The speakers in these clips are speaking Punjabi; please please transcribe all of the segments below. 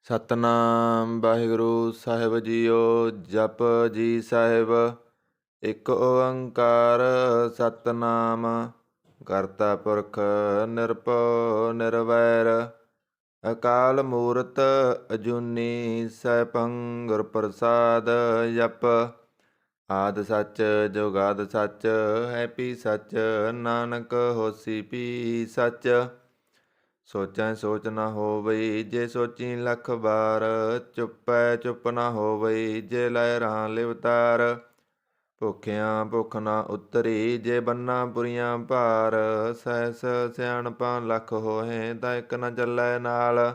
ਸਤਨਾਮ ਵਾਹਿਗੁਰੂ ਸਾਹਿਬ ਜੀਓ। ਜਪ ਜੀ ਸਾਹਿਬ। ਇੱਕ ਓੰਕਾਰ ਸਤਨਾਮ ਕਰਤਾ ਪੁਰਖ ਨਿਰਭਉ ਨਿਰਵੈਰ ਅਕਾਲ ਮੂਰਤ ਅਜੂਨੀ ਸੈਭੰ ਗੁਰ ਪ੍ਰਸਾਦ। ਜਪ ਆਦਿ ਸੱਚ ਜੁਗਾਦਿ ਸੱਚ ਹੈ ਸੱਚ ਨਾਨਕ ਹੋਸੀ ਭੀ ਸੱਚ। ਸੋਚੈ ਸੋਚ ਨਾ ਹੋਵਈ ਜੇ ਸੋਚੀ ਲੱਖ ਵਾਰ ਚੁੱਪੈ ਚੁੱਪ ਨਾ ਹੋਵਈ ਜੇ ਲੈ ਰਾਂ ਲਿਵਤਾਰ। ਭੁੱਖਿਆਂ ਭੁੱਖ ਨਾ ਉਤਰੀ ਜੇ ਬੰਨਾ ਪੁਰੀਆਂ ਭਾਰ ਸਹਿਸ ਸਿਆਣਪਾਂ ਲੱਖ ਹੋਹੇ ਤਾਂ ਇੱਕ ਨ ਚੱਲੈ ਨਾਲ।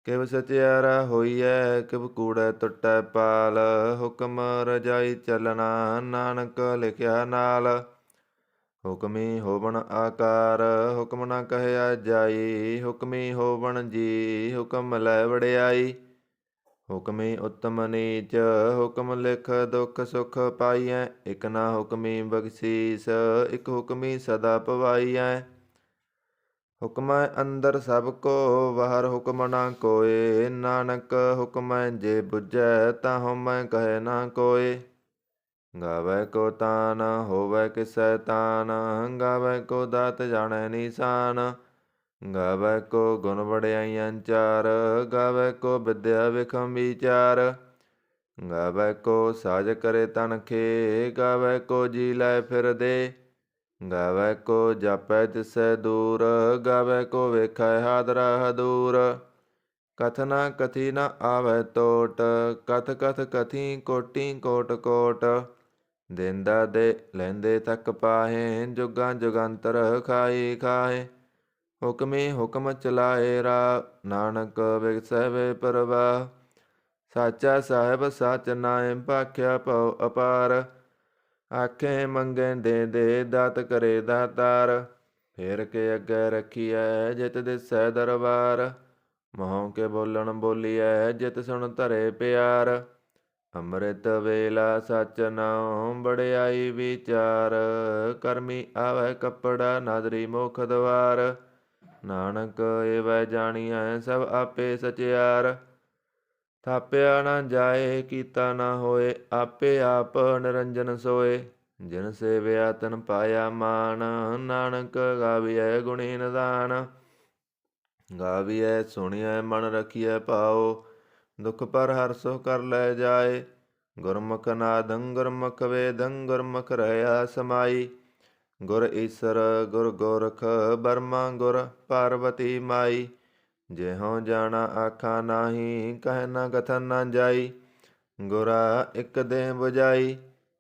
ਕਿਵ ਸਚਿਆਰਾ ਹੋਈਐ ਕਿਵ ਕੂੜੈ ਟੁੱਟੈ ਪਾਲ ਹੁਕਮ ਰਜਾਈ ਚੱਲਣਾ ਨਾਨਕ ਲਿਖਿਆ ਨਾਲ। ਹੁਕਮੀ ਹੋਵਣ ਆਕਾਰ ਹੁਕਮ ਨਾ ਕਹਿਆ ਜਾਈ ਹੁਕਮੀ ਹੋਵਣ ਜੀ ਹੁਕਮ ਲੈ ਵਡਿਆਈ। ਹੁਕਮੀ ਉਤਮ ਨੀਚ ਹੁਕਮ ਲਿਖ ਦੁਖ ਸੁਖ ਪਾਈਐ ਇਕ ਨਾ ਹੁਕਮੀ ਬਖਸ਼ੀਸ ਇਕ ਹੁਕਮੀ ਸਦਾ ਪਵਾਈਐ। ਹੁਕਮੈ ਅੰਦਰ ਸਭ ਕੋ ਬਾਹਰ ਹੁਕਮ ਨਾ ਕੋਇ ਨਾਨਕ ਹੁਕਮੈ ਜੇ ਬੁਝੈ ਤਾਂ ਹਉਮੈ ਕਹੈ ਨਾ ਕੋਇ। ਗਾਵੈ ਕੋ ਤਾਨ ਹੋਵੈ ਕਿਸੈ ਤਾਨ ਗਾਵੈ ਕੋ ਦਾਤ ਜਾਣੈ ਨੀਸਾਨ। ਗਾਵੈ ਕੋ ਗੁਣ ਵਡਿਆਈਆਂ ਚਾਰ ਗਾਵੈ ਕੋ ਵਿਦਿਆ ਵਿਖਮ ਵਿਚਾਰ। ਗਾਵੈ ਕੋ ਸਾਜ ਕਰੇ ਤਨ ਖੇ ਗਾਵੈ ਕੋ ਜੀ ਲੈ ਫਿਰਦੇ। ਗਾਵੈ ਕੋ ਜਾਪੈ ਤਿਸੈ ਦੂਰ ਗਾਵੈ ਕੋ ਵੇਖੈ ਹਾਦਰਾ ਹਦੂਰ। ਕਥ ਨਾ ਕਥੀ ਨ ਆਵੈ ਟੋਟ ਕਥ ਕਥ ਕਥੀ ਕੋਟੀ ਕੋਟ ਕੋਟ। ਦੇਂਦਾ ਦੇ ਲੈਂਦੇ ਤੱਕ ਪਾਹੇ ਜੁਗਾਂ ਜੁਗੰਤਰ ਖਾਈ ਖਾਏ। ਹੁਕਮੀ ਹੁਕਮ ਚਲਾਏ ਰਾ ਨਾਨਕ ਵਿਗਸੈ ਵੇ ਪ੍ਰਵਾਹ। ਸਾਚਾ ਸਾਹਿਬ ਸਚ ਨਾਇ ਭਾਖਿਆ ਭਉ ਅਪਾਰ। ਆਖੇ ਮੰਗੇ ਦੇ ਦੇ ਦਾਤ ਕਰੇ ਦਾਤਾਰ। ਫੇਰ ਕੇ ਅੱਗੇ ਰੱਖੀਐ ਜਿਤ ਦਿਸੈ ਦਰਬਾਰ। ਮੂੰਹ ਕੇ ਬੋਲਣ ਬੋਲੀਐ ਜਿਤ ਸੁਣ ਧਰੇ ਪਿਆਰ। ਅੰਮ੍ਰਿਤ ਵੇਲਾ ਸਚ ਨਾਉ ਵਡਿਆਈ ਵਿਚਾਰ। ਕਰਮੀ ਆਵੈ ਕੱਪੜਾ ਨਾਦਰੀ ਮੁਖ ਦਵਾਰ। ਨਾਨਕ ਏਵੈ ਜਾਣੀਐ ਸਭ ਆਪੇ ਸਚਿਆਰ। ਥਾਪਿਆ ਨਾ ਜਾਏ ਕੀਤਾ ਨਾ ਹੋਏ ਆਪੇ ਆਪ ਨਿਰੰਜਨ ਸੋਏ। ਜਿਨ ਸੇਵਿਆ ਤਨ ਪਾਇਆ ਮਾਨ ਨਾਨਕ ਗਾਵੀਐ ਗੁਣੀ ਨਿਧਾਨ। ਗਾਵੀਐ ਸੁਣੀਐ ਮਨ ਰਖੀਐ ਭਾਉ ਦੁਖ ਪਰ ਹਰਿ ਕਰ ਲੈ ਜਾਏ। ਗੁਰਮੁਖ ਨਾਦੰ ਗੁਰਮੁਖ ਵੇਦੰ ਗੁਰਮੁਖ ਰਹਿਆ ਸਮਾਈ। ਗੁਰ ਈਸਰ ਗੁਰ ਗੋਰਖ ਬਰਮਾ ਗੁਰ ਪਾਰਵਤੀ ਮਾਈ। ਜਿਹੋ ਜਾਣਾ ਆਖਾ ਨਾਹੀ ਕਹਿ ਨਾ ਕਥਨ ਨਾ ਜਾਈ। ਗੁਰਾ ਇਕ ਦੇਹ ਬੁਝਾਈ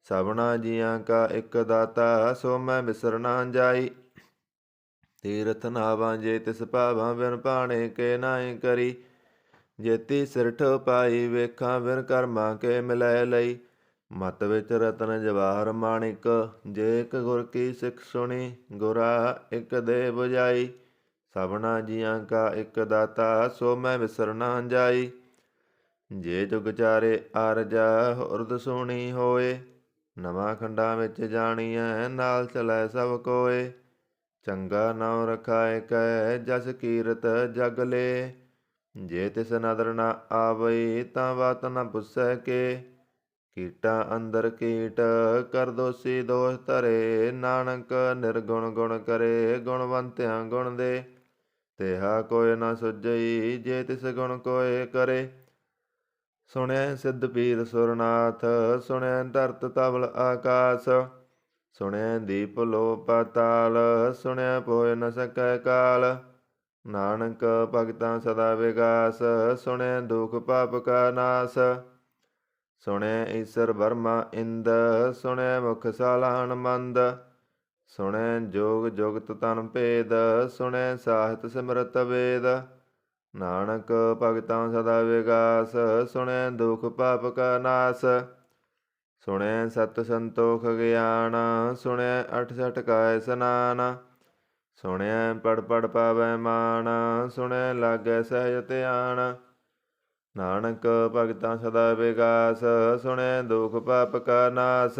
ਸਭਨਾ ਜੀਆਂ ਕਾ ਇਕ ਦਾਤਾ ਸੋ ਮੈਂ ਬਿਸਰ ਨਾ ਜਾਈ। ਤੀਰਥ ਨਾਵਾਂ ਜੇ ਤਿਸ ਭਾਵਾਂ ਬਿਨ ਭਾਣੇ ਕੇ ਨਾਹੀ ਕਰੀ। ਜੇਤੀ ਸਿਰਠ ਪਾਈ ਵੇਖਾਂ ਬਿਨ ਕਰਮਾਂ ਕੇ ਮਿਲੈ ਲਈ। ਮਤ ਵਿੱਚ ਰਤਨ ਜਵਾਹਰ ਮਾਣਿਕ ਜੇ ਇਕ ਗੁਰ ਕੀ ਸਿੱਖ ਸੁਣੀ। ਗੁਰਾ ਇਕ ਦੇਹ ਬੁਝਾਈ ਸਭਨਾ ਜੀਆਂ ਕਾ ਇਕ ਦਾਤਾ ਸੋ ਮੈਂ ਬਿਸਰ ਨਾ ਜਾਈ। ਜੇ ਜੁਗ ਚਾਰੇ ਆਰਜਾ ਉਰਦ ਸੁਣੀ ਹੋਏ। ਨਵਾਂ ਖੰਡਾਂ ਵਿੱਚ ਜਾਣੀਐ ਨਾਲ ਚਲੈ ਸਭ ਕੋਏ। ਚੰਗਾ ਨਾਉ ਰਖਾਇ ਕੈ ਜਸ ਕੀਰਤ ਜਗ ਲੇ। ਜੇ ਤਿਸ ਨਦਰ ਨਾ ਆਵਈ ਤਾਂ ਬਾਤ ਨ ਪੁੱਛੈ ਕੇ। ਕੀਟਾਂ ਅੰਦਰ ਕੀਟ ਕਰ ਦੋਸੀ ਦੋਸ਼ ਧਰੇ। ਨਾਨਕ ਨਿਰਗੁਣ ਗੁਣ ਕਰੇ ਗੁਣਵੰਤਿਆਂ ਗੁਣ ਦੇ। ਤੇਹਾ ਕੋਇ ਨ ਸੁਝਈ ਜੇ ਤਿਸ ਗੁਣ ਕੋਇ ਕਰੇ। ਸੁਣਿਐ ਸਿੱਧ ਪੀਰ ਸੁਰਨਾਥ ਸੁਣਿਐ ਧਰਤ ਧਵਲ ਆਕਾਸ। ਸੁਣਿਐ ਦੀਪ ਲੋ ਪਾਤਾਲ ਸੁਣਿਐ ਪੋਇ ਨ ਸਕੈ ਕਾਲ। ਨਾਨਕ ਭਗਤਾਂ ਸਦਾ ਵਿਗਾਸ ਸੁਣਿਐ ਦੁਖ ਪਾਪ ਕਾ ਨਾਸ। ਸੁਣਿਐ ਈਸਰ ਬਰਮਾ ਇੰਦ ਸੁਣਿਐ ਮੁਖ ਸਾਲਾਹਣ ਮੰਦ। ਸੁਣਿਐ ਜੋਗ ਜੁਗਤ ਤਨ ਭੇਦ ਸੁਣਿਐ ਸਾਹਿਤ ਸਿਮਰਤ ਵੇਦ। ਨਾਨਕ ਭਗਤਾਂ ਸਦਾ ਵਿਗਾਸ ਸੁਣਿਐ ਦੁਖ ਪਾਪ ਕਾ ਨਾਸ। ਸੁਣਿਐ ਸਤ ਸੰਤੋਖ ਗਿਆਨ ਸੁਣਿਐ 68 ਕਾ ਇਸਨਾਨ। ਸੁਣਿਐ ਪੜ ਪੜ ਪਾਵੈ ਮਾਨ ਸੁਣਿਐ ਲਾਗੈ ਸਹਿਜ ਧਿਆਨ। ਨਾਨਕ ਭਗਤਾਂ ਸਦਾ ਵਿਗਾਸ ਸੁਣਿਐ ਦੁਖ ਪਾਪ ਕਾ ਨਾਸ।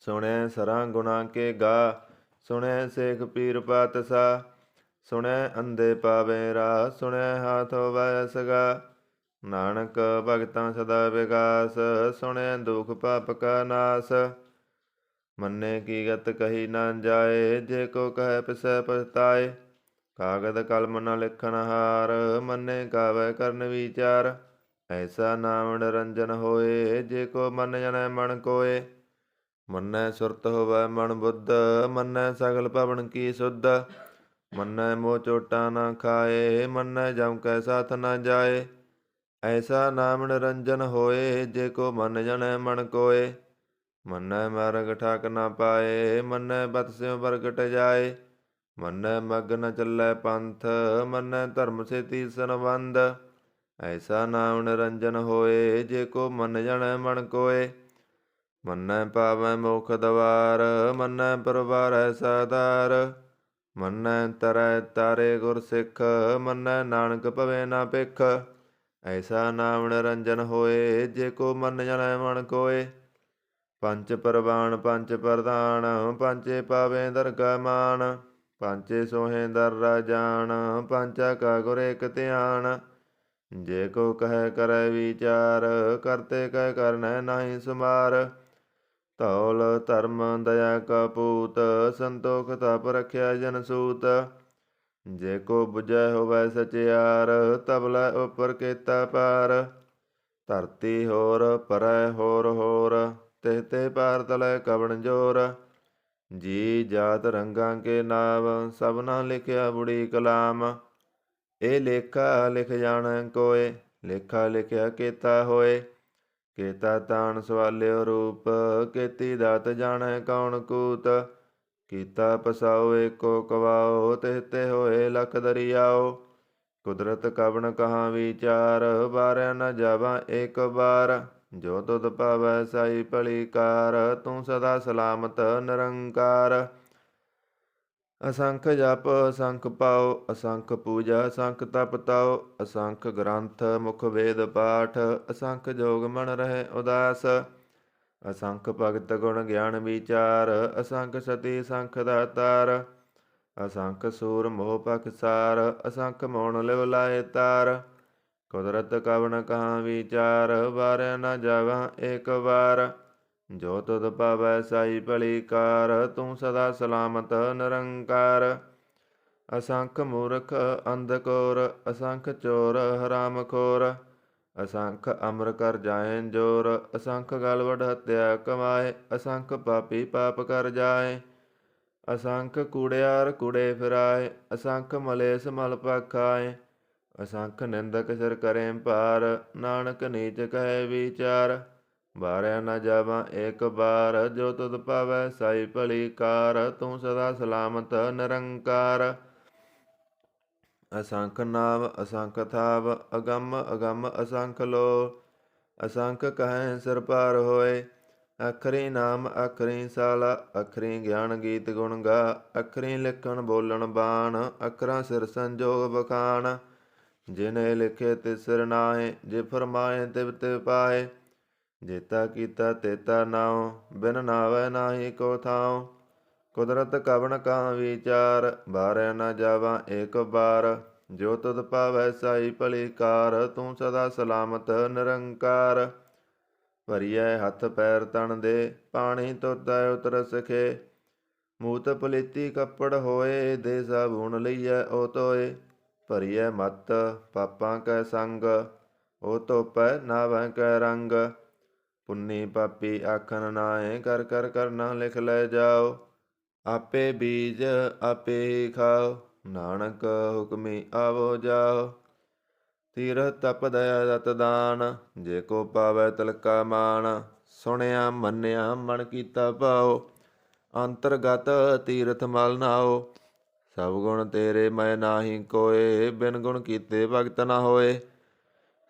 ਸੁਣਿਐ ਸਰਾਂ ਗੁਣਾ ਕੇ ਗਾ ਸੁਣਿਐ ਸੇਖ ਪੀਰ ਪਾਤਸ਼ਾਹ। ਸੁਣੈ ਅੰਧੇ ਪਾਵੇ ਰਾਹ, ਸੁਣੈ ਹਾਥ ਹੋਵੈ ਸਗਾ। ਨਾਨਕ ਭਗਤਾਂ ਸਦਾ ਵਿਗਾਸ, ਸੁਣੈ ਦੁਖ ਪਾਪ ਕਾ ਨਾਸ। ਮੰਨੇ ਕੀ ਗਤ ਕਹੀ ਨਾ ਜਾਏ, ਜੇ ਕੋ ਕਹੈ ਪਿਸੈ ਪਛਤਾਏ। ਕਾਗਦ ਕਲਮ ਨ ਲਿਖਣ ਹਾਰ, ਮੰਨੇ ਕਾਵੈ ਕਰਨ ਵਿਚਾਰ। ਐਸਾ ਨਾਮ ਨਿਰੰਜਨ ਹੋਏ, ਜੇ ਕੋ ਮਨ ਜਣੈ ਮਨ ਕੋਏ। ਮੰਨੈ ਸੁਰਤ ਹੋਵੈ ਮਨ ਬੁੱਧ, ਮੰਨੈ ਸਗਲ ਭਵਨ ਕੀ ਸੁਧ। ਮੰਨੈ ਮੋਹ ਚੋਟਾ ਨਾ ਖਾਏ, ਮੰਨੈ ਜਮ ਕੈ ਸਾਥ ਨਾ ਜਾਏ। ਐਸਾ ਨਾਮ ਨਿਰੰਜਨ ਹੋਏ, ਜੇ ਕੋ ਮਨ ਜਣੈ ਮਨ ਕੋਏ। ਮੰਨੈ ਮਾਰਗ ਠਾਕ ਨਾ ਪਾਏ, ਮੰਨੈ ਬਤ ਸਿਉ ਪ੍ਰਗਟ ਜਾਏ। ਮੰਨੈ ਮਗ ਨ ਚੱਲੈ ਪੰਥ, ਮੰਨੈ ਧਰਮ ਸੇਤੀ ਸੰਬੰਧ। ਐਸਾ ਨਾਮ ਨਿਰੰਜਨ ਹੋਏ, ਜੇ ਕੋ ਮਨ ਜਣੈ ਮਨ ਕੋਏ। ਮੰਨੈ ਪਾਵੈ ਮੋਖ ਦਵਾਰ, ਮੰਨੈ ਪਰਵਾਰੈ ਸਾਧਾਰ। ਮੰਨੈ ਤਰੈ ਤਾਰੇ ਗੁਰ ਸਿੱਖ, ਮੰਨੈ ਨਾਨਕ ਭਵੈ ਨਾ ਭਿਖ। ਐਸਾ ਨਾਮ ਨਿਰੰਜਨ ਹੋਏ, ਜੇ ਕੋ ਮਨ ਜਣੈ ਮਨ ਕੋਏ। ਪੰਚ ਪਰਵਾਨ ਪੰਚ ਪ੍ਰਧਾਨ, ਪੰਚੇ ਪਾਵੇ ਦਰਗਾ ਮਾਨ। ਪੰਚੇ ਸੋਹੇ ਦਰ ਰਾਜਾਨ, ਪੰਚਾ ਕਾ ਗੁਰ ਇਕ ਧਿਆਨ। ਜੇ ਕੋ ਕਹੈ ਕਰੈ ਵਿਚਾਰ, ਕਰਤੇ ਕਹਿ ਕਰਨੈ ਨਾਹੀ ਸੁਮਾਰ। ਧੌਲ ਧਰਮ ਦਇਆ ਕਾ ਪੂਤ, ਸੰਤੋਖ ਤਪ ਰਖਿਆ ਜਨ ਸੂਤ। ਜੇ ਕੋ ਬੁਝੈ ਹੋਵੈ ਸਚਿਆਰ, ਤਬਲੇ ਉਪਰ ਕੀਤਾ ਪਾਰ। ਧਰਤੀ ਹੋਰ ਪਰੈ ਹੋਰ ਹੋਰ, ਤਿਹ ਤੇ ਪਾਰ ਤਲੈ ਕਵਣ ਜੋਰ। ਜੀ ਜਾਤ ਰੰਗਾਂ ਕੇ ਨਾਮ, ਸਭਨਾ ਲਿਖਿਆ ਬੁੜੀ ਕਲਾਮ। ਇਹ ਲੇਖਾ ਲਿਖ ਜਾਣੈ ਕੋਏ, ਲੇਖਾ ਲਿਖਿਆ ਕੀਤਾ ਹੋਏ। ਕੇਤਾ ਤਾਣ ਸਵਾਲਿਓ ਰੂਪ, ਕੀਤੀ ਦਾਤ ਜਾਣੈ ਕੌਣ ਕੂਤ। ਕੀਤਾ ਪਸਾਓ ਏਕੋ ਕਵਾਓ, ਤਿਹ ਤੇ ਹੋਏ ਲਖ ਦਰਿਆਓ। ਕੁਦਰਤ ਕਵਣ ਕਹਾਂ ਵਿਚਾਰ, ਵਾਰਿਆ ਨ ਜਾਵਾਂ ਏਕ ਬਾਰ। ਜੋ ਤੁਧ ਭਾਵੈ ਸਾਈ ਭਲੀ ਕਾਰ, ਤੂੰ ਸਦਾ ਸਲਾਮਤ ਨਿਰੰਕਾਰ। ਅਸੰਖ ਜਪ ਅਸੰਖ ਪਾਉ, ਅਸੰਖ ਪੂਜਾ ਅਸੰਖ ਤਪ ਤਾਉ। ਅਸੰਖ ਗ੍ਰੰਥ ਮੁਖ ਵੇਦ ਪਾਠ, ਅਸੰਖ ਜੋਗ ਮਨ ਰਹੇ ਉਦਾਸ। ਅਸੰਖ ਭਗਤ ਗੁਣ ਗਿਆਨ ਵਿਚਾਰ, ਅਸੰਖ ਸਤੀ ਸੰਖ ਦਾਤਾਰ। ਅਸੰਖ ਸੂਰ ਮੋਹ ਪਖਸਾਰ, ਅਸੰਖ ਮੋਣ ਲਿਵ ਲਾਏ ਤਾਰ। ਕੁਦਰਤ ਕਵਣ ਕਹਾਂ ਵਿਚਾਰ, ਵਾਰਿਆ ਨ ਜਾਵਾਂ ਏਕ ਵਾਰ। ਜੋ ਤੁਧ ਭਾਵੈ ਸਾਈ ਭਲੀ ਕਾਰ, ਤੂੰ ਸਦਾ ਸਲਾਮਤ ਨਿਰੰਕਾਰ। ਅਸੰਖ ਮੂਰਖ ਅੰਧਕੋਰ, ਅਸੰਖ ਚੋਰ ਹਰਾਮ ਖੋਰ। ਅਸੰਖ ਅਮਰ ਕਰ ਜਾਏ ਜੋਰ, ਅਸੰਖ ਗਲ ਵਡ ਹੱਤਿਆ ਕਮਾਏ। ਅਸੰਖ ਪਾਪੀ ਪਾਪ ਕਰ ਜਾਏ, ਅਸੰਖ ਕੂੜਿਆਰ ਕੂੜੇ ਫਿਰਾਏ। ਅਸੰਖ ਮਲੇਸ ਮਲ ਪਖਾਏ, ਅਸੰਖ ਨਿੰਦਕ ਸਿਰ ਕਰੇ ਭਾਰ। ਨਾਨਕ ਨੀਚ ਕਹੈ ਵਿਚਾਰ, ਵਾਰਿਆ ਨ ਜਾਵਾਂ ਏਕ ਬਾਰ। ਜੋ ਤੁਧ ਭਾਵੈ ਸਾਈ ਭਲੀ ਕਾਰ, ਤੂੰ ਸਦਾ ਸਲਾਮਤ ਨਿਰੰਕਾਰ। ਅਸੰਖ ਨਾਮ ਅਸੰਖ ਥਾਵ, ਅਗੰਮ ਅਗੰਮ ਅਸੰਖ ਲੋ। ਅਸੰਖ ਕਹੈ ਸਿਰ ਭਾਰ ਹੋਏ, ਅਖਰੀ ਨਾਮ ਅਖਰੀ ਸਾਲਾ। ਅਖਰੀ ਗਿਆਨ ਗੀਤ ਗੁਣ ਗਾ, ਅਖਰੀ ਲਿਖਣ ਬੋਲਣ ਬਾਣ। ਅਖਰਾਂ ਸਿਰ ਸੰਜੋਗ ਬਖਾਣ, ਜਿਨੇ ਲਿਖੇ ਤਿਸ ਸਿਰ ਨਾਹਿ। ਜੇ ਫਰਮਾਏ ਤਿਵ ਤਿਵ ਪਾਏ, ਜੇਤਾ ਕੀਤਾ ਤੇਤਾ ਨਾਉ। ਬਿਨ ਨਾਵੈ ਨਾਹੀ ਕੋ ਥਾਉ, ਕੁਦਰਤ ਕਵਣ ਕਹਾਂ ਵਿਚਾਰ। ਵਾਰਿਆ ਨ ਜਾਵਾਂ ਏਕ ਬਾਰ। ਜੋ ਤੁਧ ਭਾਵੈ ਸਾਈ ਭਲੀ ਕਾਰ, ਤੂੰ ਸਦਾ ਸਲਾਮਤ ਨਿਰੰਕਾਰ। ਭਰੀਐ ਹੱਥ ਪੈਰ ਤਨ ਦੇ, ਪਾਣੀ ਧੋਤੈ ਉਤਰ ਸਖੇ। ਮੂਤ ਪਲੀਤੀ ਕੱਪੜ ਹੋਏ, ਦੇ ਸਾਬੂਨ ਲਈਐ ਓ ਧੋਏ। ਭਰੀਐ ਮਤ ਪਾਪਾਂ ਕੈ ਸੰਗ, ਓ ਧੋਪੈ ਨਾਵੈ ਕੈ ਰੰਗ। ਪੁੰਨੀ ਪਾਪੀ ਆਖਣ ਨਾਹਿ, ਕਰ ਕਰ ਕਰਨਾ ਲਿਖ ਲੈ ਜਾਓ। ਆਪੇ ਬੀਜ ਆਪੇ ਹੀ ਖਾਓ, ਨਾਨਕ ਹੁਕਮੀ ਆਵੋ ਜਾਓ। ਤੀਰਥ ਤਪ ਦਇਆ ਦਤ ਦਾਨ, ਜੇ ਕੋ ਪਾਵੈ ਤਿਲਕਾ ਮਾਨ। ਸੁਣਿਆ ਮੰਨਿਆ ਮਨ ਕੀਤਾ ਭਾਉ, ਅੰਤਰਗਤ ਤੀਰਥ ਮਲ ਨਾਉ। ਸਭ ਗੁਣ ਤੇਰੇ ਮੈਂ ਨਾਹੀ ਕੋਏ, ਬਿਨ ਗੁਣ ਕੀਤੇ ਭਗਤ ਨ ਹੋਏ।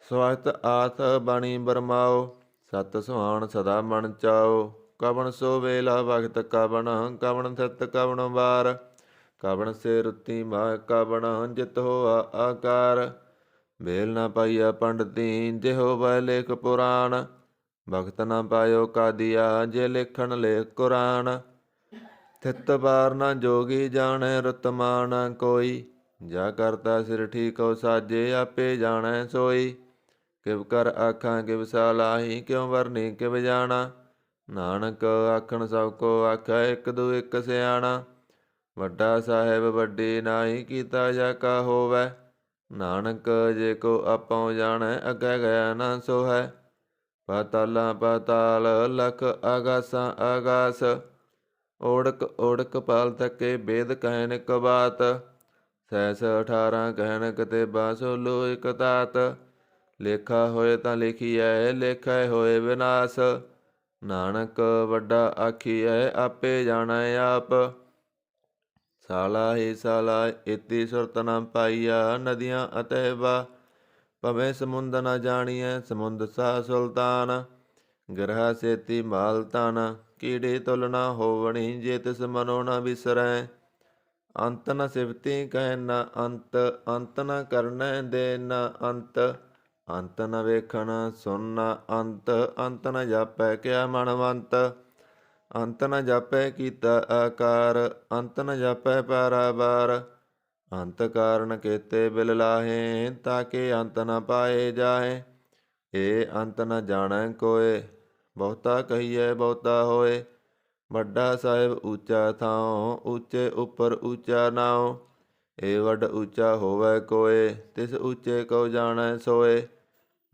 ਸਵਖਤ ਆਥ ਬਾਣੀ ਬਰਮਾਓ, ਸਤ ਸੁਹਾਣ ਸਦਾ ਮਨ ਚਾਓ। ਕਵਣ ਸੋ ਵੇਲਾ ਵਖਤ ਕਵਣ, ਕਵਣ ਥਿਤ ਕਵਣ ਵਾਰ। ਕਵਣ ਸੇ ਰੁੱਤੀ ਮਾਹ ਕਵਣ, ਜਿਤ ਹੋਆ ਆਕਾਰ। ਵੇਲ ਨਾ ਪਾਈਆ ਪੰਡਤੀ, ਜੇ ਹੋਵੈ ਲੇਖ ਪੁਰਾਣ। ਭਗਤ ਨਾ ਪਾਇਓ ਕਾਦੀਆ, ਜੇ ਲੇਖਣ ਲੇਖ ਕੁਰਾਨ। ਥਿਤ ਵਾਰ ਨਾ ਜੋਗੀ ਜਾਣੈ, ਰੁੱਤ ਮਾਹ ਨਾ ਕੋਈ। ਜਾ ਕਰਤਾ ਸਿਰ ਠੀਕੋ ਸਾਜੇ, ਆਪੇ ਜਾਣੈ ਸੋਈ। ਕਿਵ ਕਰ ਆਖਾਂ ਕਿਵ ਸਲਾਹੀ, ਕਿਉ ਵਰਨੀ ਕਿਵ ਜਾਣਾ। ਨਾਨਕ ਆਖਣ ਸਭ ਕੋ ਆਖੈ, ਇਕ ਦੂ ਇਕ ਸਿਆਣਾ। ਵੱਡਾ ਸਾਹਿਬ ਵੱਡੀ ਨਾਹੀ, ਕੀਤਾ ਜਾ ਕਾ ਹੋਵੈ। ਨਾਨਕ ਜੇ ਕੋ ਆਪਉ ਜਾਣੈ, ਅੱਗੇ ਗਿਆ ਨਾ ਸੋਹੈ। ਪਾਤਾਲਾਂ ਪਾਤਾਲ, ਲਖ ਆਗਾਸਾਂ ਆਗਾਸ। ਓੜਕ ਓੜਕ ਪਾਲ ਤੱਕੇ, ਬੇਦ ਕਹਿਨ ਇਕ ਬਾਤ। ਸੈਸ 18 ਕਹਿਨ ਕਤੇਬਾ, ਸੋਲੋ ਇਕ ਤਾਤ। ਲੇਖਾ ਹੋਏ ਤਾਂ ਲਿਖੀਐ, ਲੇਖੈ ਹੋਏ ਵਿਨਾਸ਼। ਨਾਨਕ ਵੱਡਾ ਆਖੀਐ, ਆਪੇ ਜਾਣੈ ਆਪ। ਸਾਲਾ ਹੀ ਸਾਲਾ, ਇਤੀ ਸੁਰਤ ਨ ਪਾਈਆ, ਨਦੀਆਂ ਅਤਹਿਬਾ। ਭਵੇਂ ਸਮੁੰਦ ਨ ਜਾਣੀਐ, ਸਮੁੰਦ ਸਾ ਸੁਲਤਾਨ। ਗ੍ਰਹ ਸੇਤੀ ਮਾਲ ਧਨ, ਕੀੜੀ ਤੁਲ ਨ ਹੋਵਣੀ, ਜੇ ਤਿਸ ਮਨੋ ਨ ਬਿਸਰੈ। ਅੰਤ ਨ ਸਿਵਤੀ ਕਹਿ ਨ ਅੰਤ, ਅੰਤ ਨ ਕਰਨੈ ਦੇ ਨ ਅੰਤ। ਅੰਤ ਨ ਵੇਖਣ ਸੁਨ ਨ ਅੰਤ, ਅੰਤ ਨ ਜਾਪੈ ਕਿਆ ਮਨਵੰਤ। ਅੰਤ ਨ ਜਾਪੈ ਕੀਤਾ ਆਕਾਰ, ਅੰਤ ਨ ਜਾਪੈ ਪਾਰਾਵਾਰ। ਅੰਤ ਕਾਰਨ ਕੇਤੇ ਬਿਲ ਲਾਹੇ, ਤਾਕੇ ਅੰਤ ਨ ਪਾਏ ਜਾਹੇ। ਏ ਅੰਤ ਨ ਜਾਣੈ ਕੋਇ, ਬਹੁਤਾ ਕਹੀਐ ਬਹੁਤਾ ਹੋਏ। ਵੱਡਾ ਸਾਹਿਬ ਊਚਾ ਥਾਉ, ਊਚੇ ਉੱਪਰ ਊਚਾ ਨਾਉ। ਏ ਵੱਡ ਊਚਾ ਹੋਵੈ ਕੋਇ, ਤਿਸ ਊਚੇ ਕਉ ਜਾਣੈ ਸੋਏ।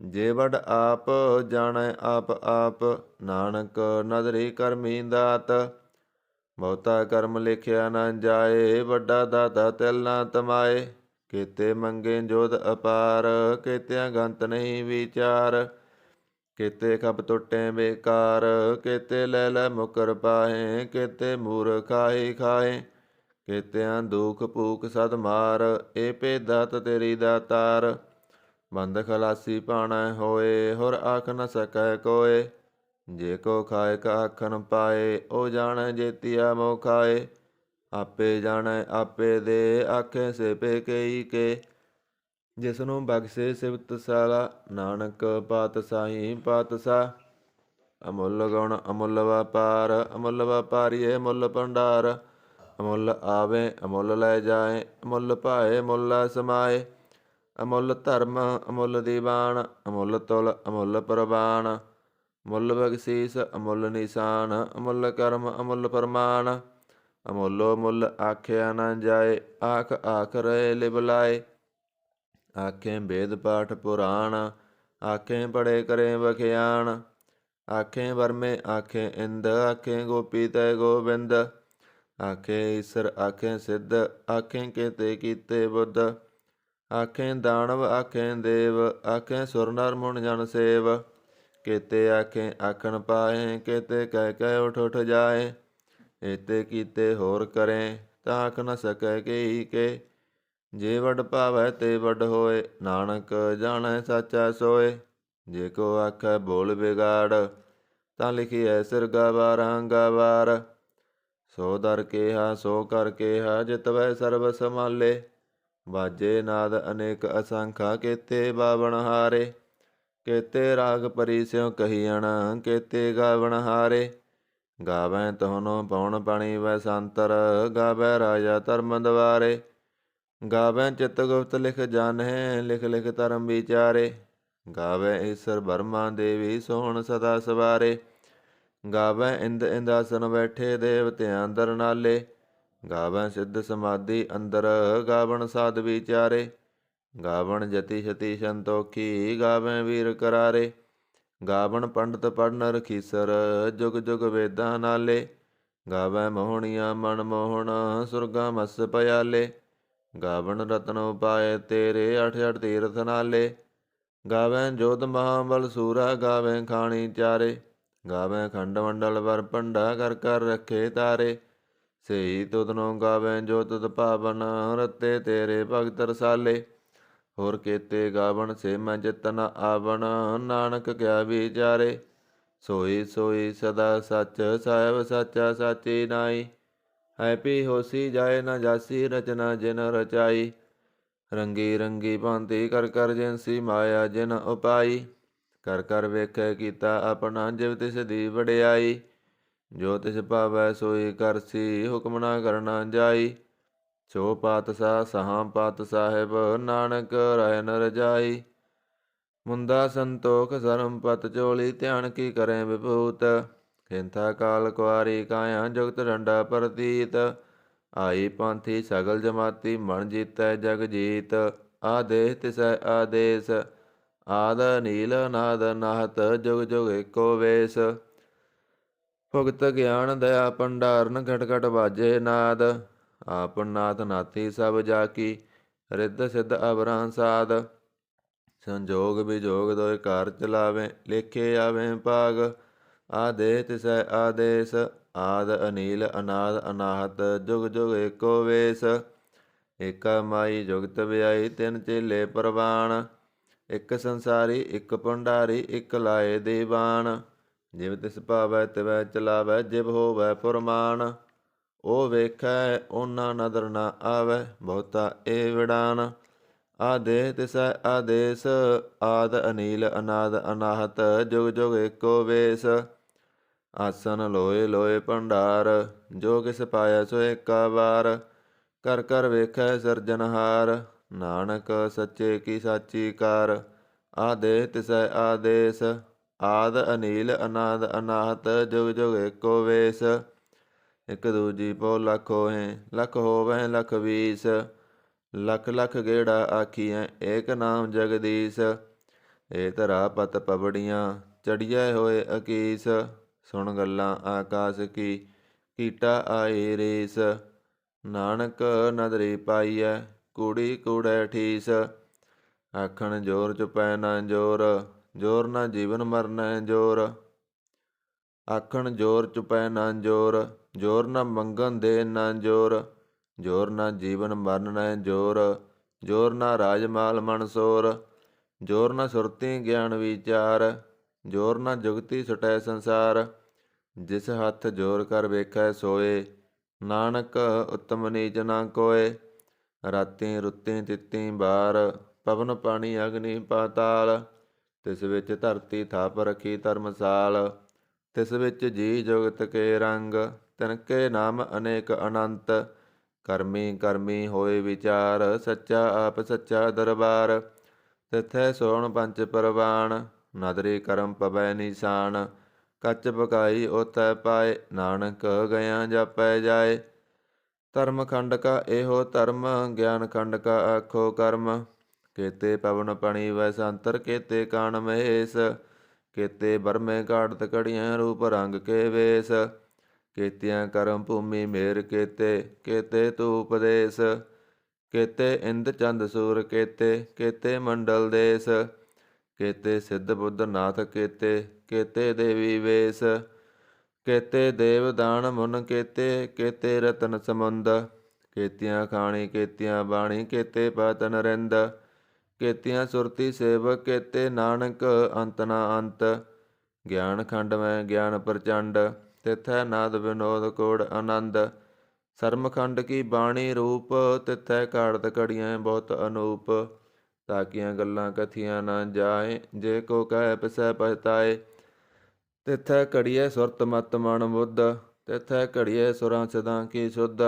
ਜੇ ਵੱਡ ਆਪ ਜਾਣੈ ਆਪ ਆਪ, ਨਾਨਕ ਨਦਰੀ ਕਰਮੀ ਦਾਤ। ਬਹੁਤਾ ਕਰਮ ਲਿਖਿਆ ਨ ਜਾਏ, ਵੱਡਾ ਦਾਤਾ ਤਿਲ ਨ ਤਮਾਏ। ਕੇਤੇ ਮੰਗੇ ਜੋਧ ਅਪਾਰ, ਕੇਤਿਆਂ ਗੰਤ ਨਹੀਂ ਵਿਚਾਰ। ਕੇਤੇ ਖਪ ਟੁੱਟੇ ਬੇਕਾਰ, ਕੇਤੇ ਲੈ ਲੈ ਮੁਕਰ ਪਾਹੇ। ਕੇਤੇ ਮੂਰਖ ਖਾਹੀ ਖਾਹੇ, ਕੇਤਿਆਂ ਦੁਖ ਭੂਖ ਸਦ ਮਾਰ। ਏ ਭੇਦਾਤ ਤੇਰੀ ਦਾਤਾਰ, ਬੰਦ ਖਲਾਸੀ ਭਾਣੈ ਹੋਏ। ਹੋਰ ਆਖ ਨ ਸਕੈ ਕੋਇ, ਜੇ ਕੋ ਖਾਏ ਆਖਣ ਪਾਏ। ਓ ਜਾਣੈ ਜੇਤੀਆ ਮੋ ਖਾਏ, ਆਪੇ ਜਾਣੈ ਆਪੇ ਦੇ। ਆਖੇ ਸੇਪੇ ਕਈ ਕੇ, ਜਿਸਨੂੰ ਬਖਸ਼ੇ ਸਿਵਤ ਸਾਲਾ। ਨਾਨਕ ਪਾਤਸ਼ਾਹੀ ਪਾਤਸ਼ਾਹ, ਅਮੁੱਲ ਗੁਣ ਅਮੁੱਲ ਵਪਾਰ। ਅਮੁੱਲ ਵਪਾਰੀਏ ਮੁੱਲ ਭੰਡਾਰ, ਅਮੁੱਲ ਆਵੇ ਅਮੁੱਲ ਲੈ ਜਾਏ। ਅਮੁੱਲ ਭਾਏ ਮੁੱਲ ਸਮਾਏ, ਅਮੁੱਲ ਧਰਮ ਅਮੁੱਲ ਦੀਵਾਨ। ਅਮੁੱਲ ਤੁਲ ਅਮੁੱਲ ਪ੍ਰਵਾਨ, ਮੁੱਲ ਬਖਸ਼ੀਸ ਅਮੁੱਲ ਨਿਸ਼ਾਨ। ਅਮੁੱਲ ਕਰਮ ਅਮੁੱਲ ਫਰਮਾਨ, ਅਮੁੱਲੋ ਮੁੱਲ ਆਖਿਆ ਨ ਜਾਏ। ਆਖ ਆਖ ਰਹੇ ਲਿਵ ਲਾਏ, ਆਖੇ ਵੇਦ ਪਾਠ ਪੁਰਾਣ। ਆਖੇ ਪੜੇ ਕਰੇ ਵਖਿਆਣ, ਆਖੇ ਵਰਮੇ ਆਖੇ ਇੰਦ। ਆਖੇ ਗੋਪੀ ਤੈ ਗੋਬਿੰਦ, ਆਖੇ ਈਸਰ ਆਖੇ ਸਿੱਧ। ਆਖੇ ਕੇਤੇ ਕੀਤੇ ਬੁੱਧ, ਆਖੇ ਦਾਨਵ ਆਖੇ ਦੇਵ। ਆਖੇ ਸੁਰ ਨਰ ਮੁਨ ਜਨ ਸੇਵ, ਕੇਤੇ ਆਖੇ ਆਖਣ ਪਾਏ। ਕੇਤੇ ਕਹਿ ਕਹਿ ਉਠ ਉਠ ਜਾਏ। ਏਤੇ ਕੀਤੇ ਹੋਰ ਕਰੇ, ਤਾਂ ਆਖ ਨ ਸਕੈ ਕੇਈ ਕੇ। ਜੇ ਵੱਡ ਭਾਵੈ ਤੇ ਵੱਡ ਹੋਏ, ਨਾਨਕ ਜਾਣੈ ਸਾਚਾ ਸੋਏ। ਜੇ ਕੋ ਆਖੈ ਬੋਲ ਵਿਗਾੜ, ਤਾਂ ਲਿਖੀਐ ਸਿਰ ਗਾਵਾਰਾਂ ਗਾਵਾਰ। ਸੋ ਦਰ ਕੇਹਾ ਸੋ ਕਰ ਕੇਹਾ, ਜਿਤਵੈ ਸਰਬ ਸਮਾਲੇ। ਬਾਜੇ ਨਾਦ ਅਨੇਕ ਅਸੰਖਾ, ਕੇਤੇ ਬਾਵਣ ਹਾਰੇ। ਕੇਤੇ ਰਾਗ ਪਰੀ ਸਿਉ ਕਹੀਅਣ, ਕੇਤੇ ਗਾਵਣ ਹਾਰੇ। ਗਾਵੈ ਤਹਨੋ ਪਉਣ ਪਣੀ ਵੈ ਸੰਤਰ, ਗਾਵੈ ਰਾਜਾ ਧਰਮ ਦਵਾਰੇ। ਗਾਵੈ ਚਿਤ ਗੁਪਤ ਲਿਖ ਜਾਣਹਿ, ਲਿਖ ਲਿਖ ਧਰਮ ਵਿਚਾਰੇ। ਗਾਵੈ ਈਸਰ ਬਰਮਾ ਦੇਵੀ, ਸੋਹਣ ਸਦਾ ਸਵਾਰੇ। ਗਾਵੈ ਇੰਦ ਇੰਦਾਸਨ ਬੈਠੇ, ਦੇਵਤਿਆਂ ਦਰ ਨਾਲੇ। ਗਾਵੈ ਸਿੱਧ ਸਮਾਧੀ ਅੰਦਰ, ਗਾਵਣ ਸਾਧ ਵਿਚਾਰੇ। ਗਾਵਣ ਜਤੀ ਸ਼ਤੀ ਸੰਤੋਖੀ, ਗਾਵੈ ਵੀਰ ਕਰਾਰੇ। ਗਾਵਣ ਪੰਡਤ ਪੜਨ ਰਖੀਸਰ, ਜੁਗ ਜੁਗ ਵੇਦਾਂ ਨਾਲੇ। ਗਾਵੈ ਮੋਹਣੀਆਂ ਮਨ ਮੋਹਣ, ਸੁਰਗਾਂ ਮਸ ਪਿਆਲੇ। ਗਾਵਣ ਰਤਨ ਉਪਾਏ ਤੇਰੇ, ਅਠ ਅਠ ਤੀਰਥ ਨਾਲੇ। ਗਾਵੈ ਜੋਧ ਮਹਾਬਲ ਸੂਰਾ, ਗਾਵੈ ਖਾਣੀ ਚਾਰੇ। ਗਾਵੈ ਖੰਡ ਮੰਡਲ ਵਰ ਭੰਡਾ, ਕਰ ਕਰ ਰੱਖੇ ਤਾਰੇ। ਸਈ ਤੁਧਨੋਂ ਗਾਵੈ ਜੋ ਤੁਧ ਭਾਵਨ, ਰਤੇ ਤੇਰੇ ਭਗਤ ਰਸਾਲੇ। ਹੋਰ ਕੇਤੇ ਗਾਵਣ ਸੇ ਮੈਂ ਚਿਤ ਨ ਆਵਣ, ਨਾਨਕ ਕਿਆ ਵਿਚਾਰੇ। ਸੋਈ ਸੋਈ ਸਦਾ ਸੱਚ, ਸਾਹਿਬ ਸਾਚਾ ਸਾਚੀ ਨਾਈ। ਹੈਪੀ ਹੋਸੀ ਜਾਏ ਨ ਜਾਸੀ, ਰਚਨਾ ਜਿਨ ਰਚਾਈ। ਰੰਗੀ ਰੰਗੀ ਭਾਂਤੀ ਕਰ ਕਰ ਜਿਨਸੀ, ਮਾਇਆ ਜਿਨ ਉਪਾਈ। ਕਰ ਕਰ ਵੇਖੈ ਕੀਤਾ ਆਪਣਾ, ਜਿਵ ਤਿਸ ਦੀ ਵਡਿਆਈ। ਜੋ ਤਿਸ ਭਾਵੈ ਸੋਈ ਕਰਸੀ, ਹੁਕਮ ਨਾ ਕਰਨਾ ਜਾਈ। ਸੋ ਪਾਤਸ਼ਾਹ ਸਹਾਂ ਪਾਤ ਸਾਹਿਬ, ਨਾਨਕ ਰਹਿ ਨ ਰਜਾਈ। ਮੁੰਦਾ ਸੰਤੋਖ ਸਰਮ ਪਤ ਚੋਲੀ, ਧਿਆਨ ਕੀ ਕਰੇ ਵਿਭੂਤ। ਖਿੰਥਾ ਕਾਲ ਕੁਆਰੀ ਕਾਇਆ, ਜੁਗਤ ਡੰਡਾ ਪ੍ਰਤੀਤ। ਆਈ ਪੰਥੀ ਸਗਲ ਜਮਾਤੀ, ਮਨ ਜੀਤੈ ਜਗ ਜੀਤ। ਆਦੇਸ ਤਿਸੈ ਆਦੇਸ, ਆਦ ਨੀਲ ਨਾਦ ਨਾਹਤ, ਜੁਗ ਜੁਗ ਏਕੋ ਵੇਸ। ਭੁਗਤ ਗਿਆਨ ਦਇਆ ਭੰਡਾਰਨ, ਘਟ ਘਟ ਬਾਜੇ ਨਾਦ। ਆਪਨ ਨਾਥ ਨਾਥੀ ਸਭ ਜਾ ਕੀ, ਰਿੱਧ ਸਿੱਧ ਅਵਰਾਂ ਸਾਧ। ਸੰਜੋਗ ਵਿਜੋਗ ਦੋਇ ਘਰ ਚਲਾਵੇ, ਲੇਖੇ ਆਵੇ ਭਾਗ। ਆਦੇਸ ਤਿਸੈ ਆਦੇਸ, ਆਦ ਅਨੀਲ ਅਨਾਦ ਅਨਾਹਤ, ਜੁਗ ਜੁਗ ਏਕੋ ਵੇਸ। ਏਕਾ ਮਾਈ ਜੁਗਤ ਵਿਆਈ, ਤਿੰਨ ਚੇਲੇ ਪ੍ਰਵਾਨ। ਇੱਕ ਸੰਸਾਰੀ ਇੱਕ ਭੰਡਾਰੀ, ਇੱਕ ਲਾਏ ਦੀਵਾਨ। ਜਿਵ ਤਿਸ ਭਾਵੈ ਤਿਵੈ ਚਲਾਵੈ, ਜਿਵ ਹੋਵੈ ਫੁਰਮਾਨ। ਉਹ ਵੇਖੈ ਉਹਨਾਂ ਨਦਰ ਨਾ ਆਵੈ, ਬਹੁਤਾ ਏ ਵਿਡਾਨ। ਆਦੇਸ ਤਿਸੈ ਆਦੇਸ, ਆਦ ਅਨੀਲ ਅਨਾਦ ਅਨਾਹਤ, ਜੁਗ ਜੁਗ ਏਕੋ ਵੇਸ। ਆਸਨ ਲੋਏ ਲੋਏ ਭੰਡਾਰ, ਜੋ ਕਿਸ ਪਾਇਆ ਸੋ ਏਕਾ ਵਾਰ। ਕਰ ਕਰ ਵੇਖੈ ਸਿਰਜਨਹਾਰ, ਨਾਨਕ ਸੱਚੇ ਕੀ ਸਾਚੀ ਕਾਰ। ਆਦੇਸ ਤਿਸੈ ਆਦੇਸ, ਆਦ ਅਨੀਲ ਅਨਾਦ ਅਨਾਹਤ, ਜੁਗ ਜੁਗ ਏਕੋ ਵੇਸ। ਇਕ ਦੂਜੀ ਪੋ ਲੱਖ ਹੋਏ, ਲੱਖ ਹੋਵੈ ਲੱਖ ਵੀਸ। ਲੱਖ ਲੱਖ ਗੇੜਾ ਆਖੀਐ, ਏਕ ਨਾਮ ਜਗਦੀਸ਼। ਏ ਧਰਾ ਪਤ ਪਬੜੀਆਂ, ਚੜੀਐ ਹੋਏ ਅਕੀਸ। ਸੁਣ ਗੱਲਾਂ ਆਕਾਸ ਕੀ, ਕੀਟਾ ਆਈ ਰੀਸ। ਨਾਨਕ ਨਦਰੀ ਪਾਈਐ, ਕੂੜੀ ਕੂੜੈ ਠੀਸ। ਆਖਣ ਜੋਰ ਚੁਪੈ ਨਾ ਜੋਰ, ਜੋਰ ਨਾ ਜੀਵਨ ਮਰਨੈ ਜੋਰ। ਆਖਣ ਜੋਰ ਚੁਪੈ ਨਾ ਜੋਰ, ਜੋਰ ਨਾ ਮੰਗਣ ਦੇ ਨਾ ਜੋਰ। ਜੋਰ ਨਾ ਜੀਵਨ ਮਰਨੈ ਜੋਰ, ਜੋਰ ਨਾ ਰਾਜ ਮਾਲ ਮਨਸੋਰ। ਜੋਰ ਨਾ ਸੁਰਤੀ ਗਿਆਨ ਵਿਚਾਰ, ਜੋਰ ਨਾ ਜੁਗਤੀ ਸੁਟੈ ਸੰਸਾਰ। ਜਿਸ ਹੱਥ ਜੋਰ ਕਰ ਵੇਖੈ ਸੋਏ, ਨਾਨਕ ਉਤਮ ਨੀਚ ਨਾ ਕੋਏ। ਰਾਤੀ ਰੁੱਤੀ ਤਿੱਤੀ ਬਾਰ, ਪਵਨ ਪਾਣੀ ਅਗਨੀ ਪਾਤਾਲ। ਤਿਸ ਵਿੱਚ ਧਰਤੀ ਥਾਪ ਰਖੀ ਧਰਮਸਾਲ। ਤਿਸ ਵਿੱਚ ਜੀ ਜੁਗਤ ਕੇ ਰੰਗ, ਤਿਨਕੇ ਨਾਮ ਅਨੇਕ ਅਨੰਤ। ਕਰਮੀ ਕਰਮੀ ਹੋਏ ਵਿਚਾਰ, ਸੱਚਾ ਆਪ ਸੱਚਾ ਦਰਬਾਰ। ਤਿਥੈ ਸੋਹਣ ਪੰਚ ਪਰਵਾਨ, ਨਦਰੀ ਕਰਮ ਪਵੈ ਨਿਸ਼ਾਨ। ਕੱਚ ਪਕਾਈ ਓਥੈ ਪਾਏ, ਨਾਨਕ ਗਿਆ ਜਾਪੈ ਜਾਏ। ਧਰਮ ਖੰਡ ਕਾ ਇਹੋ ਧਰਮ, ਗਿਆਨ ਖੰਡ ਕਾ ਆਖੋ ਕਰਮ। ਕੇਤੇ ਪਵਨ ਪਣੀ ਵੈ ਸੰਤਰ, ਕੇਤੇ ਕਾਣ ਮਹੇਸ਼। ਕੇਤੇ ਬਰਮੇ ਘਾੜਤ ਘੜੀਆਂ, ਰੂਪ ਰੰਗ ਕੇ ਵੇਸ। ਕੇਤੀਆਂ ਕਰਮ ਭੂਮੀ ਮੇਰ ਕੇਤੇ, ਕੇਤੇ ਤੂ ਉਪਦੇਸ। ਕੇਤੇ ਇੰਦ ਚੰਦ ਸੂਰ ਕੇਤੇ, ਕੇਤੇ ਮੰਡਲ ਦੇਸ। ਕੇਤੇ ਸਿੱਧ ਬੁੱਧ ਨਾਥ ਕੇਤੇ, ਕੇਤੇ ਦੇਵੀ ਵੇਸ। ਕੇਤੇ ਦੇਵ ਦਾਨ ਮੁਨ ਕੇਤੇ, ਕੇਤੇ ਰਤਨ ਸਮੁੰਦ। ਕੇਤੀਆਂ ਖਾਣੀ ਕੇਤੀਆਂ ਬਾਣੀ, ਕੇਤੇ ਪਤ ਨਰਿੰਦ। ਕੇਤੀਆਂ ਸੁਰਤੀ ਸੇਵਕ ਕੇਤੇ, ਨਾਨਕ ਅੰਤ ਨਾ ਅੰਤ। ਗਿਆਨ ਖੰਡ ਮੈਂ ਗਿਆਨ ਪ੍ਰਚੰਡ, ਤਿਥੈ ਨਾਦ ਵਿਨੋਦ ਕੋੜ ਆਨੰਦ। ਸਰਮ ਖੰਡ ਕੀ ਬਾਣੀ ਰੂਪ, ਤਿਥੈ ਘਾੜਤ ਘੜੀਆਂ ਬਹੁਤ ਅਨੂਪ। ਤਾਕੀਆਂ ਗੱਲਾਂ ਕਥੀਆਂ ਨਾ ਜਾਏ, ਜੇ ਕੋ ਕਹਿ ਪਿਸੈ ਪਛਤਾਏ। ਤਿਥੈ ਘੜੀਐ ਸੁਰਤ ਮਤ ਮਨ ਬੁੱਧ, ਤਿਥੈ ਘੜੀਐ ਸੁਰਾਂ ਸਦਾ ਕੀ ਸੁਧ।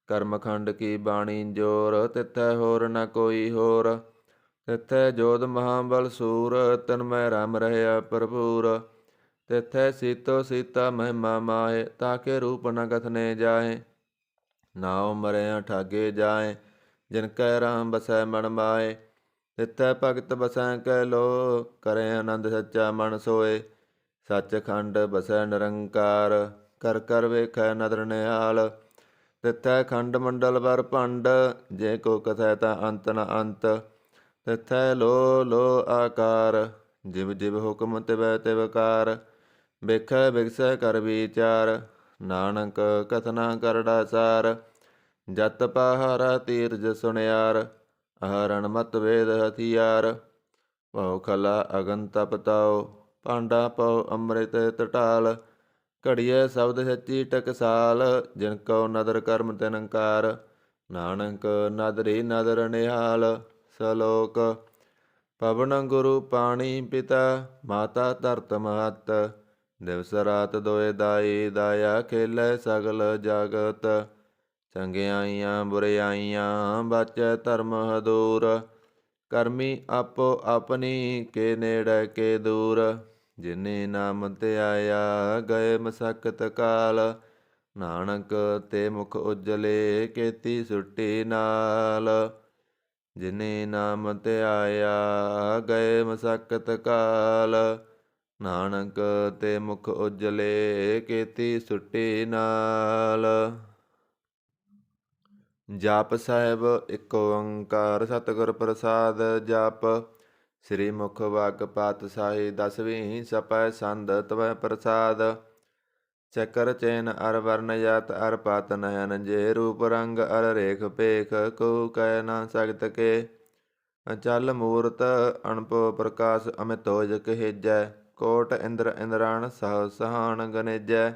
ਕਰਮ ਖੰਡ ਕੀ ਬਾਣੀ ਜੋਰ, ਤਿਥੈ ਹੋਰ ਨ ਕੋਈ ਹੋਰ। ਤਿਥੈ ਜੋਧ ਮਹਾਬਲ ਸੂਰ, ਤਨ ਮੈਂ ਰਾਮ ਰਹਿਆ ਭਰਪੂਰ। ਤਿਥੈ ਸੀਤੋ ਸੀਤਾ ਮਹਿਮਾ ਮਾਹੇ, ਤਾਕੇ ਰੂਪ ਨ ਕਥਨੇ ਜਾਏ। ਨਾਉ ਮਰਿਆ ਠਾਗੇ ਜਾਏ, ਜਿਨ ਕੈ ਰਾਮ ਬਸੈ ਮਨ ਮਾਏ। ਤਿਥੈ ਭਗਤ ਬਸੈ ਕਹਿ ਲੋ, ਕਰੇ ਆਨੰਦ ਸੱਚਾ ਮਨ ਸੋਏ। ਸੱਚਖੰਡ ਬਸੈ ਨਿਰੰਕਾਰ, ਕਰ ਕਰ ਵੇਖੈ ਨਦਰ ਨਿਹਾਲ। ਤਿਥੈ ਖੰਡ ਮੰਡਲ ਬਰ ਭੰਡ, ਜੇ ਕੋ ਕਥੈ ਤਾਂ ਅੰਤ ਨ ਅੰਤ। ਤਿਥੈ ਲੋ ਲੋ ਆਕਾਰ, ਜਿਵ ਜਿਵ ਹੁਕਮ ਤਿਵੈ ਤਿਵ ਕਾਰ। ਵੇਖੈ ਵਿਗਸੈ ਕਰ ਵਿਚਾਰ, ਨਾਨਕ ਕਥਨਾ ਕਰੜਾ ਸਾਰ। ਜਤ ਪਾਹਾਰਾ ਤੀਰਜ ਸੁਣਿਆਰ, ਅਹਰਣ ਮਤ ਵੇਦ ਹਥਿਆਰ। ਭਉ ਖਲਾ ਅਗਨ ਤਪ ਤਾਉ, ਭਾਂਡਾ ਪਉ ਅੰਮ੍ਰਿਤ ਟਟਾਲ। ਘੜੀਐ ਸ਼ਬਦ ਸੱਚੀ ਟਕਸਾਲ, ਜਿਨ ਕਉ ਨਦਰ ਕਰਮ ਤਿਨਕਾਰ। ਨਾਨਕ ਨਦਰੀ ਨਦਰ ਨਿਹਾਲ। ਸਲੋਕ ਪਵਨ ਗੁਰੂ ਪਾਣੀ ਪਿਤਾ, ਮਾਤਾ ਧਰਤ ਮਹਤ। ਦਿਵਸ ਰਾਤ ਦੋਇ ਦਾਈ, ਦਾਇਆ ਖੇਲੈ ਸਗਲ ਜਗਤ। ਚੰਗਿਆਈਆਂ ਬੁਰਿਆਈਆਂ ਬਾਚੈ ਧਰਮ ਹਦੂਰ। ਕਰਮੀ ਆਪੋ ਆਪਣੀ ਕੇ ਨੇੜੇ ਕੇ ਦੂਰ। ਜਿਨੇ ਨਾਮ ਧਿਆਇਆ ਗਏ ਮਸਕਤ ਕਾਲ। ਨਾਨਕ ਤੇ ਮੁਖ ਉਜਲੇ ਕੀਤੀ ਸੁੱਟੀ ਨਾਲ। ਜਿਨੇ ਨਾਮ ਧਿਆਇਆ ਗਏ ਮਸਕਤ ਕਾਲ। ਨਾਨਕ ਤੇ ਮੁਖ ਉਜਲੇ ਕੀਤੀ ਸੁੱਟੀ ਨਾਲ। ਜਾਪ ਸਾਹਿਬ ਇੱਕ ਓੰਕਾਰ ਸਤਿਗੁਰ ਪ੍ਰਸਾਦ ਜਾਪ। ਸ੍ਰੀ ਮੁਖ ਵਾਕ ਪਾਤਸ਼ਾਹੀ ਦਸਵੀਂ ਸਪੈ ਸੰਦ ਤਵੈ ਪ੍ਰਸਾਦ। ਚੱਕਰ ਚੈਨ ਅਰ ਵਰਨ ਜਾਤ ਅਰ ਪਾਤ ਨਯਨ ਜੇ ਰੂਪ ਰੰਗ ਅਰ ਰੇਖ ਪੇਖ ਕੋ ਕਹਿ ਨਾ ਸਕਤ ਕੇ। ਅਚਲ ਮੂਰਤ ਅਣਪੋ ਪ੍ਰਕਾਸ਼ ਅਮਿਤ ਹੋਜ ਕਹੇਜੈ। ਕੋਟ ਇੰਦਰ ਇੰਦਰਾਣ ਸਹ ਸਹਾਣ ਗਨੇਜੈ।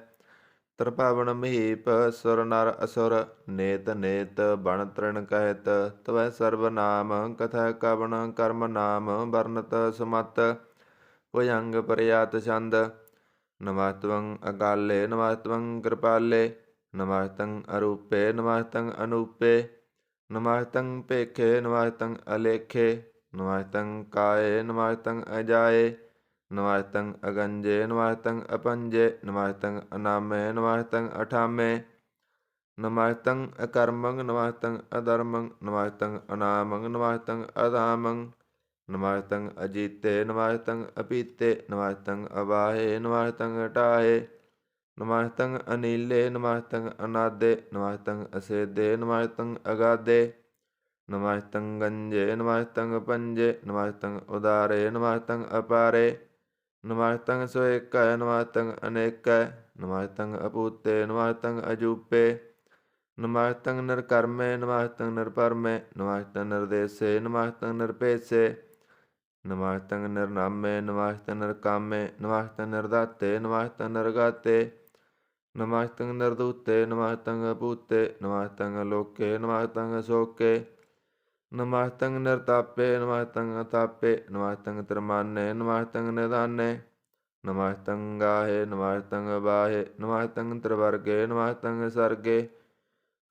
ਤ੍ਰਿਭਵਨ ਮਹੀਪ ਸੁਰ ਨਰ ਅਸੁਰ ਨੇਤ ਨੇਤ ਬਣ ਤ੍ਰਿਣ ਕਹਿਤ। ਤਵੈ ਸਰਬ ਨਾਮ ਕਥੈ ਕਵਣ ਕਰਮ ਨਾਮ ਵਰਨਤ ਸੁਮਤ। ਭੁਜੰਗ ਪ੍ਰਯਾਤ ਛੰਦ। ਨਮਸਤਵੰ ਅਕਾਲੇ ਨਮਸਤਵੰ ਕਿਰਪਾਲੇ। ਨਮਸਤੰ ਅਰੂਪੇ ਨਮਸਤੰ ਅਨੂਪੇ। ਨਮਸਤੰ ਭੇਖੇ ਨਮਸਤੰ ਅਲੇਖੇ। ਨਮਸਤੰ ਕਾਏ ਨਮਸਤੰ ਅਜਾਏ। ਨਮਸਤੰ ਅਗੰਜੇ ਨਮਸਤੰ ਅਪੰਜੇ। ਨਮਸਤੰ ਅਨਾਮੇ ਨਮਸਤੰ ਅਠਾਮੇ। ਨਮਸਤੰ ਅਕਰਮੰ ਨਮਸਤੰ ਅਧਰਮੰ। ਨਮਸਤੰ ਅਨਾਮੰ ਨਮਸਤੰ ਅਧਾਮੰ। ਨਮਸਤੰ ਅਜੀਤੇ ਨਮਸਤੰ ਅਪੀਤੇ। ਨਮਸਤੰ ਅਵਾਹੇ ਨਮਸਤੰ ਅਟਾਹੇ। ਨਮਸਤੰ ਅਨੀਲੇ ਨਮਸਤੰ ਅਨਾਦੇ। ਨਮਸਤੰ ਅਸੇਦੇ ਨਮਸਤੰ ਅਗਾਦੇ। ਨਮਸਤੰ ਗੰਜੇ ਨਮਸਤੰ ਪੰਜੇ। ਨਮਸਤੰ ਉਦਾਰੇ ਨਮਸਤੰ ਅਪਾਰੇ। ਨਮਸਤੰ ਸੋਏਕੈ ਨਮਸਤੰ ਅਨੇਕੈ। ਨਮਸਤੰ ਅਪੂਤੇ ਨਮਸਤੰ ਅਜੂਪੇ। ਨਮਸਤੰ ਨਿਰਕਰਮੇ ਨਮਸਤੰ ਨਿਰਪਰਮੇ। ਨਮਸਤੰ ਨਿਰਦੇਸੇ ਨਮਸਤੰ ਨਿਰਪੇਸੇ। ਨਮਸਤੰ ਨਿਰਨਾਮੇ ਨਮਸਤੰ ਨਿਰਕਾਮੇ। ਨਮਸਤੰ ਨਿਰਦਾਤੇ ਨਮਸਤੰ ਨਿਰਗਾਤੇ। ਨਮਸਤੰ ਨਿਰਦੂਤੇ ਨਮਸਤੰ ਅਪੂਤੇ। ਨਮਸਤੰ ਅਲੋਕੇ ਨਮਸਤੰ ਅਸ਼ੋਕੇ। ਨਮਸਤੰ ਨਿਰਤਾਪੇ ਨਮਸਤੰ ਅਤਾਪੇ। ਨਮਸਤੰ ਤ੍ਰਿਮਾਨੇ ਨਮਸਤੰ ਨਿਧਾਨੇ। ਨਮਸਤੰ ਗਾਹੇ ਨਮਸਤੰ ਅਬਾਹੇ। ਨਮਸਤੰ ਤ੍ਰਿਵਰਗੇ ਨਮਸਤੰ ਸਰਗੇ।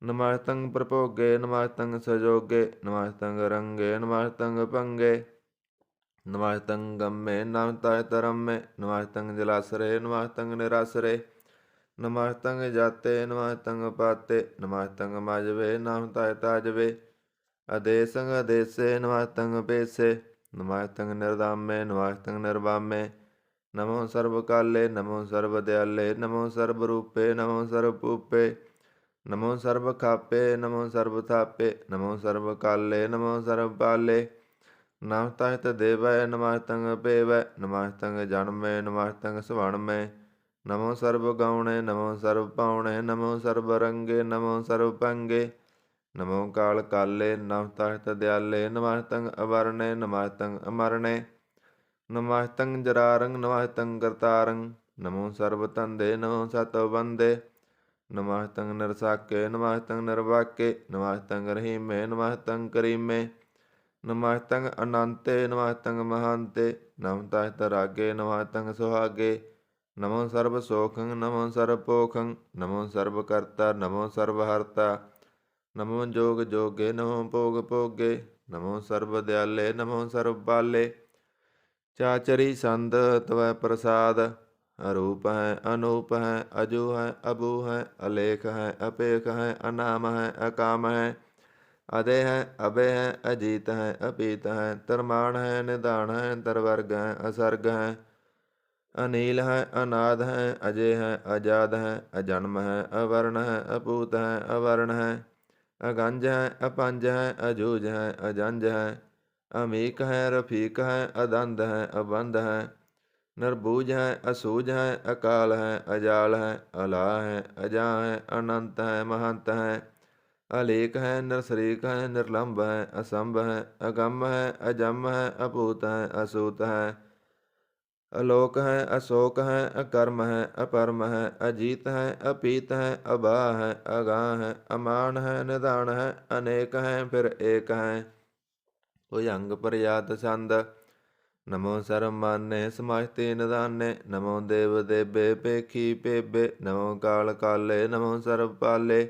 ਨਮਸਤੰ ਪ੍ਰਭੋਗੇ ਨਮਸਤੰ ਸਜੋਗੇ। ਨਮਸਤੰ ਰੰਗੇ ਨਮਸਤੰ ਭੰਗੇ। ਨਮਸਤੰ ਗੰਮੇ ਨਮਸਤੰ ਤਰੰਮੇ। ਨਮਸਤੰ ਜਲਾਸਰੇ ਨਮਸਤੰ ਨਿਰਾਸਰੇ। ਨਮਸਤੰ ਜਾਤੇ ਨਮਸਤੰ ਪਾਤੇ। ਨਮਸਤੰ ਮਜਵੇ ਨਮਸਤੰ ਤਾਜਵੇ। ਅਦੇਸੰ ਅਦੇਸੇ ਨਮਸਤੰ ਅਪੇਸੇ। ਨਮਸਤੰ ਨਿਰਦਾਮੇ ਨਮਸਤੰ ਨਿਰਵਾਮੇ। ਨਮੋ ਸਰਬ ਕਾਲੇ ਨਮੋ ਸਰਬ ਦਿਆਲੇ। ਨਮੋ ਸਰਬ ਰੂਪੇ ਨਮੋ ਸਰਬ ਭੂਪੇ। ਨਮੋ ਸਰਬ ਖਾਪੇ ਨਮੋ ਸਰਬ ਥਾਪੇ। ਨਮੋ ਸਰਬ ਕਾਲੇ ਨਮੋ ਸਰਬ ਪਾਲੇ। ਨਮਸਤੰ ਦੇਵੈ ਨਮਸਤੰ ਅਪੇਵੈ। ਨਮਸਤੰ ਜਨਮੇ ਨਮਸਤੰ ਸਵਣਮੇ। ਨਮੋ ਸਰਬ ਗੌਣੇ ਨਮੋ ਸਰਬ ਪਾਉਣੇ। ਨਮੋ ਸਰਬ ਰੰਗੇ ਨਮੋ ਸਰਬ ਭੰਗੇ। ਨਮੋ ਕਾਲ ਕਾਲੇ ਨਮਸਤੰ ਦਿਆਲੇ। ਨਮਸਤੰ ਅਵਰਣੇ ਨਮਸਤੰ ਅਮਰਣੇ। ਨਮਸਤੰ ਜਰਾਰੰ ਨਮਸਤੰ ਕਰਤਾਰੰ। ਨਮੋ ਸਰਬ ਧੰਦੇ ਨਮੋ ਸਤਿ ਬੰਦੇ। ਨਮਸਤੰ ਨਿਰਸਾਕੇ ਨਮਸਤੰ ਨਿਰਵਾਕੇ। ਨਮਸਤੰ ਰਹੀਮੇ ਨਮਸਤੰ ਕਰੀਮੇ। ਨਮਸਤੰ ਅਨੰਤੇ ਨਮਸਤੰ ਮਹਾਂਤੇ। ਨਮਸਤੰ ਰਾਗੇ ਨਮਸਤੰ ਸੁਹਾਗੇ। ਨਮੋ ਸਰਬ ਸੋਖੰ ਨਮੋ ਸਰਬ ਪੋਖੰ। ਨਮੋ ਸਰਬ ਕਰਤਾ ਨਮੋ ਸਰਬ ਹਰਤਾ। ਨਮੋ ਜੋਗ ਜੋਗੇ ਨਮੋ ਭੋਗ ਭੋਗੇ। ਨਮੋ ਸਰਬ ਦਿਆਲੇ ਨਮੋ ਸਰਬ ਬਾਲੇ। ਚਾਚਰੀ ਸੰਦ ਤਵੈ ਪ੍ਰਸਾਦ। ਅਰੂਪ ਹੈ ਅਨੂਪ ਹੈ ਅਜੂ ਹੈ ਅਬੂ ਹੈ। ਅਲੇਖ ਹੈ ਅਪੇਖ ਹੈ ਅਨਾਮ ਹੈ ਅਕਾਮ ਹੈ। ਅਦੇ ਹੈ ਅਬੇ ਹੈ ਅਜੀਤ ਹੈ ਅਪੀਤ ਹੈ। ਤਰਮਾਨ ਹੈ ਨਿਧਾਨ ਹੈ ਤਰਵਰਗ ਹੈ ਅਸਰਗ ਹੈ। ਅਨੀਲ ਹੈ ਅਨਾਦ ਹੈ ਅਜੇ ਹੈ ਅਜਾਦ ਹੈ। ਅਜਨਮ ਹੈ ਅਵਰਨ ਹੈ ਅਪੂਤ ਹੈ ਅਵਰਨ ਹੈ। ਅਗੰਜ ਹੈ ਅਪੰਜ ਹੈ ਅਜੂਝ ਹੈ ਅਜੰਜ ਹੈ। ਅਮੀਕ ਹੈ ਰਫੀਕ ਹੈ ਅਦੰਦ ਹੈ ਅਬੰਧ ਹੈ। ਨਿਰਬੂਝ ਹੈ ਅਸੂਝ ਹੈ ਅਕਾਲ ਹੈ ਅਜਾਲ ਹੈ। ਅਲਾ ਹੈ ਅਜਾ ਹੈ ਅਨੰਤ ਹੈ ਮਹੰਤ ਹੈ। ਅਲੇਖ ਹੈ ਨਿਰਸਰੀਕ ਹੈ ਨਿਰਲੰਭ ਹੈ ਅਸੰਭ ਹੈ। ਅਗੰਮ ਹੈ ਅਜੰਮ ਹੈ ਅਭੂਤ ਹੈ ਅਸੂਤ ਹੈ। ਅਲੋਕ ਹੈ ਅਸ਼ੋਕ ਹੈ ਅਕਰਮ ਹੈ ਅਪਰਮ ਹੈ। ਅਜੀਤ ਹੈ ਅਪੀਤ ਹੈ ਅਬਾਹ ਹੈ ਅਗਾਹ ਹੈ। ਅਮਾਨ ਹੈ ਨਿਧਾਨ ਹੈ ਅਨੇਕ ਹੈ ਫਿਰ ਏਕ ਹੈ। ਭੁਜੰਗ ਪ੍ਰਯਾਤ ਛੰਦ। ਨਮੋ ਸਰਬ ਮਾਨੇ ਸਮਸਤੀ ਨਿਧਾਨੇ। ਨਮੋ ਦੇਵ ਦੇਬੇ ਪੇਖੀ ਪੇਬੇ। ਨਮੋ ਕਾਲ ਕਾਲੇ ਨਮੋ ਸਰਬ ਪਾਲੇ।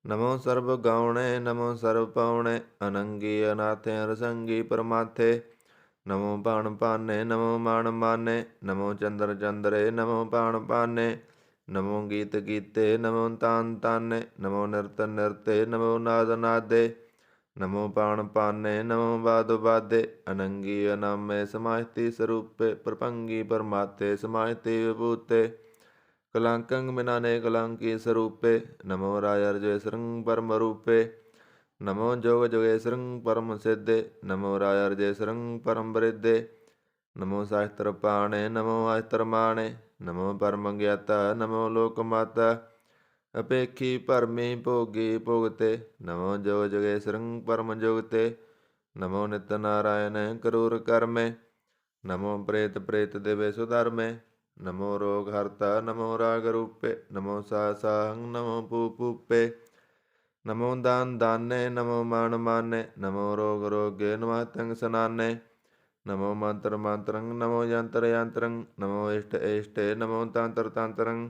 ਨਮੋ ਸਰਬ ਗਾਉਣੇ ਨਮੋ ਸਰਬ ਪਾਉਣੇ ਅਨੰਗੀ ਅਨਾਥੇ ਅਰਸੰਗੀ ਪਰਮਾਥੇ ਨਮੋ ਬਾਣ ਪਾਨੇ ਨਮੋ ਮਾਣ ਮਾਨੇ ਨਮੋ ਚੰਦਰ ਚੰਦਰੇ ਨਮੋ ਬਾਣ ਪਾਨੇ ਨਮੋ ਗੀਤ ਗੀਤੇ ਨਮੋ ਤਾਨ ਤਾਨੇ ਨਮੋ ਨਿਰਤ ਨਿਰਤੇ ਨਮੋ ਨਾਦ ਨਾਦੇ ਨਮੋ ਬਾਣ ਪਾਨੇ ਨਮੋ ਬਾਦ ਬਾਦੇ ਅਨੰਗੀ ਅਨਾਮੇ ਸਮਾਹਿਤੀ ਸਰੂਪੇ ਪ੍ਰਪੰਗੀ ਪਰਮਾਤੇ ਸਮਾਹਿਤੀ ਵਿਭੂਤੇ ਕਲੰਕੰ ਬਿਨਾਨੇ ਕਲੰਕੀ ਸਰੂਪੇ ਨਮੋ ਰਾਜਰਜੇ ਸਰੰ ਪਰਮ ਰੂਪੇ ਨਮੋ ਜੋਗ ਜੋਗੇਸ਼ਰੰ ਪਰਮ ਸਿੱਧੇ ਨਮੋ ਰਾਜਰਜੇ ਸਰੰ ਪਰਮ ਬ੍ਰਿਧੇ ਨਮੋ ਸਾਸਤਰ ਪਾਣੇ ਨਮੋ ਆਸਤਰ ਮਾਣੇ ਨਮੋ ਪਰਮ ਗਿਆਤਾ ਨਮੋ ਲੋਕ ਮਾਤਾ ਅਪੇਖੀ ਭਰਮੀ ਭੋਗੀ ਭੁਗਤੇ ਨਮੋ ਜੋਗ ਜੋਗੇਸ਼ਰੰ ਪਰਮ ਜੁਗਤੇ ਨਮੋ ਨਿਤ ਨਾਰਾਇਣ ਕਰੂਰ ਕਰਮੇ ਨਮੋ ਪ੍ਰੇਤ ਪ੍ਰੇਤ ਦੇਵੇ ਸੁਧਰਮੇ ਨਮੋ ਰੋਗ ਹਰਤਾ ਨਮੋ ਰਾਗ ਰੂਪੇ ਨਮੋ ਸਾਹੰ ਨਮੋ ਪੂਪੇ ਨਮੋ ਦਾਨ ਦਾਨੇ ਨਮੋ ਮਾਨ ਮਾਨੇ ਨਮੋ ਰੋਗ ਰੋਗੇ ਨਮः ਤੰਗ ਸਨਾਨੇ ਨਮੋ ਮੰਤਰ ਮੰਤਰੰ ਨਮੋ ਯੰਤਰ ਯੰਤਰੰ ਨਮੋ ਇਸ਼ਟ ਇਸ਼ਟੇ ਨਮੋ ਤੰਤਰ ਤੰਤਰੰ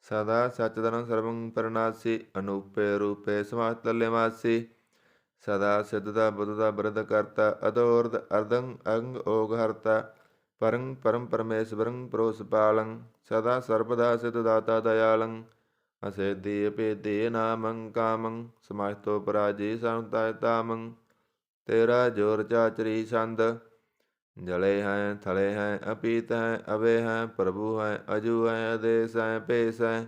ਸਦਾ ਸਚਦਨ ਸਰਵੰ ਪਰਨਾਸੀ ਅਨੂਪੇ ਰੂਪੇ ਸਮਾਤਲੇ ਮਾਸੀ ਸਦਾ ਸਿੱਧਦਾ ਬੁੱਧਦਾ ਬ੍ਰਧ ਕਰਤਾ ਅਦੋਰਧ ਅਰਧੰ ਅੰਗ ਓਗ ਹਰਤਾ ਪਰੰ ਪਰਮ ਪਰਮੇਸ਼ਵਰੰ ਪ੍ਰੋਸ ਪਾਲੰ ਸਦਾ ਸਰਬਦਾ ਸਿਧ ਦਾਤਾ ਦਇਆਲੰ ਅਸੇਧੀ ਅਪੇਧੀ ਨਾਮੰ ਕਾਮੰ ਸਮਾਹਿਤੋ ਪਰਾਜੀ ਸੰਤਾਇ ਤਾਮੰ ਤੇਰਾ ਜੋਰ ਚਾਚਰੀ ਛੰਦ ਜਲੇ ਹੈ ਥਲੇ ਹੈ ਅਪੀਤ ਹੈ ਅਵੇ ਹੈ ਪ੍ਰਭੂ ਹੈ ਅਜੂ ਹੈ ਆਦੇਸ ਹੈ ਭੇਸ ਹੈ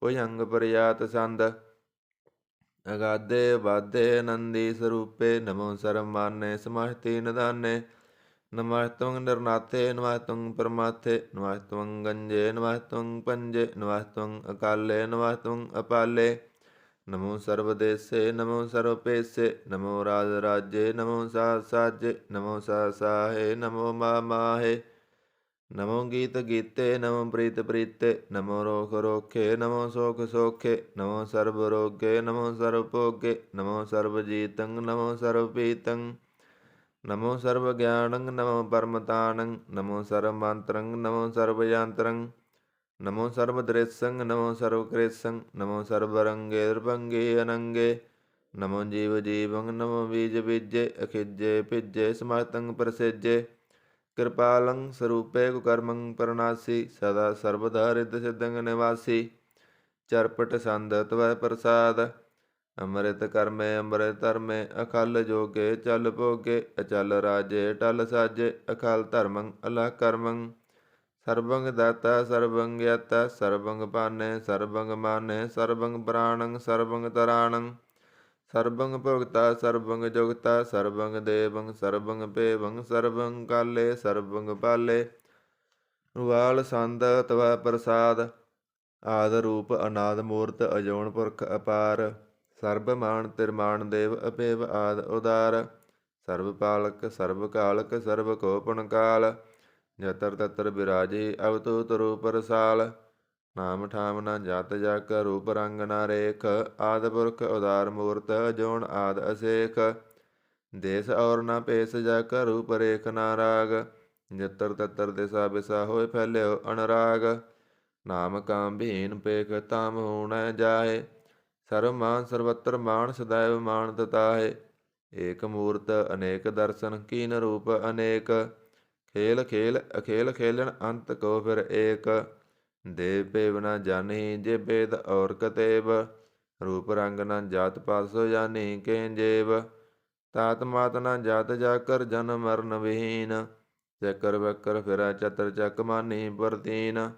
ਭੁਜੰਗ ਪ੍ਰਯਾਤ ਸੰਦ ਅਗਾਧੇ ਵਾਧੇ ਆਨੰਦੀ ਸਰੂਪੇ ਨਮੋ ਸਰਬ ਮਾਨੇ ਸਮਾਹਿਤੀ ਨਿਦਾਨੇ ਨਮਸਤੰ ਨਿਰਨਾਥੇ ਨਮਸਤੰ ਪਰਮਾਥੇ ਨਮਸਤੰ ਗੰਜੇ ਨਮਸਤੰ ਪੰਜੇ ਨਮਸਤੰ ਅਕਾਲੇ ਨਮਸਤੰ ਅਪਾਲੇ ਨਮੋ ਸਰਬ ਦੇਸੇ ਨਮੋ ਸਰਬ ਪੇਸੇ ਨਮੋ ਰਾਜ ਰਾਜੇ ਨਮੋ ਸਾਜ ਸਾਜੇ ਨਮੋ ਸਾ ਸਾਹੇ ਨਮੋ ਮਾ ਮਾਹੇ ਨਮੋ ਗੀਤ ਗੀਤੇ ਨਮੋ ਪ੍ਰੀਤ ਪ੍ਰੀਤੇ ਨਮੋ ਰੋਖ ਰੋਖੇ ਨਮੋ ਸੋਖ ਸੋਖੇ ਨਮੋ ਸਰਬ ਰੋਗੇ ਨਮੋ ਸਰਬ ਭੋਗੇ ਨਮੋ ਸਰਬ ਜੀਤੰ ਨਮੋ ਸਰਬ ਪੀਤੰ ਨਮੋ ਸਰਬ ਗਿਆਨੰ ਨਮੋ ਪਰਮਤਾਨੰ ਨਮੋ ਸਰਬ ਮੰਤਰੰ ਨਮੋ ਸਰਬ ਯੰਤਰੰ ਨਮੋ ਸਰਬ ਦ੍ਰਿਸੰ ਨਮੋ ਸਰਬ ਕ੍ਰਿਸੰ ਨਮੋ ਸਰਬ ਰੰਗੇ ਰਪੰਗੇ ਅਨੰਗੇ ਨਮੋ ਜੀਵ ਜੀਵੰ ਨਮੋ ਬੀਜ ਬੀਜੇ ਅਖਿਜੇ ਭਿਜੇ ਸਮਤੰ ਪ੍ਰਸਿਜੇ ਕਿਰਪਾਲੰ ਸਰੂਪੇ ਕੁਕਰਮੰ ਪਰਨਾਸੀ ਸਦਾ ਸਰਬਦਾ ਰਿੱਧ ਸਿद्धੰ ਨਿਵਾਸੀ ਚਰਪਟ ਸੰਦ ਤਵੈ ਪ੍ਰਸਾਦ ਅੰਮ੍ਰਿਤ ਕਰਮੇ ਅੰਮ੍ਰਿਤ ਧਰਮੇ ਅਖਲ ਜੋਗੇ ਚਲ ਭੋਗੇ ਅਚਲ ਰਾਜੇ ਟਲ ਸਾਜੇ ਅਖਲ ਧਰਮੰ ਅਲਹ ਕਰਮੰ ਸਰਬੰਗ ਦਾਤਾ ਸਰਬੰਗ ਗਿਆਤਾ ਸਰਬੰਗ ਪਾਨੇ ਸਰਬੰਗ ਮਾਨੇ ਸਰਬੰਗ ਪ੍ਰਾਣੰ ਸਰਬੰਗ ਤਰਾਣੰ ਸਰਬੰਗ ਭੁਗਤਾ ਸਰਬੰਗ ਜੁਗਤਾ ਸਰਬੰਗ ਦੇਵੰ ਸਰਬੰਗ ਭੇਵੰ ਸਰਬੰਗ ਕਾਲੇ ਸਰਬੰਗ ਪਾਲੇ ਵਾਲ ਸੰਦ ਤਵੈ ਪ੍ਰਸਾਦ ਆਦ ਰੂਪ ਅਨਾਦ ਮੂਰਤ ਅਜੋਨ ਪੁਰਖ ਅਪਾਰ ਸਰਬ ਮਾਨ ਤਿਰਮਾਨ ਦੇਵ ਅਭੇਵ ਆਦ ਉਦਾਰ ਸਰਬ ਪਾਲਕ ਸਰਬ ਕਾਲਕ ਸਰਬ ਕੋਪਨ ਕਾਲ ਜਤਰ ਤਤਰ ਬਿਰਾਜੀ ਅਵਤੂਤ ਰੂਪ ਰਸਾਲ ਨਾਮ ਠਾਮ ਨਾ ਜਤ ਜਕ ਰੂਪ ਰੰਗ ਨਾ ਰੇਖ ਆਦ ਪੁਰਖ ਉਦਾਰ ਮੂਰਤ ਜੋਨ ਆਦ ਅਸੇਖ ਦੇਸ ਔਰ ਨਾ ਭੇਸ ਜਕ ਰੂਪ ਰੇਖ ਨਾ ਰਾਗ ਜਤਰ ਤਤਰ ਦਿਸਾ ਬਿਸਾ ਹੋਏ ਫੈਲਿਓ ਅਨਰਾਗ ਨਾਮ ਕਾਮ ਭੀਨ ਪੇਖ ਤਾਮ ਹੋਣਾ ਜਾਏ ਸਰਬ ਮਾਨ ਸਰਬਤਰ ਮਾਨ ਸदैव ਮਾਨ ਤਤਾਹੇ ਏਕ ਮੂਰਤ ਅਨੇਕ ਦਰਸ਼ਨ ਕੀਨ ਰੂਪ ਅਨੇਕ ਖੇਲ ਖੇਲ ਅਖੇਲ ਖੇਲਣ ਅੰਤ ਕੋ ਫਿਰ ਏਕ ਦੇਵ ਭੇਵ ਨ ਜਾਣੀ ਜੇ ਭੇਦ ਔਰ ਕਤੇਬ ਰੂਪ ਰੰਗ ਨ ਜਾਤ ਪਾਤ ਸੋ ਜਾਣੀ ਕੇ ਜੇਵ ਤਾਤ ਮਾਤ ਨ ਜਾਤ ਜਾਕਰ ਜਨਮ ਮਰਨ ਵਿਹੀਨ ਚੱਕਰ ਬੱਕਰ ਫਿਰੈ ਚਤਰ ਚੱਕ ਮਾਨੀ ਪ੍ਰਤੀਨ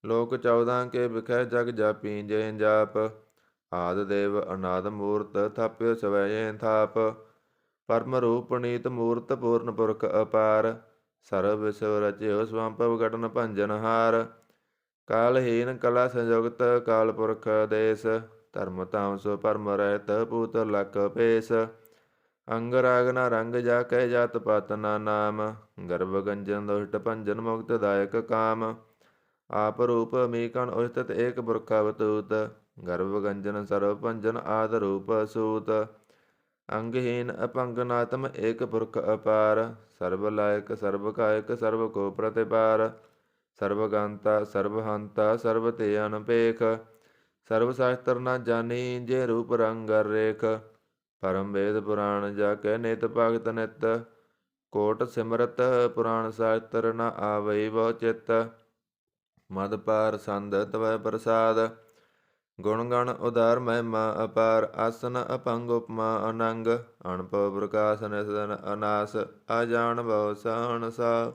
ਲੋਕ 14 ਕੇ ਵਿਖੈ ਜਗ ਜਾਪੀ ਜੈ ਜਾਪ ਆਦ ਦੇਵ ਅਨਾਦ ਮੂਰਤ ਥਾਪਿਓ ਸਵੈ ਜੈ ਥਾਪ ਪਰਮ ਰੂਪ ਨੀਤ ਮੂਰਤ ਪੂਰਨ ਪੁਰਖ ਅਪਾਰ ਸਰਬ ਵਿਸਵ ਰਚਿਓ ਸਵੰਭਵ ਘਟਨ ਭੰਜਨ ਹਾਰ ਕਾਲਹੀਨ ਕਲਾ ਸੰਯੁਗਤ ਕਾਲ ਪੁਰਖ ਦੇਸ ਧਰਮ ਤਾਮ ਸੋ ਪਰਮ ਰਹਿਤ ਪੂਤ ਲਖ ਭੇਸ ਅੰਗ ਰਾਗ ਨਾ ਰੰਗ ਜਾ ਕੈ ਜਾਤ ਪਾਤ ਨਾ ਨਾਮ ਗਰਭ ਗੰਜਨ ਦੁਸ਼ਟ ਭੰਜਨ ਮੁਕਤ ਦਾਇਕ ਕਾਮ ਆਪ ਰੂਪ ਮੀਕਣ ਉਸਤਤ ਏਕ ਪੁਰਖ ਅਵਤੂਤ ਗਰਭ ਗੰਜਨ ਸਰਬ ਭੰਜਨ ਆਦ ਰੂਪ ਸੂਤ ਅੰਗਹੀਨ ਅਪੰਗਨਾਤਮ ਏਕ ਪੁਰਖ ਅਪਾਰ ਸਰਬ ਲਾਇਕ ਸਰਬ ਕਾਇਕ ਸਰਬ ਕੋ ਪ੍ਰਤਿਪਾਰ ਸਰਬ ਗੰਤਾ ਸਰਬ ਹੰਤਾ ਸਰਬ ਤੇ ਅਨਪੇਖ ਸਰਬ ਸ਼ਾਸਤਰ ਨਾ ਜਾਣੀ ਜੇ ਰੂਪ ਰੰਗ ਅਰ ਰੇਖ। ਪਰਮ ਵੇਦ ਪੁਰਾਣ ਜਾ ਕੇ ਨਿਤ ਭਗਤ ਨਿਤ। ਕੋਟ ਸਿਮਰਤ ਪੁਰਾਣ ਸ਼ਾਸਤਰ ਨਾ ਆਵਈ ਬਹੁ ਚਿਤ। ਮਦ ਪਾਰ ਸੰਦ ਤਵੈ ਪ੍ਰਸਾਦ। ਗੁਣ ਗਣ ਉਦਾਰ ਮਹਿਮਾ ਅਪਾਰ। ਆਸਨ ਅਪੰਗ ਉਪਮਾ ਅਨੰਗ। ਅਣਭਉ ਪ੍ਰਕਾਸ਼ ਨਿਸਦਨ ਅਨਾਸ। ਆਜਾਨ ਬਹੁ ਸਹਣ ਸਾ।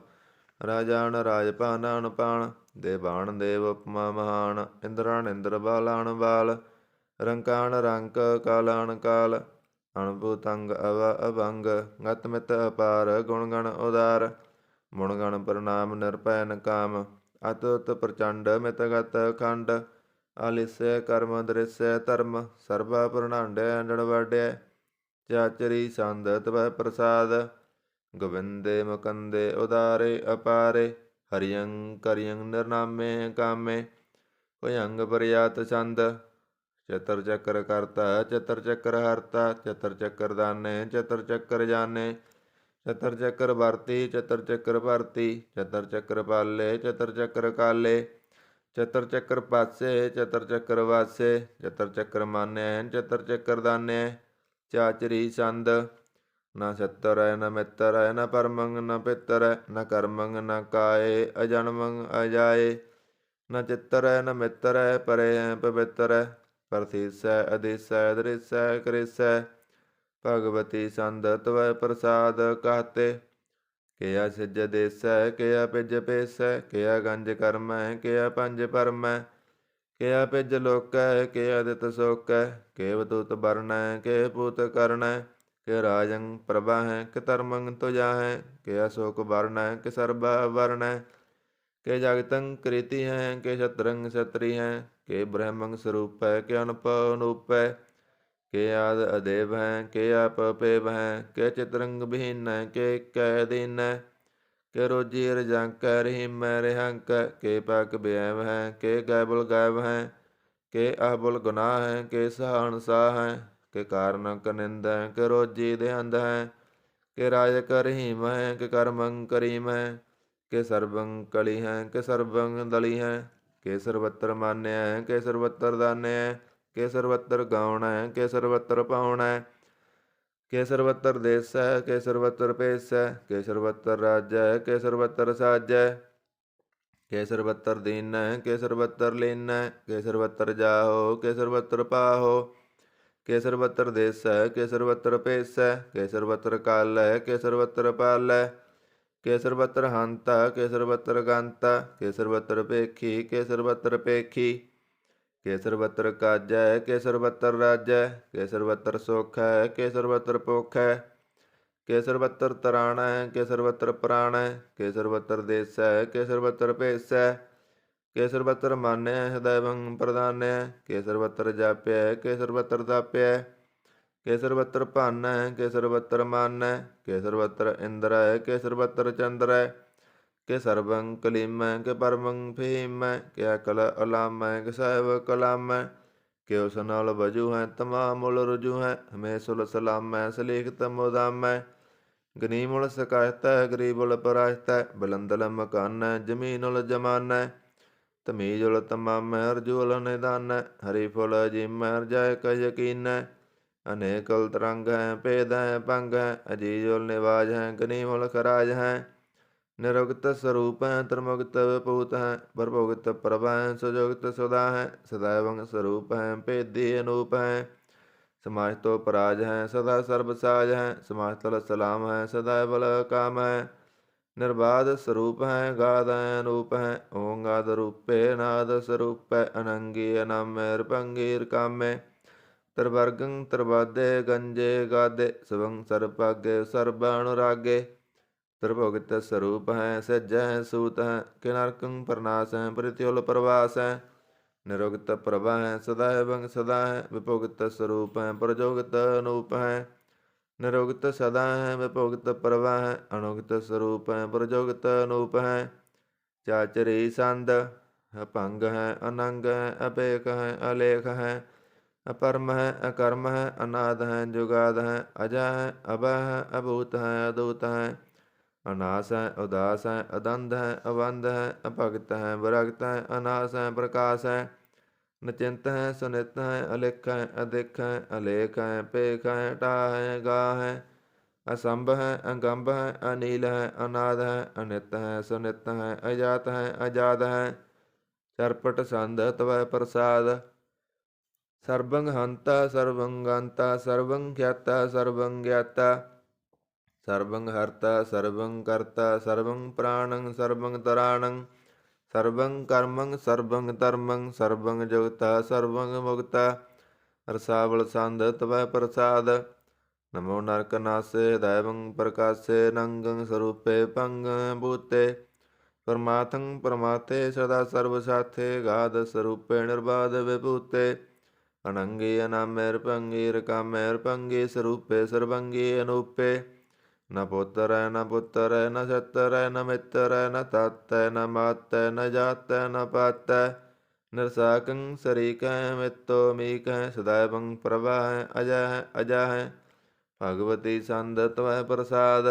ਰਾਜਾਨ ਰਾਜਪਾਨ ਅਨਪਾਨ। ਦੇਵਾਨ ਦੇਵ ਉਪਮਾ ਮਹਾਨ। ਇੰਦਰਾਨ ਇੰਦਰ ਬਾਲਾਨ ਬਾਲ। ਰੰਕਾਨ ਰੰਕ ਕਾਲਾਨ ਕਾਲ। ਅਣਭੂਤੰਗ ਅਵ ਅਭੰਗ। ਗਤ ਮਿਤ ਅਪਾਰ ਗੁਣ ਗਣ ਉਦਾਰ। ਮੁਣ ਗਣ ਪ੍ਰਣਾਮ ਨਿਰਭੈ ਨ ਕਾਮ। ਅਤ ਉਤ ਪ੍ਰਚੰਡ ਮਿਤ ਗਤ ਖੰਡ। ਆਲਿਸੈ ਕਰਮ ਦ੍ਰਿਸੈ ਧਰਮ। ਸਰਬਾ ਪ੍ਰਣਾਂਡੈ ਅੰਡਣ ਵਾਡਿਆ। ਚਾਚਰੀ ਸੰਦ ਤਵੈ ਪ੍ਰਸਾਦ। ਗੋਬਿੰਦੇ ਮੁਕੰਦੇ ਉਦਾਰੇ ਅਪਾਰੇ। ਹਰਿਯੰ ਕਰਿਯੰ ਨਿਰਨਾਮੇ ਕਾਮੇ। ਭੁਯੰਗ ਪ੍ਰਯਾਤ ਛੰਦ। ਚਤਰ ਚੱਕਰ ਕਰਤਾ ਚਤਰ ਚੱਕਰ ਹਰਤਾ। ਚਤਰ ਚੱਕਰ ਦਾਨੇ ਚਤਰ ਚੱਕਰ ਜਾਨੇ। ਚਤਰ ਚੱਕਰ ਵਰਤੀ ਚਤਰ ਚੱਕਰ ਭਰਤੀ। ਚਤਰ ਚੱਕਰ ਪਾਲੇ ਚਤਰ ਚੱਕਰ ਕਾਲੇ। ਚਤਰ ਚੱਕਰ ਪਾਸੇ ਚਤਰ ਚੱਕਰ ਵਾਸੇ। ਚਤਰ ਚੱਕਰ ਮਾਨਿਆ ਚਤਰ ਚੱਕਰ ਦਾਨਿਆ। ਚਾਚਰੀ ਛੰਦ। ਨਾ ਛਤਰ ਹੈ ਨਾ ਮਿੱਤਰ ਹੈ ਨਾ ਪਰਮੰਗ ਨਾ ਪਿੱਤਰ ਹੈ ਨਾ ਕਰਮੰਗ ਨਾ ਕਾਏ ਅਜਨਮੰਗ ਅਜਾਏ। ਨਾ ਚਿੱਤਰ ਹੈ ਨਾ ਮਿੱਤਰ ਹੈ ਪਰੇ ਹੈ ਪਵਿੱਤਰ ਹੈ। ਪ੍ਰਥੀਸੈ ਅਧੀਸੈ ਦ੍ਰਿਸੈ ਕ੍ਰਿਸੈ। ਭਗਵਤੀ ਸੰਦ ਤਵੈ ਪ੍ਰਸਾਦ ਕਹਤੇ। ਕਿਆ ਸਿਜ ਦੇਸੈ ਕਿਆ ਪਿਜ ਪੇਸੈ। ਕਿਆ ਗੰਜ ਕਰਮੈ ਕਿਆ ਪੰਜ ਪਰਮੈ। ਕਿਆ ਪਿਜ ਲੋਕੈ ਕਿਆ ਦਿਤ ਸੋਕੈ। ਕੇ ਬਤੂਤ ਬਰਣੈ ਕੇ ਪੂਤ ਕਰਣੈ। ਕਿ ਰਾਜੰ ਪ੍ਰਭਾਹੈ ਕਿ ਧਰਮੰ ਤੁਜਾਹੈ। ਕਿ ਅਸ਼ੋਕ ਵਰਣੈ ਕਿ ਸਰਬਾ ਵਰਣੈ। ਕਿ ਜਗਤੰ ਕ੍ਰੀਤੀ ਹੈ ਕਿ ਛਤਰੰ ਛਤਰੀ ਹੈ। ਕਿ ਬ੍ਰਹਮੰ ਸਰੂਪੈ ਕਿ ਅਨੁਪਉ ਅਨੂਪੈ। ਕਿ ਆਦ ਅਦੇਵ ਹੈ ਕਿ ਆਪ ਪੇਵ ਹੈ। ਕਿ ਚਿਤਰੰਗ ਬਹੀਨੈ ਕਿ ਕੈ ਦੀਨੈ। ਕਿ ਰੋਜੀ ਰਜੰਕੈ ਰਹੀਮੈ ਰਿਹੰਕੈ। ਕਿ ਪਾਕ ਬਿਐਵ ਹੈ ਕਿ ਗੈਬੁਲ ਗੈਬ ਹੈ। ਕਿ ਆਹਬੁਲ ਗੁਨਾਹ ਹੈ ਕਿ ਸਹਾਨਸਾਹ ਹੈ। ਕਿ ਕਾਰਨ ਕਨਿੰਦ ਹੈ ਕਿ ਰੋਜੀ ਦੇਹੰਦ ਹੈ। ਕਿ ਰਾਜਕ ਰਹੀਮ ਹੈ ਕਿ ਕਰਮੰ ਕਰੀਮ ਹੈ। ਕਿ ਸਰਬੰ ਕਲੀ ਹੈ ਕਿ ਸਰਬੰ ਦਲੀ ਹੈ। ਕਿ ਸਰਬੱਤਰ ਮਾਨਿਆ ਹੈ ਕਿ ਸਰਬੱਤਰ ਦਾਨਿਆ ਹੈ। ਕਿ ਸਰਬੱਤਰ ਗਾਉਣ ਹੈ ਕਿ ਸਰਬੱਤਰ ਪਾਉਣ ਹੈ। ਕਿ ਸਰਬੱਤਰ ਦੇਸੈ ਕਿ ਸਰਬੱਤਰ ਭੇਸੈ। ਕਿ ਸਰਬੱਤਰ ਰਾਜੈ ਕਿ ਸਰਬੱਤਰ ਸਾਜੈ। ਕਿ ਸਰਬੱਤਰ ਦੀਨੈ ਕਿ ਸਰਬੱਤਰ ਲੀਨੈ। ਕਿ ਸਰਬੱਤਰ ਜਾਹੋ ਕਿ ਸਰਬੱਤਰ ਪਾਹੋ। ਕਿ ਸਰਬੱਤਰ ਦੇਸੈ ਕਿ ਸਰਬੱਤਰ ਭੇਸੈ। ਕਿ ਸਰਬੱਤਰ ਕਾਲੈ ਕਿ ਸਰਬੱਤਰ ਪਾਲੈ। ਕਿ ਸਰਬੱਤਰ ਹੰਤਾ ਕਿ ਸਰਬੱਤਰ ਗੰਤਾ। ਕਿ ਸਰਬੱਤਰ ਭੇਖੀ ਕਿ ਸਰਬੱਤਰ ਭੇਖੀ। ਕਿ ਸਰਬੱਤਰ ਕਾਜੈ ਕਿ ਸਰਬੱਤਰ ਰਾਜੈ। ਕਿ ਸਰਬੱਤਰ ਸੋਖੈ ਕਿ ਸਰਬੱਤਰ ਪੋਖੈ। ਕਿ ਸਰਬੱਤਰ ਤਰਾਣੈ ਕਿ ਸਰਬੱਤਰ ਪ੍ਰਾਣੈ। ਕਿ ਸਰਬੱਤਰ ਦੇਸੈ ਕਿ ਸਰਬੱਤਰ ਭੇਸੈ। ਕਿ ਸਰਬੱਤਰ ਮਾਨਿਆ ਸਦੈਵੰ ਪ੍ਰਧਾਨਿਆ। ਕਿ ਸਰਬੱਤਰ ਜਾਪਿਆ ਕਿ ਸਰਬੱਤਰ ਤਾਪਿਆ। ਕਿ ਸਰਬੱਤਰ ਭਾਨੈ ਕਿ ਸਰਬੱਤਰ ਮਾਨੈ। ਕਿ ਸਰਬੱਤਰ ਇੰਦਰੈ ਕਿ ਸਰਬੱਤਰ ਚੰਦਰੈ। ਕਿ ਸਰਬੰ ਕਲੀਮੈ ਕਿ ਪਰਮੰ ਫਹੀਮੈ। ਕਿ ਅਕਲ ਅਲਾਮੈ ਕਿ ਸਾਹਿਬ ਕਲਾਮੈ। ਕਿ ਉਸ ਨਾਲ ਵਜੂ ਹੈ ਤਮਾਮੁਲ ਰੁਜੂ ਹੈ। ਹਮੇਸ਼ੁਲ ਸਲਾਮੈ ਸਲੀਖਤ ਮੁਦਾਮੈ। ਗਨੀਮੁਲ ਸ਼ਿਕਾਇਤੈ ਗਰੀਬੁਲ ਪਰਾਇਤੈ। ਬਲੰਦਲ ਮਕਾਨੈ ਜਮੀਨੁਲ ਜਮਾਨੈ। ਤਮੀਜੁਲ ਤਮਾਮੈ ਅਰਜੂਲ ਨਿਦਾਨੈ। ਹਰੀਫੁਲ ਅਜੀਮੈ ਰਜਾਇ ਕ ਯਕੀਨੈ। ਅਨੇਕੁਲ ਤਰੰਗ ਹੈ ਭੇਦ ਹੈ ਭੰਗ ਹੈ। ਅਜੀਜੁਲ ਨਿਵਾਜ ਹੈ ਗਨੀਮੁਲ ਖਰਾਜ ਹੈ। ਨਿਰੁਗਤ ਸਰੂਪ ਹੈ ਤ੍ਰਿਮੁਗਤ ਵਿਭੂਤ ਹੈ। ਪ੍ਰਭੁਗਤ ਪ੍ਰਭ ਹੈ ਸੁਜੁਗਤ ਸੁਦਾ ਹੈ। ਸदैवੰ ਸਰੂਪ ਹੈ ਭੇਦੀ ਅਨੂਪ ਹੈ। ਸਮਾਜਤੋ ਪਰਾਜ ਹੈ ਸਦਾ ਸਰਬ ਸਾਜ ਹੈ। ਸਮਾਜਤਲ ਸਲਾਮ ਹੈ ਸदैवਲ ਕਾਮ ਹੈ। ਨਿਰਬਾਧ ਸਰੂਪ ਹੈ ਗਾਦ ਹੈ ਅਨੂਪ ਹੈ। ਓੰਗਾਦ ਰੂਪੇ ਨਾਦ ਸਰੂਪੈ। ਅਨੰਗੀ ਅਨਾਮੈ ਰਪੰਗੀ ਰਕਾਮੇ। ਤ੍ਰਿਵਰਗੰ ਤ੍ਰਿਬਾਦੇ ਗੰਜੇ ਗਾਦੇ। ਸਵੰ ਸਰਭਾਗੇ ਸਰਬ ਅਨੁਰਾਗੇ। ਤ੍ਰਿਭੁਗਤ ਸਰੂਪ ਹੈ ਸੱਜੈ ਹੈ ਸੂਤ ਹੈ। ਕਿ ਨਰਕੰ ਪਰਨਾਸ ਹੈ ਪ੍ਰਿਤਿਉਲ ਪ੍ਰਵਾਸ ਹੈ। ਨਿਰੁਗਤ ਪ੍ਰਭਾ ਹੈ ਸदैवੰ ਸਦਾ ਹੈ। ਵਿਭੁਗਤ ਸਰੂਪ ਹੈ ਪ੍ਰਜੋਗਤ ਅਨੂਪ ਹੈ। ਨਿਰੁਗਤ ਸਦਾ ਹੈ ਵਿਭੁਗਤ ਪ੍ਰਭਾ ਹੈ। ਅਨੁਗਤ ਸਰੂਪ ਹੈ ਪ੍ਰਜੋਗਤ ਅਨੂਪ ਹੈ। ਚਾਚਰੀ ਸੰਦ। ਅਭੰਗ ਹੈ ਅਨੰਗ ਹੈ ਅਭੇਕ ਹੈ ਅਲੇਖ ਹੈ। ਅਪਰਮ ਹੈ ਅਕਰਮ ਹੈ ਅਨਾਦ ਹੈ ਜੁਗਾਦ ਹੈ। ਅਜਾ ਹੈ ਅਭੈ ਹੈ ਅਭੂਤ ਹੈ ਅਦੂਤ ਹੈ। ਅਨਾਸ ਹੈ ਉਦਾਸ ਹੈ ਅਦੰਧ ਹੈ ਅਵੰਧ ਹੈ। ਅਭਗਤ ਹੈ ਵਿਰਗਤ ਹੈ ਅਨਾਸ ਹੈ ਪ੍ਰਕਾਸ਼ ਹੈ। न चिंत है सुनित है अलिख है अधिक है अलेख है पेख है टा है गा है असंभ है अगंभ है अनील है अनाद है अनित है सुनित है अजात है अजाद है चरपट संध तव प्रसाद सर्वं हंता सर्वं गंता सर्वं ख्याता सर्वं ज्ञाता सर्वं हर्ता सर्वं कर्ता सर्वं प्राणं सर्वं तराणं सर्वं कर्मं सर्वं धर्मं सर्वं जुगता सर्वं मुक्ता रसावल संध तव प्रसाद नमो नरक नासे दैवं प्रकाशे नंगं स्वरूपे पंग भूते परमाथं परमाते सदा सर्वसाथे गाध स्वरूपे निर्बाध विभूते अनंगे अनामे रपंगे रकामे रपंगे स्वरूपे सर्वंगे अनूपे न पुत्र न पुत्र न सत्र न मित्र न तत् न मत् न जात न पत निरसाकं शरीक मित्तो मीक सदैवं प्रवाह अजय अजय भगवती संद तव प्रसाद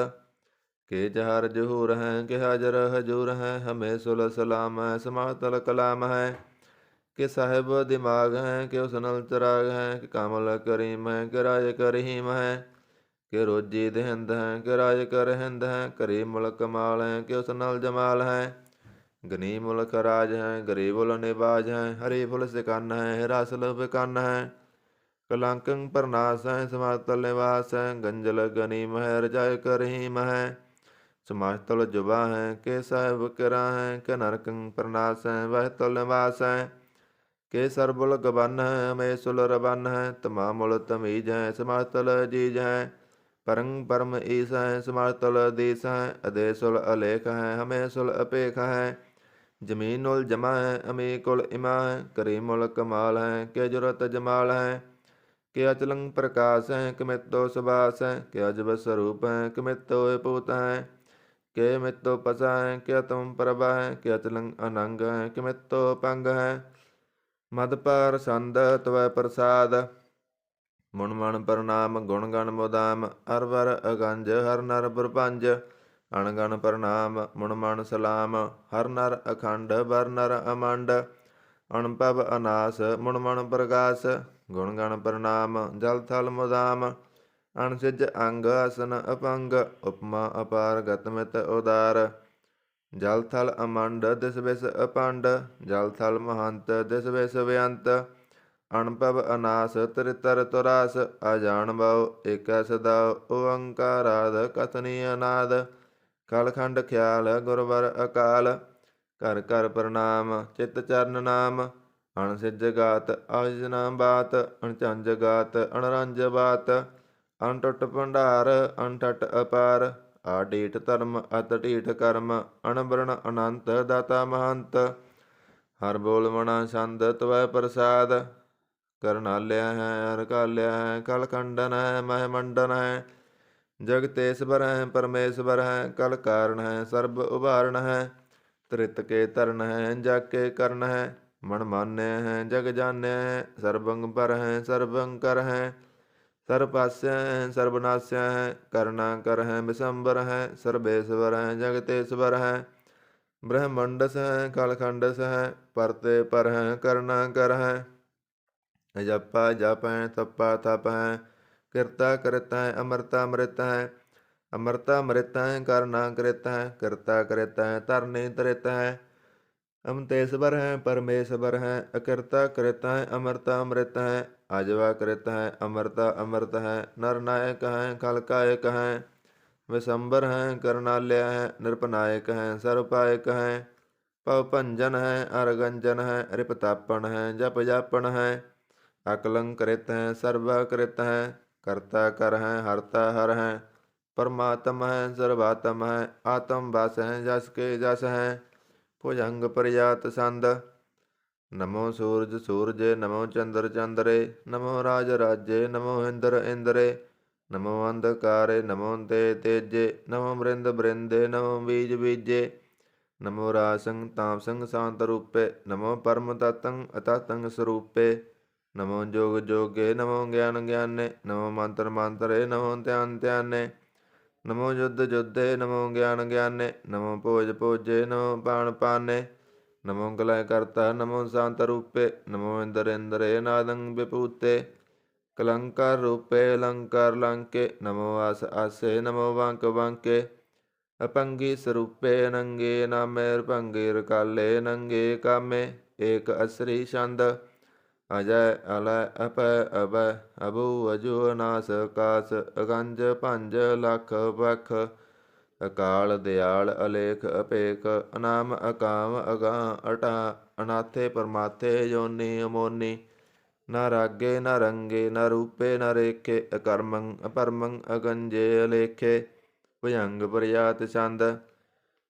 के जहर जहूर हैं के हाजर हजूर हैं हमें सुल सलाम है समातल कलाम है के साहिब दिमाग हैं के उसनल चराग हैं के कामल करीम है के राज करहीम है के रोजी दहिंद हैं के राज कर हिंद हैं करी मुल्क माल हैं के उसनल जमाल हैं गनी मुल्क राज हैं गरीबुल निबाज हैं हरी फुल सिकन है हिरासल बिकन है कलंकं प्रनाश है समातल निवास है गंजल गनीम है रजाय करहीम है समातल जुबा है के साहिब किरा है के नरकं प्रनाश है वह तल निवास है के सरबुल गबन है हमें सुल रबन है तमामुल तमीज है समातल जीज है परंग परम ईस है समातल दीस है अदेसुल अलेख है हमें सुल अपेख है जमीन उल जमा है अमी कुल इमा है करीमुल कमाल है के जुरत जमाल है के अचलंग प्रकाश है कि मित्तो सुबास है के अजब स्वरूप है कि मित्तो पूत है के मित्तो पसा है के तुम प्रभा है के अचलंग अनंग है कि मित्तो पंग है मद पर संद तव प्रसाद मुन मन प्रणाम गुण गण मुदाम हर वर अगंज हर नर प्रपंज अणगण प्रणाम मुन मन सलाम हर नर अखंड बर नर अमंड अणपव अनास मुन मन प्रकाश गुण गण प्रणाम जल थल मुदाम अणसिज अंग आसन अपंग उपमा अपार गतमित उदार जल थल अमंड दिस विस अपंड जल थल महंत दिस विस बेअंत अणपव अनास त्रितर तुरास अजान बहु एक सदाओ ओंकाराद कथनी अनाद कलखंड ख्याल गुरवर अकाल कर कर प्रणाम चित चरण नाम अणसिज गात आजना बात अणचंज गात अणरंज बात अणटुट भंडार अणठट अपार आडीठ धर्म अतडीठ कर्म अणबरण अनंत दाता महंत हर बोल मना छंद तव प्रसाद करनाल्या है हर काल्या है कल खंडन है महमंडन है जगतेश्वर है परमेश्वर है कल कारण है सर्ब उभारण है त्रित के तरण है जग के कर्ण है मन मान्य है जग जान्य है सर्वंग पर है सर्वं कर है सर्वपास्य है सर्वनाश्य है करना कर है विशंबर है सर्वेश्वर है जगतेश्वर है ब्रह्मंडस है कालखंडस है परते पर है करना कर है जपा जप है तपा तप है किरता कृत है अमरता मृत है अमरता मृत है करना कृत है करता कृत है तरनी तृत है अमतेश्वर है परमेश्वर है अकृता कृत है अमरता अमृत है अजवा कृत है अमरता अमृत है नरनायक है खलकायक है विशंबर है करनाल्य है नृपनायक है सर्वपायक है पवभंजन है अरगंजन है रिपतापन है जप जापन है अकलंकृत है सर्वकृत है कर्ता कर है हरता हर है परमात्म है सर्वात्म है आत्म वास है जस के जस है भुजंग प्रजात संद नमो सूरज सूरज नमो चंद्र चंद्रे नमो राज राज्य नमो इंद्र इंद्रे नमो अंधकारे नमो ते तेजे नमो मृंद बृंदे नमो बीज बीजे नमो रासंग तामसंग शांत रूपे नमो परम तत्तं अततं स्वरूपे नमो जोग जोगे नमो ज्ञान ज्ञाने नमो मंत्र मंत्रे नमो ध्यान ध्याने नमो युद्ध युद्धे नमो ज्ञान ज्ञाने नमो भोज भोजे नमो पान पाने ਨਮੋ ਕਲੈ ਕਰਤਾ ਨਮੋ ਸ਼ਾਂਤ ਰੂਪੇ ਨਮੋ ਇੰਦਰ ਇੰਦਰੇ ਨਾਦੰ ਵਿਭੂਤੇ ਕਲੰਕਾਰ ਰੂਪੇ ਅਲੰਕਾਰ ਲੰਕੇ ਨਮੋ ਆਸ ਆਸੇ ਨਮੋ ਵਾਂਕ ਵਾਂਕੇ ਅਪੰਗੀ ਸਰੂਪੇ ਅਨੰਗੇ ਨਾਮੇ ਰਪੰਗੇ ਰਕਾਲੇ ਨੰਗੇ ਕਾਮੇ ਏਕ ਅਸਰੀ ਛੰਦ ਅਜੈ ਅਲੈ ਅਪੈ ਅਬੈ ਅਬੂ ਅਜੂ ਅਨਾਸ ਆਕਾਸ ਅਗੰਜ ਭੰਜ ਲਖ ਬਖ ਅਕਾਲ ਦਿਆਲ ਅਲੇਖ ਅਪੇਖ ਅਨਾਮ ਅਕਾਮ ਅਗਾਂ ਅਟਾ ਅਨਾਥੇ ਪਰਮਾਥੇ ਯੋਨੀ ਅਮੋਨੀ ਨਾ ਰਾਗੇ ਨਾ ਰੰਗੇ ਨਾ ਰੂਪੇ ਨਾ ਰੇਖੇ ਅਕਰਮੰ ਅਪਰਮੰ ਅਗੰਜੇ ਅਲੇਖੇ ਭੁਜੰਗ ਪ੍ਰਿਆਤ ਛੰਦ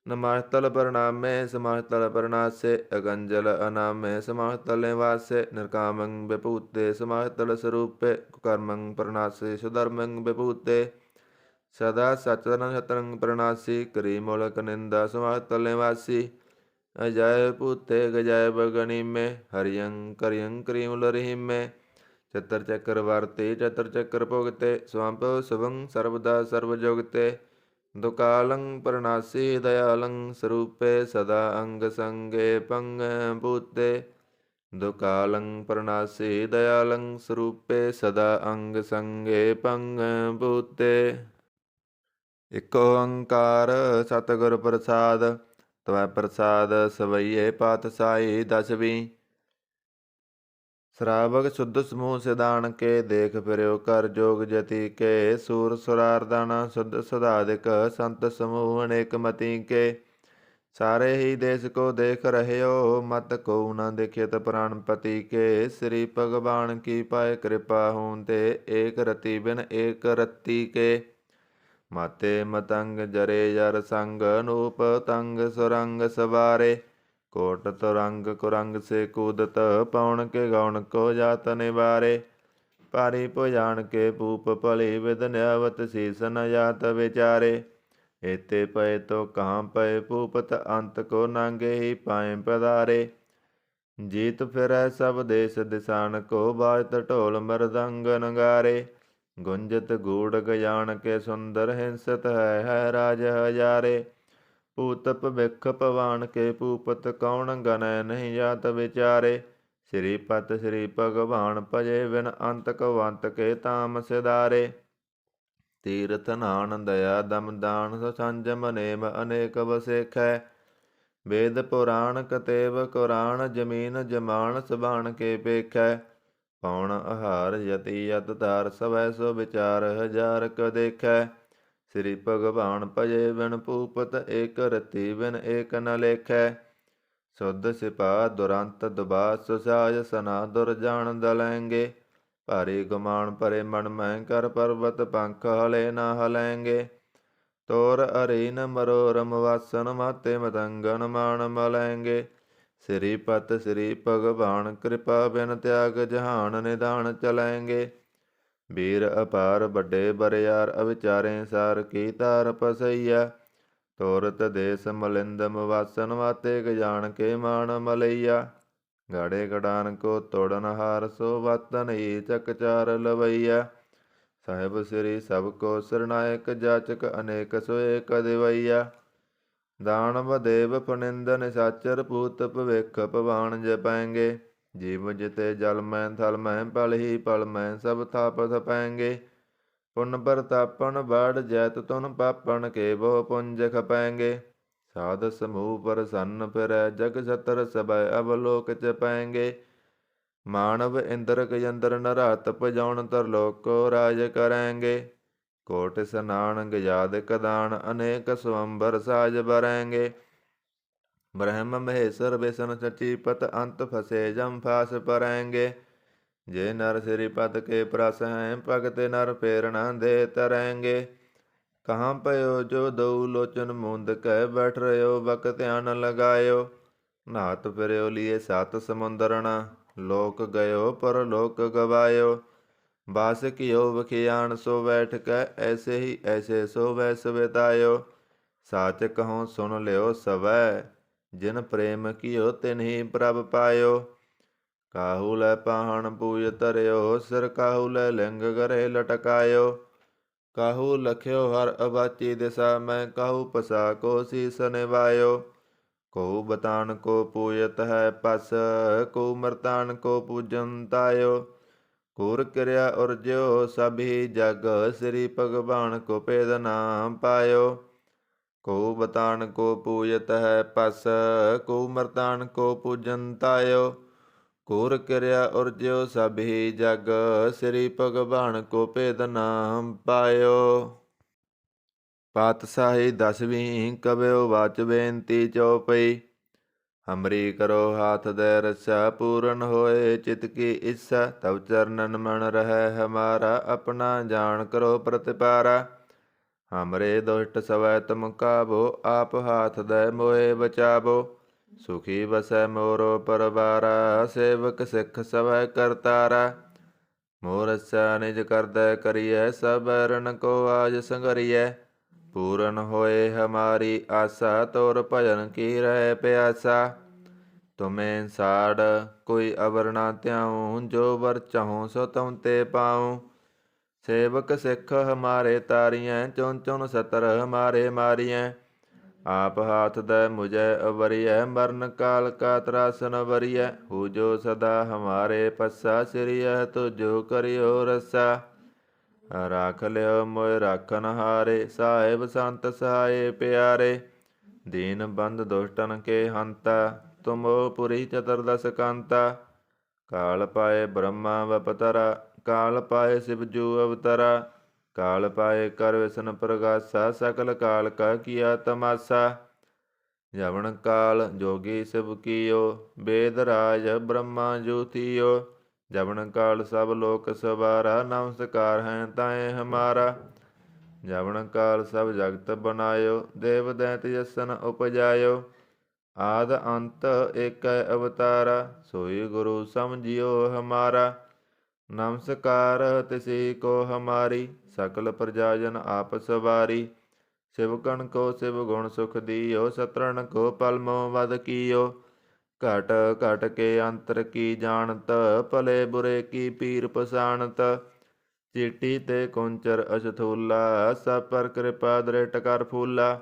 ਨਮਸਤਲ ਪ੍ਰਣਾਮੇ ਸਮਾਸਤਲ ਪ੍ਰਣਾਸੇ ਅਗੰਜਲ ਅਨਾਮੇ ਸਮਾਸਤਲ ਨਿਵਾਸੇ ਨਿਰਕਾਮੰ ਵਿਭੂਤੇ ਸਮਾਸਤਲ ਸਰੂਪੇ ਕੁਕਰਮੰ ਪ੍ਰਣਾਸੇ ਸੁਧਰਮੰ ਵਿਭੂਤੇ ਸਦਾ ਸਚਰਨ ਸਤਰੰ ਪ੍ਰਣਾਸੀ ਕਰੀ ਮੁਲਕ ਨਿੰਦਾ ਸਮਾਸਤਲ ਨਿਵਾਸੀ ਅਜੈ ਭੂਤੇ ਗਜੈ ਬਗਨੀਮੇ ਹਰਿਯੰ ਕਰਿਯੰ ਕਰੀਮੁਲ ਰਹੀਮੇ ਚਤਰ ਚੱਕਰ ਵਰਤੇ ਚਤਰ ਚੱਕਰ ਭੁਗਤੇ ਸਵੰਪ ਸੁਭੰ ਸਰਬਦਾ ਸਰਬ ਜੁਗਤੇ ਦੁਕਾਲੰ ਪ੍ਰਣਾਸੀ ਦਇਆਲੰ ਸਰੂਪੇ ਸਦਾ ਅੰਗ ਸੰਗੇ ਪੰਗ ਭੂਤੇ ਦੁਕਾਲੰ ਪ੍ਰਣਾਸੀ ਦਇਆਲੰ ਸਰੂਪੇ ਸਦਾ ਅੰਗ ਸੰਗੇ ਪੰਗ ਭੂਤੇ। ਇਕ ਓੰਕਾਰ ਸਤਿਗੁਰ ਪ੍ਰਸਾਦ ਤਵੈ ਪ੍ਰਸਾਦ ਸਵਈਏ ਪਾਤਸ਼ਾਹੀ ਦਸਵੀਂ। ਸ਼ਰਾਵਕ ਸ਼ੁੱਧ ਸਮੂਹ ਸਿਧਾਨ ਕੇ ਦੇਖ ਫਿਰਿਓ ਕਰ ਜੋਗ ਜਤੀ ਕੇ ਸੂਰ ਸੁਰਾਰਦਾਨਾ ਸ਼ੁੱਧ ਸੁਧਾਦਿਕ ਸੰਤ ਸਮੂਹ ਅਨੇਕ ਮਤੀ ਕੇ ਸਾਰੇ ਹੀ ਦੇਸ਼ ਕੋ ਦੇਖ ਰਹਿਓ ਮਤ ਕੋ ਨ ਦੇਖਿਤ ਪ੍ਰਾਣਪਤੀ ਕੇ ਸ੍ਰੀ ਭਗਵਾਨ ਕੀ ਪਾਏ ਕਿਰਪਾ ਹੋਂ ਤੇ ਏਕ ਰਤੀ ਬਿਨ ਏਕ ਰਤੀ ਕੇ ਮਾਤੇ ਮਤੰਗ ਜਰੇ ਜਰ ਸੰਗ ਅਨੂਪ ਤੰਗ ਸੁਰੰਗ ਸਵਾਰੇ ਕੋਟ ਤੁਰੰਗ ਕੁਰੰਗ ਸੇ ਕੂਦਤ ਪੌਣ ਕੇ ਗੌਣ ਕੋ ਜਾਤ ਨਿਵਾਰੇ ਭਾਰੀ ਭੁਜਾਨ ਕੇ ਭੂਪ ਭਲੀ ਵਿਦ ਨਿਆਵਤ ਸੀਸ ਨ ਜਾਤ ਵਿਚਾਰੇ ਏਤੇ ਪਏ ਤੋ ਕਹਾਂ ਪਏ ਭੂਪਤ ਅੰਤ ਕੋ ਨਾਂਗੇ ਹੀ ਪਾਏ ਪਧਾਰੇ ਜੀਤ ਫਿਰੈ ਸਭ ਦੇਸ ਦਿਸਾਨ ਕੋ ਬਾਜਤ ਢੋਲ ਮਰਦੰਗ ਨਗਾਰੇ ਗੁੰਜਤ ਗੂੜ ਗਜਾਨ ਕੇ ਸੁੰਦਰ ਹਿੰਸਤ ਹੈ ਰਾਜ ਹਜ਼ਾਰੇ ਭੂਤ ਭਵਿਖ ਭਵਾਨ ਕੇ ਭੂਪਤ ਕੌਣ ਗਨੈ ਨਹੀਂ ਜਾਤ ਵਿਚਾਰੇ ਸ੍ਰੀਪਤ ਸ੍ਰੀ ਭਗਵਾਨ ਭਜੇ ਬਿਨ ਅੰਤ ਕਵੰਤ ਕੇ ਤਾਮ ਸਿਧਾਰੇ ਤੀਰਥ ਨਾਨ ਦਇਆ ਦਮ ਦਾਨ ਸੰਜਮ ਨੇਮ ਅਨੇਕ ਵਸੇਖੈ ਵੇਦ ਪੁਰਾਣ ਕਤੇਬ ਕੁਰਾਨ ਜਮੀਨ ਜਮਾਨ ਸਬਾਣ ਕੇ ਪੇਖੈ ਪੌਣ ਆਹਾਰ ਯਤੀ ਯਤ ਧਾਰ ਸਵੈ ਸੋ ਵਿਚਾਰ ਹਜ਼ਾਰ ਕ ਦੇਖੈ ਸ੍ਰੀ ਭਗਵਾਨ ਭਜੇ ਬਿਨ ਭੂਪਤ ਏਕ ਰਤੀ ਬਿਨ ਏਕ ਨ ਲੇਖੈ ਸੁਧ ਸਿਪਾ ਦੁਰੰਤ ਦੁਬਾ ਸੁਸਾਜ ਸਨਾ ਦੁਰਜਾਨ ਦਲੈਂਗੇ ਭਾਰੀ ਗੁਮਾਨ ਭਰੇ ਮਨ ਮੈਂ ਕਰ ਪਰਬਤ ਪੰਖ ਹਲੇ ਨਾ ਹਲੈਂਗੇ ਤੋਰ ਅਰੀਨ ਮਰੋਰਮ ਵਾਸਨ ਮਾਤੇ ਮਤੰਗਨ ਮਾਨ ਮਲੈਂਗੇ ਸ੍ਰੀਪਤ ਸ੍ਰੀ ਭਗਵਾਨ ਕਿਰਪਾ ਬਿਨ ਤਿਆਗ ਜਹਾਨ ਨਿਦਾਨ ਚਲੈਂਗੇ ਵੀਰ ਅਪਾਰ ਵੱਡੇ ਬਰਿਆਰ ਅਵਿਚਾਰੇ ਸਾਰ ਕੀ ਤਾਰ ਪਸਈਆ ਤੋਰਤ ਦੇਸ ਮਲਿੰਦਮ ਵਾਸਨ ਮਾਤੇ ਗਜਾਨ ਕੇ ਮਾਨ ਮਲਈਆ ਗਾੜੇ ਗਡਾਨ ਕੋ ਤੋੜਨ ਹਾਰ ਸੋ ਵਤਨ ਹੀ ਚਕਚਾਰ ਲਵਈਆ ਸਾਹਿਬ ਸ੍ਰੀ ਸਭ ਕੋ ਸਰਨਾਇਕ ਜਾਚਕ ਅਨੇਕ ਸੋਏ ਕਦਵਈਆ ਦਾਨਵ ਦੇਵ ਪਨਿੰਦਨ ਸਾਚਰ ਭੂਤ ਭਵਿਖ ਭਵਾਨ ਜਪੈਂਗੇ ਜੀਵ ਜਿਤੇ ਜਲ ਮੈਂ ਥਲ ਮੈਂ ਪਲ ਹੀ ਪਲ ਮੈਂ ਸਭ ਥਾਪ ਥਪੈਂਗੇ ਪੁਨ ਪ੍ਰਤਾਪਨ ਬਾੜ ਜੈਤ ਤੁਨ ਪਾਪਨ ਕੇ ਬਹੁ ਪੁੰਜ ਖਪੈਂਗੇ ਸਾਧ ਸਮੂਹ ਪ੍ਰਸੰਨ ਫਿਰੈ ਜਗ ਛਤਰ ਸਭੈ ਅਵਲੋਕ ਚਪੈਂਗੇ ਮਾਨਵ ਇੰਦਰ ਗਜੰਦਰ ਨਰਾਤ ਭਜਾਉਣ ਤਰਲੋਕ ਕੋ ਰਾਜ ਕਰੈਂਗੇ ਕੋਟ ਸਨਾਨ ਗਜਾਦ ਕਦਾਨ ਅਨੇਕ ਸਵੰਬਰ ਸਾਜ ਬਰੈਂਗੇ ਬ੍ਰਹਮ ਮਹੇਸ਼ਰ ਵਿਸ਼ਨ ਸਚੀਪਤ ਅੰਤ ਫਸੇ ਜਮ ਫਾਸ ਪਰੈਂਗੇ ਜੇ ਨਰ ਸ੍ਰੀਪਦ ਕੇ ਪ੍ਰਸ ਹੈ ਭਗਤ ਨਰ ਫੇਰਣਾ ਦੇ ਤਰੈਂਗੇ ਕਹਾਂ ਪਇਓ ਜੋ ਦਊ ਲੋਚਨ ਮੁੰਦ ਕਹਿ ਬੈਠ ਰਿਓ ਬਕ ਧਿਆਨ ਲਗਾਇਓ ਨਾਤ ਫਿਰਿਓ ਲੀਏ ਸਤ ਸਮੁੰਦਰਣਾ ਲੋਕ ਗਇਓ ਪਰ ਲੋਕ ਗਵਾਇਓ ਬਾਸ ਕੀਓ ਵਖਿਆਣ ਸੋ ਬੈਠ ਕੈ ਐਸੇ ਹੀ ਐਸੇ ਸੋ ਵੈਸ ਬਿਤਾਇਓ ਸਾਚ ਕਹੋ ਸੁਣ ਲਿਓ ਸਵੈ ਜਿਨ ਪ੍ਰੇਮ ਕੀਓ ਤਿਨਹੀ ਪ੍ਰਭ ਪਾਇਓ ਕਾਹੂ ਲੈ ਪਾਹਣ ਪੂਜ ਧਰਿਓ ਸਿਰ ਕਾਹੂ ਲੈ ਲਿੰਗ ਗਰੇ ਲਟਕਾਇਓ ਕਾਹੂ ਲਖਿਓ ਹਰ ਅਬਾਚੀ ਦਿਸਾ ਮੈਂ ਕਾਹੂ ਪਸਾ ਕੋ ਸੀਸ ਨਿਵਾਇਓ ਕਉ ਬਤਾਨ ਕੋ ਪੂਜਤ ਹੈ ਪਸ, ਕਉ ਮਰਤਾਨ ਕੋ ਪੂਜਨ ਤਾਇਓ। ਕੂਰ ਕਿਰਿਆ ਉਰਜਿਓ ਸਭੀ ਜਗ, ਸ੍ਰੀ ਭਗਵਾਨ ਕੋ ਭੇਦ ਨਾਮ ਪਾਇਓ। ਕਉ ਬਤਾਨ ਕੋ ਪੂਜਤ ਹੈ ਪਸ, ਕਉ ਮਰਤਾਨ ਕੋ ਪੂਜਨ ਤਾਇਓ। ਕੂਰ ਕਿਰਿਆ ਉਰਜਿਓ ਸਭੀ ਜਗ, ਸ੍ਰੀ ਭਗਵਾਨ ਕੋ ਭੇਦ ਨਾਮ ਪਾਇਓ। ਪਾਤਸ਼ਾਹੀ ਦਸਵੀਂ ਕਬਿਓ ਵਾਚ ਬੇਨਤੀ ਚਉਪਈ। ਹਮਰੀ ਕਰੋ ਹਾਥ ਦੇ ਰੱਸਾ, ਪੂਰਨ ਹੋਏ ਚਿਤ ਕੀ ਇੱਛਾ। ਤਬ ਚਰਨਨ ਮਨ ਰਹਿ ਹਮਾਰਾ, ਆਪਣਾ ਜਾਣ ਕਰੋ ਪ੍ਰਤਿਪਾਰਾ। ਹਮਰੇ ਦੁਸ਼ਟ ਸਵੈ ਤੁਮ ਕਾਬੋ, ਆਪ ਹਾਥ ਦੇ ਮੋਏ ਬਚਾਵੋ। ਸੁਖੀ ਬਸੈ ਮੋਰੋ ਪਰਵਾਰਾ, ਸੇਵਕ ਸਿੱਖ ਸਵੈ ਕਰਤਾਰਾ। ਮੋਰ ਰੱਸਾ ਨਿਜ ਕਰਦੈ ਕਰੀਐ, ਸਭ ਰਨ ਕੋ ਆਜ ਸੰਗਰੀਐ। ਪੂਰਨ ਹੋਏ ਹਮਾਰੀ ਆਸਾ, ਤੋਰ ਭਜਨ ਕੀ ਰਹਿ ਪਿਆਸਾ। ਤੁਮੇ ਸਾੜ ਕੋਈ ਅਵਰ ਨਾ ਧਿਆਉ, ਜੋ ਵਰ ਚਾਹੂੰ ਸੋ ਤੁਮ ਤੇ ਪਾਉ। ਸੇਵਕ ਸਿੱਖ ਹਮਾਰੇ ਤਾਰੀਐ, ਚੁਨ ਚੁਨ ਸਤਰ ਹਮਾਰੇ ਮਾਰੀਐ। ਆਪ ਹਾਥ ਦੇ ਮੁਝੈ ਅਵਰੀਐ, ਮਰਨ ਕਾਲ ਕਾ ਤਰਾਸਨ ਵਰੀਐ। ਹੂ ਜੋ ਸਦਾ ਹਮਾਰੇ ਪੱਸਾ, ਸ੍ਰੀਐ ਤੁਜੋ ਕਰਿਓ ਰੱਸਾ। ਰਾਖ ਲਿਓ ਮੋਇ ਰਾਖਨ ਹਾਰੇ, ਸਾਹਿਬ ਸੰਤ ਸਹਾਏ ਪਿਆਰੇ। ਦੀਨ ਬੰਦ ਦੁਸ਼ਟਨ ਕੇ ਹੰਤਾ, ਤੁਮੋ ਪੁਰੀ ਚਤੁਰਦਸ ਕੰਤਾ। ਕਾਲ ਪਾਏ ਬ੍ਰਹਮਾ ਵਪਤਰਾ, ਕਾਲ ਪਾਏ ਸਿਵ ਜੂ ਅਵਤਰਾ। ਕਾਲ ਪਾਏ ਕਰ ਵਿਸ਼ਨ ਪ੍ਰਗਾਸਾ, ਸਕਲ ਕਾਲ ਕਾ ਕੀਆ ਤਮਾਸਾ। ਜਵਨ ਕਾਲ ਜੋਗੀ ਸਿਵ ਕੀਓ, ਵੇਦ ਰਾਜ ਬ੍ਰਹਮਾ ਜੂ ਥੀਓ। ਜਵਨ ਕਾਲ ਸਭ ਲੋਕ ਸਵਾਰਾ, ਨਮਸਕਾਰ ਹੈ ਤਾਏ ਹਮਾਰਾ। ਜਵਨ ਕਾਲ ਸਭ ਜਗਤ ਬਨਾਇਓ, ਦੇਵ ਦੈਤ ਜਸਨ ਉਪਜਾਇਓ। ਆਦ ਅੰਤ ਏਕੈ ਅਵਤਾਰਾ, ਸੋਈ ਗੁਰੂ ਸਮਝਿਓ ਹਮਾਰਾ। ਨਮਸਕਾਰ ਤਿਸੀ ਕੋ ਹਮਾਰੀ, ਸਕਲ ਪ੍ਰਜਾ ਜਨ ਆਪ ਸਵਾਰੀ। ਸਿਵਕਣ ਕੋ ਸਿਵ ਗੁਣ ਸੁਖ ਦੀਓ, ਸਤਰਨ ਕੋ ਪਲ ਮੋਹ ਵਧ ਕੀਓ। ਘਟ ਘਟ ਕੇ ਅੰਤਰ ਕੀ ਜਾਣਤ, ਭਲੇ ਬੁਰੇ ਕੀ ਪੀਰ ਪਛਾਣਤ। ਚੀਟੀ ਤੇ ਕੁੰਚਰ ਅਸਥੂਲਾ, ਸਭ ਪਰ ਕਿਰਪਾ ਦ੍ਰਿਟ ਕਰ ਫੂਲਾ।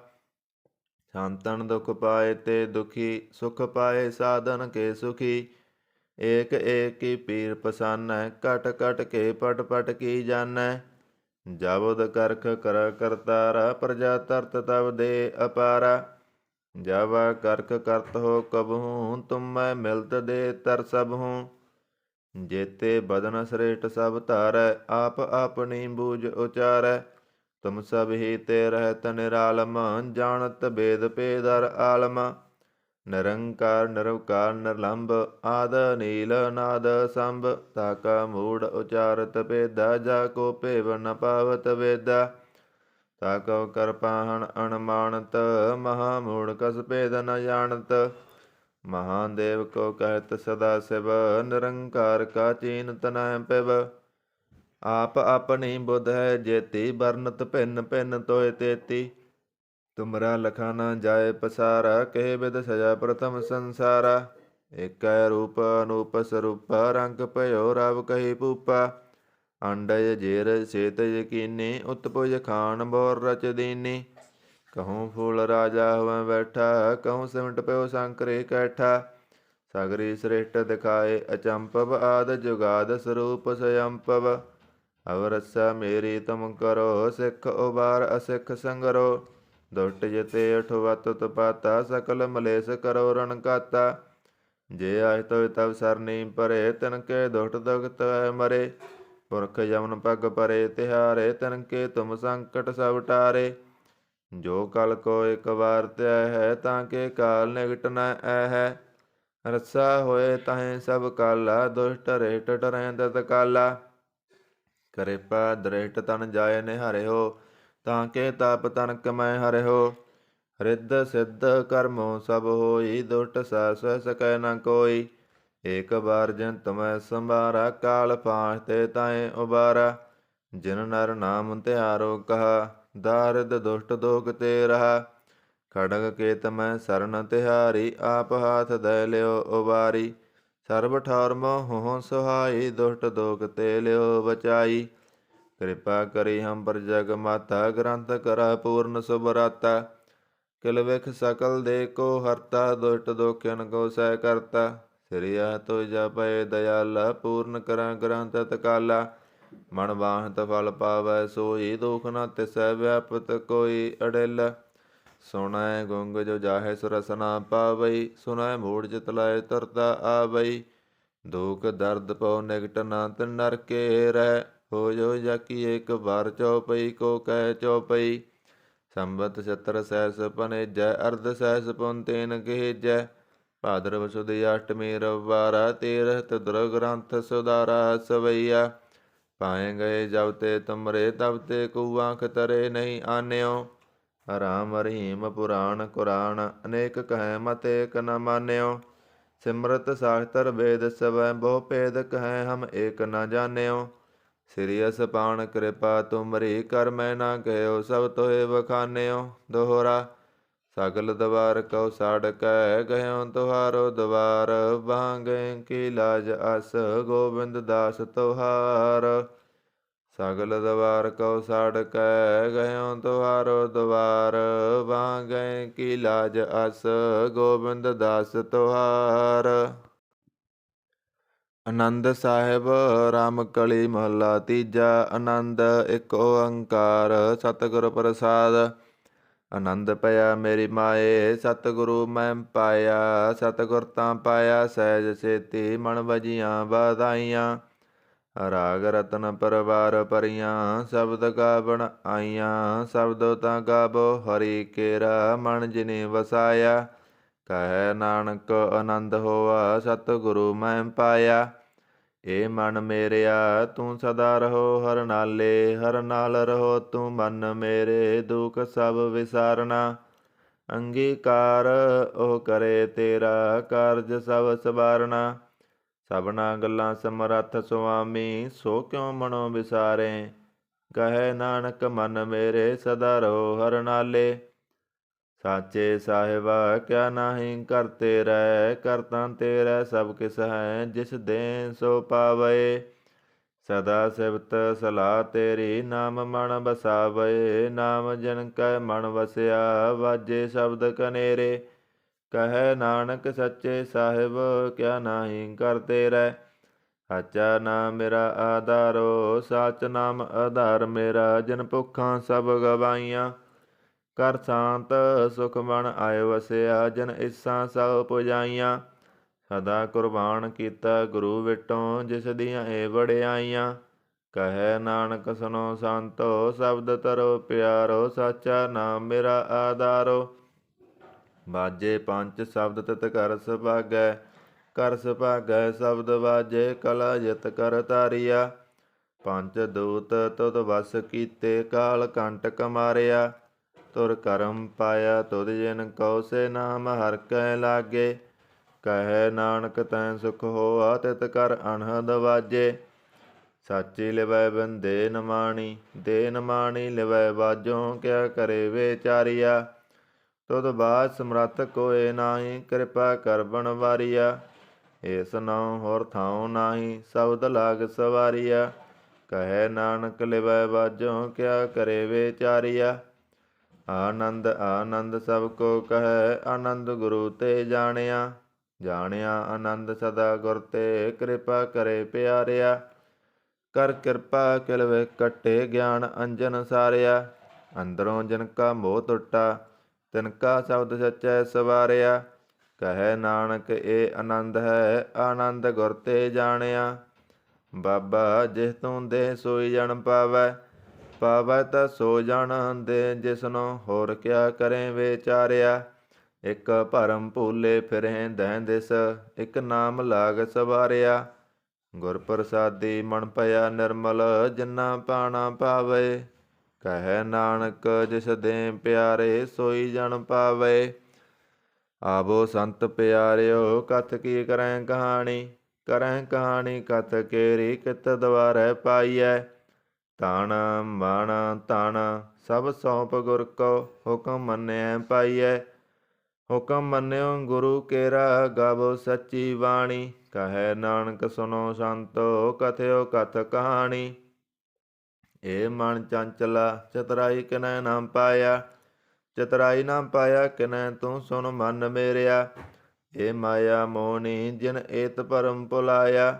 ਸੰਤਨ ਦੁਖ ਪਾਏ ਤੇ ਦੁਖੀ, ਸੁਖ ਪਾਏ ਸਾਧਨ ਕੇ ਸੁਖੀ। ਏਕ ਏਕ ਕੀ ਪੀਰ ਪਸਾਨੈ, ਘਟ ਘਟ ਕੇ ਪਟ ਪਟ ਕੀ ਜਾਣੈ। ਜਬੁਦ ਕਰਖ ਕਰ ਕਰਤਾਰਾ, ਪ੍ਰਜਾ ਤਰਤ ਤਬ ਦੇ ਅਪਾਰਾ। ਜਬ ਕਰਖ ਕਰਤ ਹੋ ਕਬਹੂੰ, ਤੁਮ ਮੈਂ ਮਿਲਤ ਦੇ ਤਰ ਸਭਹੂੰ। ਜੇਤੇ ਬਦਨ ਸ੍ਰੇਸ਼ਟ ਸਭ ਧਾਰੈ, ਆਪ ਆਪਣੀ ਬੂਝ ਉਚਾਰੈ। ਤੁਮ ਸਭ ਹੀ ਤੇ ਰਹਿਤ ਨਿਰਾਲਮ, ਜਾਣਤ ਬੇਦ ਭੇਦਰ ਆਲਮ। ਨਿਰੰਕਾਰ ਨਿਰਵਕਾਰ ਨਿਰਲੰਭ, ਆਦ ਨੀਲ ਨਾਦ ਸੰਭ। ਤਾਕਾ ਮੂੜ ਉਚਾਰਤ ਭੇਦਾ, ਜਾ ਕੋ ਭੇਵ ਨ ਪਾਵਤ ਵੇਦਾ। ਤਾਕਉ ਕਰ ਪਾਹਣ ਅਣਮਾਨਤ, ਮਹਾ ਮੂੜ ਕਸ ਭੇਦ ਨ ਜਾਣਤ। ਮਹਾਦੇਵ ਕੋ ਕਹਿਤ ਸਦਾ ਸਿਵ, ਨਿਰੰਕਾਰ ਕਾ ਚੀਨਤ ਨ ਪਿਵ। ਆਪ ਆਪਣੀ ਬੁੱਧ ਹੈ ਜੇਤੀ, ਬਰਨਤ ਭਿੰਨ ਭਿੰਨ ਤੋਇ ਤੇਤੀ। ਤੁਮਰਾ ਲਖਾ ਨ ਜਾਏ ਪਸਾਰਾ, ਕਹਿ ਬਿਦ ਸਜਾ ਪ੍ਰਥਮ ਸੰਸਾਰਾ। ਏਕੈ ਰੂਪ ਅਨੂਪ ਸਰੂਪ, ਰੰਗ ਭਇਓ ਰਵ ਕਹੀ ਭੂਪਾ। ਅੰਡਜ ਜੇਰ ਸੇਤ ਯਕੀਨੀ, ਉਤਪੁਜ ਖਾਨ ਬੋਰ ਰਚ ਦੀਨੀ। ਕਹੂੰ ਫੂਲ ਰਾਜਾ ਹੋਵੈ ਬੈਠਾ, ਕਹੂੰ ਸਿਮਟ ਪਿਓ ਸੰਕਰੇ ਕੈਠਾ। ਸਗਰੀ ਸ੍ਰੇਸ਼ਟ ਦਿਖਾਏ ਅਚੰਭਵ, ਆਦ ਜੁਗਾਦ ਸਰੂਪ ਸਯੰਭਵ। ਅਵ ਰੱਸਾ ਮੇਰੀ ਤੁਮ ਕਰੋ, ਸਿੱਖ ਉਬਾਰ ਅਸਿੱਖ ਸੰਗਰੋ। ਦੁਸ਼ਟ ਜਿਤੇ ਉਠਵਤ ਉਤਪਾਤਾ, ਸਕਲ ਮਲੇਸ਼ ਕਰੋ ਰਣ ਘਾਤਾ। ਜੇ ਆਇ ਤੋਇ ਤਵ ਸਰਨੀ ਪਰੇ, ਤਿਨ ਕੇ ਦੁਸ਼ਟ ਦੁਖਤ ਮਰੇ। ਪੁਰਖ ਜਮਨ ਪਗ ਪਰੇ ਤਿਹਾਰੇ, ਤਿਨ ਕੇ ਤੁਮ ਸੰਕਟ ਸਭ ਟਾਰੇ। ਜੋ ਕਲ ਕੋ ਇਕ ਵਾਰ ਧਿਆ ਹੈ, ਤਾਂ ਕੇ ਕਾਲ ਨਿਕਟ ਨ ਐਹੈ। ਰੱਸਾ ਹੋਏ ਤਾਹੇ ਸਭ ਕਾਲਾ, ਦੁਸ਼ਟ ਰਹਿਟ ਟਰੈ ਤਤਕਾਲਾ। ਕਿਰਪਾ ਦ੍ਰਿਸ਼ਟ ਤਨ ਜਾਏ ਨਿਹਾਰਿਓ, ਤਾਂ ਕੇ ਤਾਪ ਤਨਕ ਮੈਂ ਹਰਿਓ। ਰਿੱਧ ਸਿੱਧ ਕਰਮੋ ਸਭ ਹੋਈ, ਦੁਸ਼ਟ ਸਹਿ ਸਹਿ ਸਕੈ ਨ ਕੋਈ। ਏਕ ਬਾਰ ਜਿਨ ਤੁਮੈ ਸੰਭਾਰਾ, ਕਾਲ ਪਾਂਚ ਤੇ ਤਾਏ ਉਬਾਰਾ। ਜਿਨ ਨਰ ਨਾਮ ਧਿਆਰੋ ਕਹਾ, ਦਾਰਿਦ ਦੁਸ਼ਟ ਦੋਖ ਤੇ ਰਹਾ। ਖੜਗ ਕੇਤ ਮੈਂ ਸਰਨ ਤਿਹਾਰੀ, ਆਪ ਹਾਥ ਦੇ ਲਿਓ ਉਬਾਰੀ। ਸਰਬ ਠੌਰ ਮੋਹੁ ਸੁਹਾਈ, ਦੁਸ਼ਟ ਦੋਖ ਤੇ ਲਿਓ ਬਚਾਈ। ਕਿਰਪਾ ਕਰੀ ਹਮ ਪਰ ਜਗ ਮਾਤਾ, ਗ੍ਰੰਥ ਕਰਾ ਪੂਰਨ ਸੁਭਰਾਤਾ। ਕਿਲ ਵਿਖ ਸਕਲ ਦੇ ਕੋ ਹਰਤਾ, ਦੁਸ਼ਟ ਦੋਖਿਆਨ ਕੋ ਸਹਿ ਕਰਤਾ। ਸ੍ਰੀਆ ਤੁ ਜਪੈ ਦਇਆਲਾ, ਪੂਰਨ ਕਰੈ ਗ੍ਰੰਥ ਤਕਾਲਾ। ਮਨ ਬਾਹਤ ਫਲ ਪਾਵੈ ਸੋਈ, ਦੁਖ ਨ ਤਿਸੈ ਵਿਆਪਤ ਕੋਈ ਅੜਿਲ। ਸੁਣੈ ਗੁੰਗ ਜੋ ਜਾਹੇ ਸੁਰਸ ਨਾ ਪਾਵਈ, ਸੁਣੈ ਮੂੜ ਚਿਤ ਲਾਇ ਤੁਰਤਾ ਆਵਈ। ਦੁਖ ਦਰਦ ਪਉ ਨਿਕਟ ਨਾ ਤਿਨ ਨਰਕੇ ਰਹਿ, ਹੋ ਜੋ ਜਾਕੀ ਏਕ ਵਾਰ ਚਉਪਈ ਕੋ ਕਹਿ ਚਉਪਈ। ਸੰਬਤ ਛਤਰ ਸਹਿਸ ਪਨੇਜੈ, ਅਰਧ ਸਹਿਸ ਪੁਨ ਤੇਨ ਕਹੇਜੈ। ਭਾਦਰਵ ਸੁਦ ਅਸ਼ਟਮੀ ਰਵਿਵਾਰਾ, ਤੇਰਹ ਤਿਦ੍ਰ ਗ੍ਰੰਥ ਸੁਦਾਰਾ ਸਵਈਆ। ਪਾਏ ਗਏ ਜਬ ਤੇ ਤੁਮਰੇ, ਤਬ ਤੇ ਕੂ ਆਂਖ ਤਰੇ ਨਹੀਂ ਆਨਿਓ। ਰਾਮ ਰਹੀਮ ਪੁਰਾਣ ਕੁਰਾਨ, ਅਨੇਕ ਕਹਿ ਮਤ ਏਕ ਨ ਮਾਨਿਓ। ਸਿਮਰਤ ਸਾਸਤਰ ਵੇਦ ਸਵੈ, ਬਹੁ ਭੇਦ ਕਹਿ ਹਮ ਏਕ ਨ ਜਾਣਿਓ। ਸ੍ਰੀ ਅਸਪਾਨ ਕਿਰਪਾ ਤੁਮਰੀ, ਕਰ ਮੈਂ ਨਾ ਕਹਿਓ ਸਭ ਤੋਹਿ ਬਖਾਨਿਓ। ਦੋਹਰਾ ਸਗਲ ਦਵਾਰ ਕਉ ਸਾੜ ਕੈ, ਗਇਓ ਤੁਹਾਰੋ ਦਵਾਰ। ਬਾਂਗੇ ਕੀ ਲਾਜ ਅਸ, ਗੋਬਿੰਦ ਦਾਸ ਤੁਹਾਰ। ਸਗਲ ਦਵਾਰ ਕਉ ਸਾੜ ਕੈ, ਗਇਓ ਤੁਹਾਰੋ ਦਵਾਰ। ਬਾਂਗੇ ਕੀ ਲਾਜ ਅਸ, ਗੋਬਿੰਦ ਦਾਸ ਤੁਹਾਰ। ਆਨੰਦ ਸਾਹਿਬ ਰਾਮ ਕਲੀ ਮਹੱਲਾ ਤੀਜਾ। ਆਨੰਦ ਇੱਕ ਓੰਕਾਰ ਸਤਿਗੁਰ ਪ੍ਰਸਾਦ। ਆਨੰਦ ਪਿਆ ਮੇਰੀ ਮਾਏ, ਸਤਿਗੁਰੂ ਮੈਂ ਪਾਇਆ। ਸਤਿਗੁਰ ਤਾਂ ਪਾਇਆ ਸਹਿਜ ਸੇਤੀ, ਮਨ ਵਜੀਆਂ ਵਧਾਈਆਂ। ਰਾਗ ਰਤਨ ਪਰਵਾਰ ਭਰੀਆਂ, ਸ਼ਬਦ ਗਾਵਣ ਆਈਆਂ। ਸ਼ਬਦੋ ਤਾਂ ਗਾਵੋ ਹਰੀ ਕੇਰਾ, ਮਨ ਜਿਨੇ ਵਸਾਇਆ। ਕਹਿ ਨਾਨਕ ਆਨੰਦ ਹੋਆ, ਸਤਿਗੁਰੂ ਮੈਂ ਪਾਇਆ। ਏ ਮਨ ਮੇਰਿਆ ਤੂੰ ਸਦਾ ਰਹੋ ਹਰ ਨਾਲੇ, ਹਰ ਨਾਲ ਰਹੋ ਤੂੰ ਮਨ ਮੇਰੇ। ਦੁਖ ਸਭ ਵਿਸਾਰਨਾ ਅੰਗੀਕਾਰ, ਉਹ ਕਰੇ ਤੇਰਾ ਕਾਰਜ ਸਭ ਸਵਾਰਨਾ। ਸਭਨਾ ਗੱਲਾਂ ਸਮਰੱਥ ਸੁਆਮੀ, ਸੋ ਕਿਉ ਮਨੋ ਵਿਸਾਰੇ। ਕਹੈ ਨਾਨਕ ਮਨ ਮੇਰੇ, ਸਦਾ ਰਹੋ ਹਰ ਨਾਲੇ। ਸਾਚੇ ਸਾਹਿਬਾ ਕਿਆ ਨਾਹੀ ਕਰ ਤੇਰੈ, ਕਰਤਾ ਤੇਰੈ ਸਭ ਕਿਸ ਹੈ। ਜਿਸ ਦੇ ਸੋ ਪਾਵੈ, ਸਦਾ ਸਿਫਤ ਸਲਾਹ ਤੇਰੀ। ਨਾਮ ਮਨ ਬਸਾਵੈ, ਨਾਮ ਜਿਨ ਕੈ ਮਨ ਵਸਿਆ। ਵਾਜੇ ਸ਼ਬਦ ਕਨੇਰੇ, ਕਹੈ ਨਾਨਕ ਸੱਚੇ ਸਾਹਿਬ ਕਿਆ ਨਾਹੀ ਕਰ ਤੇਰੈ। ਸਾਚਾ ਨਾਮ ਮੇਰਾ ਆਧਾਰੋ, ਸਾਚ ਨਾਮ ਆਧਾਰ ਮੇਰਾ। ਜਿਨ ਭੁੱਖਾਂ ਸਭ ਗਵਾਈਆਂ, ਕਰ ਸ਼ਾਂਤ ਸੁਖ ਬਣ ਆਇ ਵਸਿਆ। ਜਿਨ ਇੱਛਾ ਸਭ ਪੁਜਾਈਆਂ, ਸਦਾ ਕੁਰਬਾਨ ਕੀਤਾ ਗੁਰੂ ਵਿਟੋਂ। ਜਿਸ ਦੀਆਂ ਏ ਵਡਿਆਈਆਂ, ਕਹੈ ਨਾਨਕ ਸੁਨੋ ਸੰਤੋ। ਸ਼ਬਦ ਤਰੋ ਪਿਆਰੋ, ਸਾਚਾ ਨਾਮ ਮੇਰਾ ਆਧਾਰੋ। ਬਾਜੇ ਪੰਜ ਸ਼ਬਦ ਤਿਤ ਕਰ ਸੁਭਾਗੈ, ਕਰ ਸੁਭਾਗੈ ਸ਼ਬਦ ਬਾਜੇ। ਕਲਾ ਜਿਤ ਕਰ ਤਾਰੀਆ, ਪੰਜ ਦੂਤ ਤੁਧ ਵਸ ਕੀਤੇ। ਕਾਲ ਕੰਟਕ ਮਾਰਿਆ, ਤੁਰ ਕਰਮ ਪਾਇਆ ਤੁਧ। ਜਿਨ ਕਉ ਸੇ ਨਾਮ ਹਰਿ ਕੈ ਲਾਗੇ, ਕਹੈ ਨਾਨਕ ਤੈ ਸੁਖ ਹੋਆ। ਤਿਤ ਕਰ ਅਨਹਦ ਵਾਜੇ, ਸਾਚੀ ਲਿਵੈ ਬਿਨ ਦੇ ਨਮਾਣੀ। ਦੇ ਨਮਾਣੀ ਲਿਵੈ ਬਾਜੋਂ, ਕਿਆ ਕਰੇ ਵਿਚਾਰੀਆ। ਤੁਧ ਬਾਝ ਸਮਰੱਥ ਕੋਇ ਨਾਹੀ, ਕਿਰਪਾ ਕਰ ਬਣਵਾਰੀਆ। ਏਸ ਨਾਉ ਹੋਰ ਥਾਉ ਨਾਹੀ, ਸ਼ਬਦ ਲਾਗ ਸਵਾਰੀਆ। ਕਹੈ ਨਾਨਕ ਲਿਵੈ ਬਾਜੋਂ, ਕਿਆ ਕਰੇ ਵਿਚਾਰੀਆ। ਆਨੰਦ ਆਨੰਦ ਸਭ ਕੋ ਕਹੈ, ਆਨੰਦ ਗੁਰੂ ਤੇ ਜਾਣਿਆ। ਜਾਣਿਆ ਆਨੰਦ ਸਦਾ ਗੁਰ ਤੇ, ਕਿਰਪਾ ਕਰੇ ਪਿਆਰਿਆ। ਕਰ ਕਿਰਪਾ ਕਿਲ ਵਿਖ ਕੱਟੇ, ਗਿਆਨ ਅੰਜਨ ਸਾਰਿਆ। ਅੰਦਰੋਂ ਜਿਨ ਕਾ ਮੋਹ ਟੁੱਟਾ, ਤਿਨ ਕਾ ਸ਼ਬਦ ਸਚੈ ਸਵਾਰਿਆ। ਕਹੈ ਨਾਨਕ ਏ ਆਨੰਦ ਹੈ, ਆਨੰਦ ਗੁਰ ਤੇ ਜਾਣਿਆ। ਬਾਬਾ ਜਿਸ ਤੂੰ ਦੇ ਸੋਈ ਜਨ ਪਾਵੈ, ਪਾਵੈ ਤਾ ਸੋ ਜਨ ਦੇ। ਜਿਸਨੂੰ ਹੋਰ ਕਿਆ ਕਰੇ ਵਿਚਾਰਿਆ। ਇਕ ਭਰਮ ਭੂਲੇ ਫਿਰਹਿ ਦਹਿ ਦਿਸ, ਇਕ ਨਾਮ ਲਾਗ ਸਵਾਰਿਆ। ਗੁਰ ਪ੍ਰਸਾਦੀ ਮਨ ਭਇਆ ਨਿਰਮਲ, ਜਿਨਾ ਪਾਣਾ ਪਾਵੈ। ਕਹੈ ਨਾਨਕ ਜਿਸ ਦੇ ਪਿਆਰੇ, ਸੋਈ ਜਨ ਪਾਵੈ। ਆਵੋ ਸੰਤ ਪਿਆਰਿਓ ਕਥ ਕੀ ਕਰੈ ਕਹਾਣੀ। ਕਰੈ ਕਹਾਣੀ ਕਥ ਕੇਰੀ, ਕਿਤ ਦਵਾਰੈ ਪਾਈਐ। ਤਨ ਮਨ ਧਨ ਸਭ ਸੌਂਪ ਗੁਰ ਕੋ, ਹੁਕਮ ਮੰਨਿਐ ਪਾਈਐ। ਹੁਕਮ ਮੰਨਿਓ ਗੁਰੂ ਕੇਰਾ, ਗਾਵੋ ਸੱਚੀ ਬਾਣੀ। ਕਹੈ ਨਾਨਕ ਸੁਨੋ ਸੰਤੋ, ਕਥਿਓ ਕਥ ਕਹਾਣੀ। ਏ ਮਨ ਚੰਚਲਾ ਚਤੁਰਾਈ ਕਿਨੈ ਨਾ ਪਾਇਆ, ਚਤਰਾਈ ਨਾ ਪਾਇਆ ਕਿਨੈ ਤੂੰ ਸੁਨ ਮਨ ਮੇਰਿਆ। ਏ ਮਾਇਆ ਮੋਹਣੀ ਜਿਨ ਏਤ ਭਰਮ ਭੁਲਾਇਆ।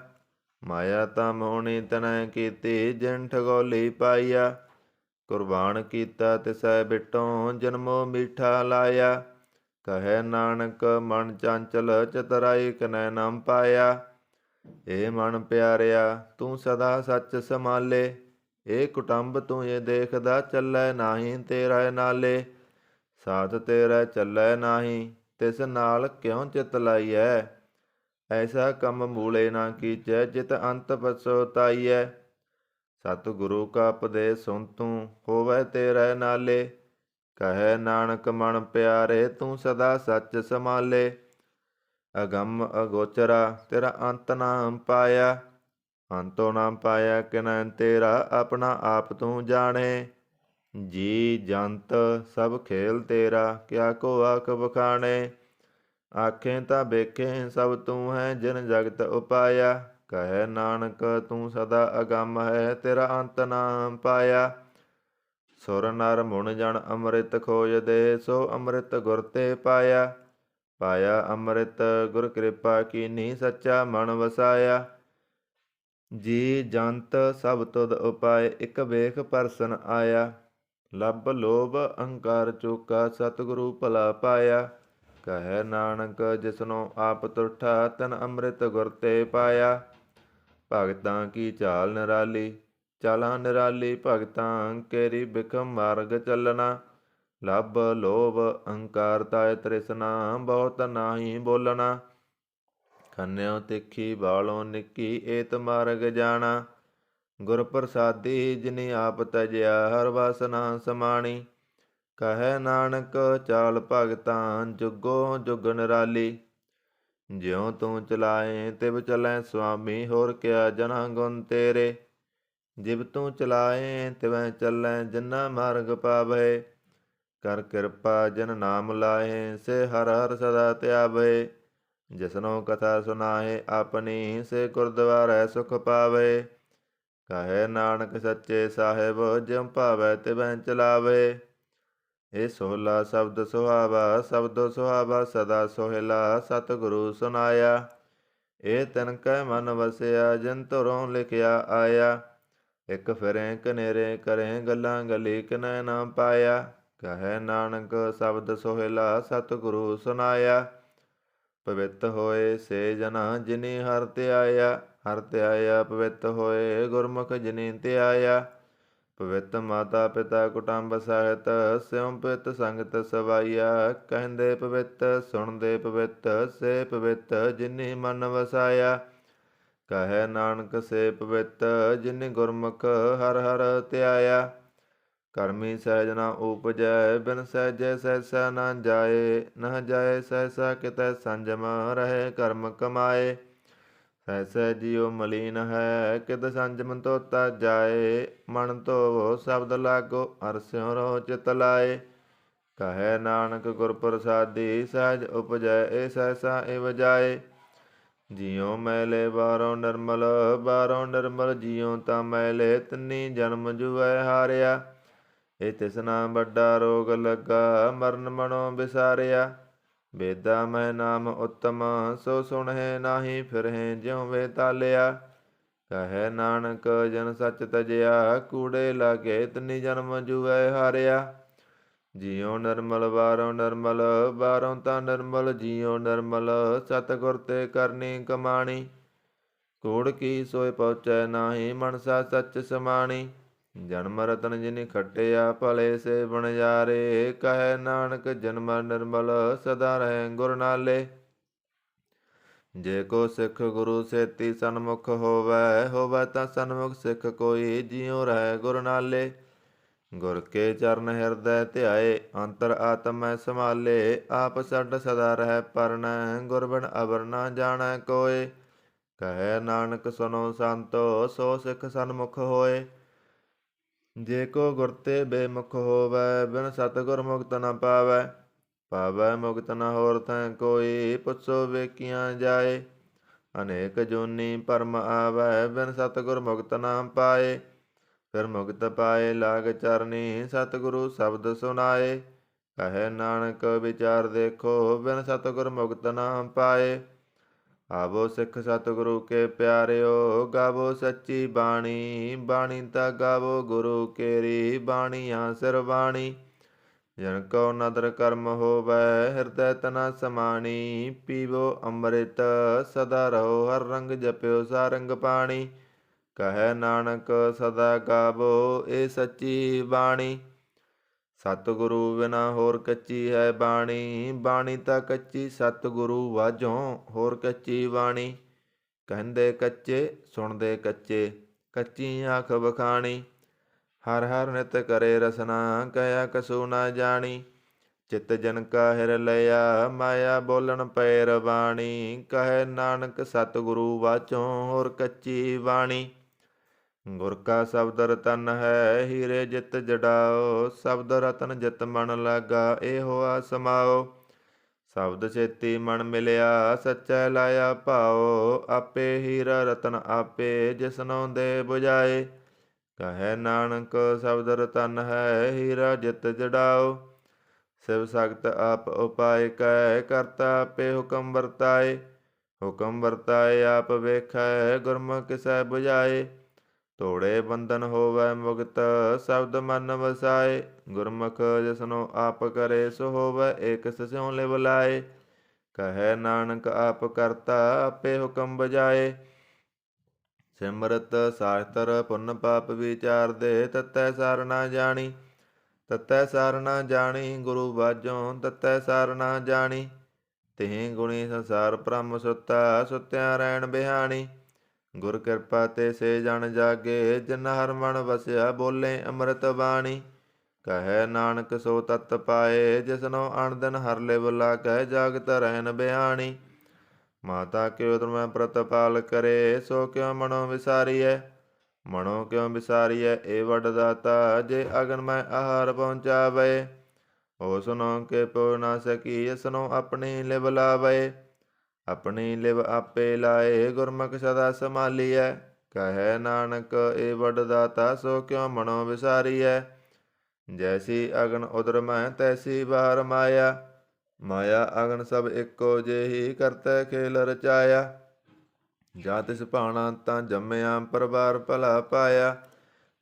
ਮਾਇਆ ਤਾਂ ਮੋਹਣੀ ਤਨੈ ਕੀਤੀ ਜਿਨ ਠਗੋਲੀ ਪਾਈਆ। ਕੁਰਬਾਨ ਕੀਤਾ ਤਿਸੈ ਬਿਟੋਂ ਜਨਮੋ ਮੀਠਾ ਲਾਇਆ। ਕਹੈ ਨਾਨਕ ਮਨ ਚੰਚਲ ਚਤਰਾਈ ਕਨੈ ਨਾਮ ਪਾਇਆ। ਏ ਮਨ ਪਿਆਰਿਆ ਤੂੰ ਸਦਾ ਸੱਚ ਸੰਭਾਲੇ। ਏ ਕੁਟੰਬ ਤੂੰ ਇਹ ਦੇਖਦਾ ਚੱਲੈ ਨਾਹੀਂ ਤੇਰਾ ਨਾਲੇ। ਸਾਥ ਤੇਰਾ ਚੱਲੈ ਨਾਹੀਂ ਤਿਸ ਨਾਲ ਕਿਉ ਚਿਤ ਲਾਈਐ। ਐਸਾ ਕੰਮ ਮੂਲੇ ਨਾ ਕੀਚੈ ਜਿਤ ਅੰਤ ਪਛੋਤਾਈਐ। ਸਤਿਗੁਰੂ ਕਾ ਉਪਦੇਸ਼ ਸੁਣ ਤੂੰ ਹੋਵੈ ਤੇਰੇ ਨਾਲੇ। ਕਹੈ ਨਾਨਕ ਮਨ ਪਿਆਰੇ ਤੂੰ ਸਦਾ ਸੱਚ ਸੰਭਾਲੇ। ਅਗੰਮ ਅਗੋਚਰਾ ਤੇਰਾ ਅੰਤ ਨਾ ਪਾਇਆ। ਅੰਤੋ ਨਾ ਪਾਇਆ ਕਿਨੈ ਤੇਰਾ ਆਪਣਾ ਆਪ ਤੂੰ ਜਾਣੇ। ਜੀ ਜੰਤ ਸਭ ਖੇਲ ਤੇਰਾ ਕਿਆ ਕੋ ਆਖ ਬਖਾਣੇ। ਆਖੇ ਤਾਂ ਵੇਖੇ ਸਭ ਤੂੰ ਹੈ ਜਿਨ ਜਗਤ ਉਪਾਇਆ। ਕਹੈ ਨਾਨਕ ਤੂੰ ਸਦਾ ਅਗੰਮ ਹੈ ਤੇਰਾ ਅੰਤ ਨਾ ਪਾਇਆ। ਸੁਰ ਨਰ ਮੁਨ ਜਨ ਅੰਮ੍ਰਿਤ ਖੋਜਦੇ ਸੋ ਅੰਮ੍ਰਿਤ ਗੁਰ ਤੇ ਪਾਇਆ। ਪਾਇਆ ਅੰਮ੍ਰਿਤ ਗੁਰ ਕਿਰਪਾ ਕੀਨੀ ਸੱਚਾ ਮਨ ਵਸਾਇਆ। ਜੀ ਜੰਤ ਸਭ ਤੁਧ ਉਪਾਏ ਇਕ ਵੇਖ ਪਰਸਨ ਆਇਆ। ਲੱਭ ਲੋਭ ਅਹੰਕਾਰ ਚੂਕਾ ਸਤਿਗੁਰੂ ਭਲਾ ਪਾਇਆ। ਕਹੈ ਨਾਨਕ ਜਿਸਨੋ ਆਪ ਤੁਰਠਾ ਤਨ ਅੰਮ੍ਰਿਤ ਗੁਰ ਤੇ ਪਾਇਆ। ਭਗਤਾਂ ਕੀ ਚਾਲ ਨਿਰਾਲੀ ਚਾਲਾਂ ਨਿਰਾਲੀ ਭਗਤਾਂ ਕੇਰੀ ਬਿਖਮ ਮਾਰਗ ਚੱਲਣਾ। ਲੱਭ ਲੋਭ ਅਹੰਕਾਰ ਤਾਇ ਤ੍ਰਿਸ਼ਨਾ ਬਹੁਤ ਨਾਹੀ ਬੋਲਣਾ। ਖੰਨਿਓ ਤਿੱਖੀ ਬਾਲੋਂ ਨਿੱਕੀ ਏਤ ਮਾਰਗ ਜਾਣਾ। ਗੁਰ ਪ੍ਰਸਾਦੀ ਜਿਨੀ ਆਪ ਤਜਿਆ ਹਰ ਵਾਸਨਾ ਸਮਾਣੀ। ਕਹੈ ਨਾਨਕ ਚਾਲ ਭਗਤਾਂ ਜੁਗੋ ਜੁਗ ਨਿਰਾਲੀ। ਜਿਉ ਤੂੰ ਚਲਾਏ ਤਿਵ ਚਲੈ ਸੁਆਮੀ ਹੋਰ ਕਿਆ ਜਨਾ ਗੁਣ ਤੇਰੇ। ਜਿਵ ਤੂੰ ਚਲਾਏ ਤਿਵੈ ਚੱਲੈ ਜਿਨਾ ਮਾਰਗ ਪਾਵੈ। ਕਰ ਕਿਰਪਾ ਜਿਨ ਨਾਮ ਲਾਏ ਸੇ ਹਰ ਹਰ ਸਦਾ ਧਿਆਵੈ। ਜਿਸਨੋ ਕਥਾ ਸੁਨਾਏ ਆਪਣੀ ਸੇ ਗੁਰਦੁਆਰੈ ਸੁਖ ਪਾਵੈ। ਕਹੈ ਨਾਨਕ ਸੱਚੇ ਸਾਹਿਬ ਜਿਉ ਭਾਵੈ ਤਿਵੈ ਚਲਾਵੈ। ਇਹ ਸੋਹਲਾ ਸ਼ਬਦ ਸੁਹਾਵਾ ਸ਼ਬਦੋ ਸੁਹਾਵਾ ਸਦਾ ਸੋਹਿਲਾ ਸਤਿਗੁਰੂ ਸੁਨਾਇਆ। ਇਹ ਤਿਨ ਕੈ ਮਨ ਵਸਿਆ ਜਿਨ ਧੁਰੋਂ ਲਿਖਿਆ ਆਇਆ। ਇਕ ਫਿਰੇ ਕਨੇਰੇ ਕਰੇ ਗੱਲਾਂ ਗਲੀ ਕਿਨੈ ਨਾ ਪਾਇਆ। ਕਹੈ ਨਾਨਕ ਸ਼ਬਦ ਸੋਹਿਲਾ ਸਤਿਗੁਰੂ ਸੁਨਾਇਆ। ਪਵਿੱਤ ਹੋਏ ਸੇ ਜਨਾ ਜਿਨੀ ਹਰਿ ਧਿਆਇਆ। ਹਰਿ ਧਿਆਇਆ ਪਵਿੱਤ ਹੋਏ ਗੁਰਮੁਖ ਜਿਨੀ ਧਿਆਇਆ। ਪਵਿੱਤ ਮਾਤਾ ਪਿਤਾ ਕੁਟੰਬ ਸਾਹਿਤ ਸਿਉ ਪਿਤ ਸੰਗਤ ਸਵਾਈਆ। ਕਹਿੰਦੇ ਪਵਿੱਤ ਸੁਣਦੇ ਪਵਿੱਤ ਸੇ ਪਵਿੱਤ ਜਿਨੀ ਮਨ ਵਸਾਇਆ। ਕਹੈ ਨਾਨਕ ਸੇ ਪਵਿੱਤ ਜਿਨੀ ਗੁਰਮੁਖ ਹਰ ਹਰ ਧਿਆਇਆ। ਕਰਮੀ ਸਹਿਜ ਨਾ ਉਪਜੈ ਬਿਨ ਸਹਿਜੈ ਸਹਿਸਾ ਨਾ ਜਾਏ। ਨਾ ਜਾਏ ਸਹਿਸਾ ਕਿਤੈ ਸੰਜਮ ਰਹੇ ਕਰਮ ਕਮਾਏ। ਸਹਿਸੈ ਜਿਉ ਮਲੀਨ ਹੈ ਕਿਦ ਸੰਜਮ ਧੋਤਾ ਜਾਏ। ਮਨ ਧੋਵੋ ਸ਼ਬਦ ਲਾਗੋ ਹਰਿ ਸਿਉ ਰਹੋ ਚਿਤ ਲਾਏ। ਕਹੈ ਨਾਨਕ ਗੁਰ ਪ੍ਰਸਾਦੀ ਸਹਿਜ ਉਪਜੈ ਏ ਸਹਿਸਾ ਏਵ ਜਾਏ। ਜਿਉ ਮੈਲੇ ਬਾਹਰੋਂ ਨਿਰਮਲ ਜਿਉ ਤਾਂ ਮੈਲੇ ਤਿੰਨੀ ਜਨਮ ਜੁਐ ਹਾਰਿਆ। ਇਹ ਤਿਸਨਾ ਵੱਡਾ ਰੋਗ ਲੱਗਾ ਮਰਨ ਮਨੋ ਵਿਸਾਰਿਆ। ਵੇਦਾ ਮੈਂ ਨਾਮ ਉਤਮ ਸੋ ਸੁਣਹਿ ਨਾਹੀ ਫਿਰਹਿ ਜਿਉ ਵੇ ਤਾਲਿਆ। ਕਹੈ ਨਾਨਕ ਜਨ ਸੱਚ ਤਜਿਆ ਕੂੜੇ ਲਾਗੇ ਤਿੰਨੀ ਜਨਮ ਜੁਐ ਹਾਰਿਆ। ਜਿਉ ਨਿਰਮਲ ਬਾਹਰੋਂ ਤਾਂ ਨਿਰਮਲ ਜਿਉ ਨਿਰਮਲ ਸਤਿਗੁਰ ਤੇ ਕਰਨੀ ਕਮਾਣੀ। ਕੂੜ ਕੀ ਸੋਇ ਪਹੁੰਚੈ ਨਾਹੀ ਮਨਸਾ ਸੱਚ ਸਮਾਣੀ। ਜਨਮ ਰਤਨ ਜਿਨੀ ਖਟਿਆ ਭਲੇ ਸੇ ਬਣਜਾਰੇ। ਕਹੈ ਨਾਨਕ ਜਨਮ ਨਿਰਮਲ ਸਦਾ ਰਹੇ ਗੁਰ ਨਾਲੇ। ਜੇ ਕੋ ਸਿੱਖ ਗੁਰੂ ਸੇਤੀ ਸਨਮੁਖ ਹੋਵੈ ਤਾਂ ਸਨਮੁਖ ਸਿੱਖ ਕੋਈ ਜਿਉ ਰਹਿ ਗੁਰ ਨਾਲੇ। ਗੁਰ ਕੇ ਚਰਨ ਹਿਰਦੈ ਧਿਆਏ ਅੰਤਰ ਆਤਮੈ ਸੰਭਾਲੇ। ਆਪ ਛੱਡ ਸਦਾ ਰਹਿ ਪਰਣੈ ਗੁਰ ਬਿਨ ਅਵਰ ਨਾ ਜਾਣੈ ਕੋਇ। ਕਹੈ ਨਾਨਕ ਸੁਨੋ ਸੰਤੋ ਸੋ ਸਿੱਖ ਸਨਮੁਖ ਹੋਏ। ਜੇ ਕੋ ਗੁਰ ਤੇ ਬੇਮੁਖ ਹੋਵੈ ਬਿਨ ਸਤਿਗੁਰ ਮੁਕਤ ਨ ਪਾਵੈ ਮੁਕਤ ਨ ਹੋਰ ਥੈ ਕੋਈ। ਪੁੱਛੋ ਵੇਖੀਆਂ ਜਾਏ ਅਨੇਕ ਜੋਨੀ ਭਰਮ ਆਵੈ ਬਿਨ ਸਤਿਗੁਰ ਮੁਕਤ ਨ ਪਾਏ। ਫਿਰ ਮੁਕਤ ਪਾਏ ਲਾਗ ਚਰਨੀ ਸਤਿਗੁਰੂ ਸ਼ਬਦ ਸੁਨਾਏ। ਕਹੈ ਨਾਨਕ ਵਿਚਾਰ ਦੇਖੋ, ਬਿਨ ਸਤਿਗੁਰ ਮੁਕਤ ਨਾ ਪਾਏ। ਆਵੋ ਸਿੱਖ ਸਤਿਗੁਰੂ ਕੇ ਪਿਆਰਿਓ, ਗਾਵੋ ਸੱਚੀ ਬਾਣੀ। ਬਾਣੀ ਤਾ ਗਾਵੋ ਗੁਰੂ ਕੇਰੀ, ਬਾਣੀਆਂ ਸਿਰ ਬਾਣੀ। ਜਨ ਕਉ ਨਦਰ ਕਰਮ ਹੋਵੈ, ਹਿਰਦੈ ਤਨਾ ਸਮਾਣੀ। ਪੀਵੋ ਅੰਮ੍ਰਿਤ ਸਦਾ ਰਹੋ, ਹਰ ਰੰਗ ਜਪਿਓ ਸਾਰੰਗ ਪਾਣੀ। ਕਹੈ ਨਾਨਕ ਸਦਾ ਗਾਵੋ, ਏ ਸੱਚੀ ਬਾਣੀ। ਸਤਿਗੁਰੂ ਬਿਨਾ ਹੋਰ ਕੱਚੀ ਹੈ ਬਾਣੀ। ਬਾਣੀ ਤਾਂ ਕੱਚੀ ਸਤਿਗੁਰੂ ਵਾਜੋਂ, ਹੋਰ ਕੱਚੀ ਬਾਣੀ। ਕਹਿੰਦੇ ਕੱਚੇ ਸੁਣਦੇ ਕੱਚੇ, ਕੱਚੀ ਆਖ ਬਖਾਣੀ। ਹਰ ਹਰ ਨਿਤ ਕਰੇ ਰਸਨਾ, ਕਹਿਆ ਕਸੂ ਨਾ ਜਾਣੀ। ਚਿਤ ਜਨ ਕਾ ਹਿਰ ਲਿਆ, ਮਾਇਆ ਬੋਲਣ ਪੈ ਰਵਾਣੀ। ਕਹੈ ਨਾਨਕ ਸਤਿਗੁਰੂ ਵਾਜੋਂ, ਹੋਰ ਕੱਚੀ ਬਾਣੀ। ਗੁਰ ਕਾ ਸ਼ਬਦ ਰਤਨ ਹੈ, ਹੀਰੇ ਜਿਤ ਜੜਾਓ। ਸ਼ਬਦ ਰਤਨ ਜਿਤ ਮਨ ਲਾਗਾ, ਇਹ ਹੋਆ ਸਮਾਓ। ਸ਼ਬਦ ਛੇਤੀ ਮਨ ਮਿਲਿਆ, ਸੱਚੈ ਲਾਇਆ ਭਾਓ। ਆਪੇ ਹੀਰਾ ਰਤਨ ਆਪੇ, ਜਿਸਨੋਂ ਦੇ ਬੁਝਾਏ। ਕਹੈ ਨਾਨਕ ਸ਼ਬਦ ਰਤਨ ਹੈ, ਹੀਰਾ ਜਿਤ ਜੜਾਓ। ਸਿਵ ਸਖਤ ਆਪ ਉਪਾਇ ਕੈ, ਕਰਤਾ ਆਪੇ ਹੁਕਮ ਵਰਤਾਏ। ਹੁਕਮ ਵਰਤਾਏ ਆਪ ਵੇਖੈ, ਗੁਰਮੁਖ ਕਿਸੈ ਬੁਝਾਏ। ਤੋੜੇ ਬੰਧਨ ਹੋਵੈ ਮੁਕਤ, ਸ਼ਬਦ ਮਨ ਵਸਾਏ। ਗੁਰਮੁਖ ਜਿਸਨੂੰ ਆਪ ਕਰੇ, ਸੋ ਹੋਵੈ ਏਕ ਸਿਉ ਲਿਵ ਲਾਏ। ਕਹੈ ਨਾਨਕ ਆਪ ਕਰਤਾ, ਆਪੇ ਹੁਕਮ ਬਜਾਏ। ਸਿਮਰਤ ਸਾਸਤਰ ਪੁੰਨ ਪਾਪ ਵਿਚਾਰਦੇ, ਤਤੈ ਸਾਰ ਨਾ ਜਾਣੀ। ਤਤੈ ਸਾਰ ਨਾ ਜਾਣੀ, ਗੁਰੂ ਬਾਝੋਂ ਤਤੈ ਸਾਰ ਨਾ ਜਾਣੀ। ਤਿਹੀਂ ਗੁਣੀ ਸੰਸਾਰ ਭ੍ਰਮ ਸੁੱਤਾ, ਸੁੱਤਿਆਂ ਰਹਿਣ ਬਿਹਾਣੀ। ਗੁਰ ਕਿਰਪਾ ਤੇ ਸੇ ਜਨ ਜਾਗੇ, ਜਿਨ ਹਰ ਮਨ ਵਸਿਆ ਬੋਲੇ ਅੰਮ੍ਰਿਤ ਬਾਣੀ। ਕਹੈ ਨਾਨਕ ਸੋ ਤਤ ਪਾਏ, ਜਿਸਨੋ ਅਣ ਦਿਨ ਹਰ ਲਿਵ ਲਾਗੈ, ਜਾਗਤ ਰਹਿਣ ਬਿਹਾਣੀ। ਮਾਤਾ ਕਿਉ ਤੁਮੈ ਪ੍ਰਤਪਾਲ ਕਰੇ, ਸੋ ਕਿਉ ਮਨੋ ਵਿਸਾਰੀਐ। ਮਨੋ ਕਿਉ ਵਿਸਾਰੀਐ ਏ ਵੱਡ ਦਾਤਾ, ਜੇ ਅਗਨ ਮੈਂ ਆਹਾਰ ਪਹੁੰਚਾਵੇ। ਹੋ ਸੁਨੋ ਕੇ ਪੋ ਨਾ ਸਕੀ, ਇਸਨੋ ਆਪਣੀ ਲਿਵ ਲਾਵੇ। ਆਪਣੀ ਲਿਵ ਆਪੇ ਲਾਏ, ਗੁਰਮੁਖ ਸਦਾ ਸੰਭਾਲੀਐ। ਕਹੈ ਨਾਨਕ ਏ ਵੱਡ ਦਾਤਾ, ਸੋ ਕਿਉ ਮਨੋ ਵਿਸਾਰੀਐ। ਜੈਸੀ ਅਗਨ ਉਦਰ ਮੈਂ, ਤੈਸੀ ਬਾਹਰ ਮਾਇਆ। ਮਾਇਆ ਅਗਨ ਸਭ ਇੱਕੋ ਜਿਹੀ, ਕਰਤੈ ਖੇਲ ਰਚਾਇਆ। ਜਾ ਤਿਸ ਭਾਣਾ ਤਾਂ ਜੰਮਿਆ, ਪਰਵਾਰ ਭਲਾ ਪਾਇਆ।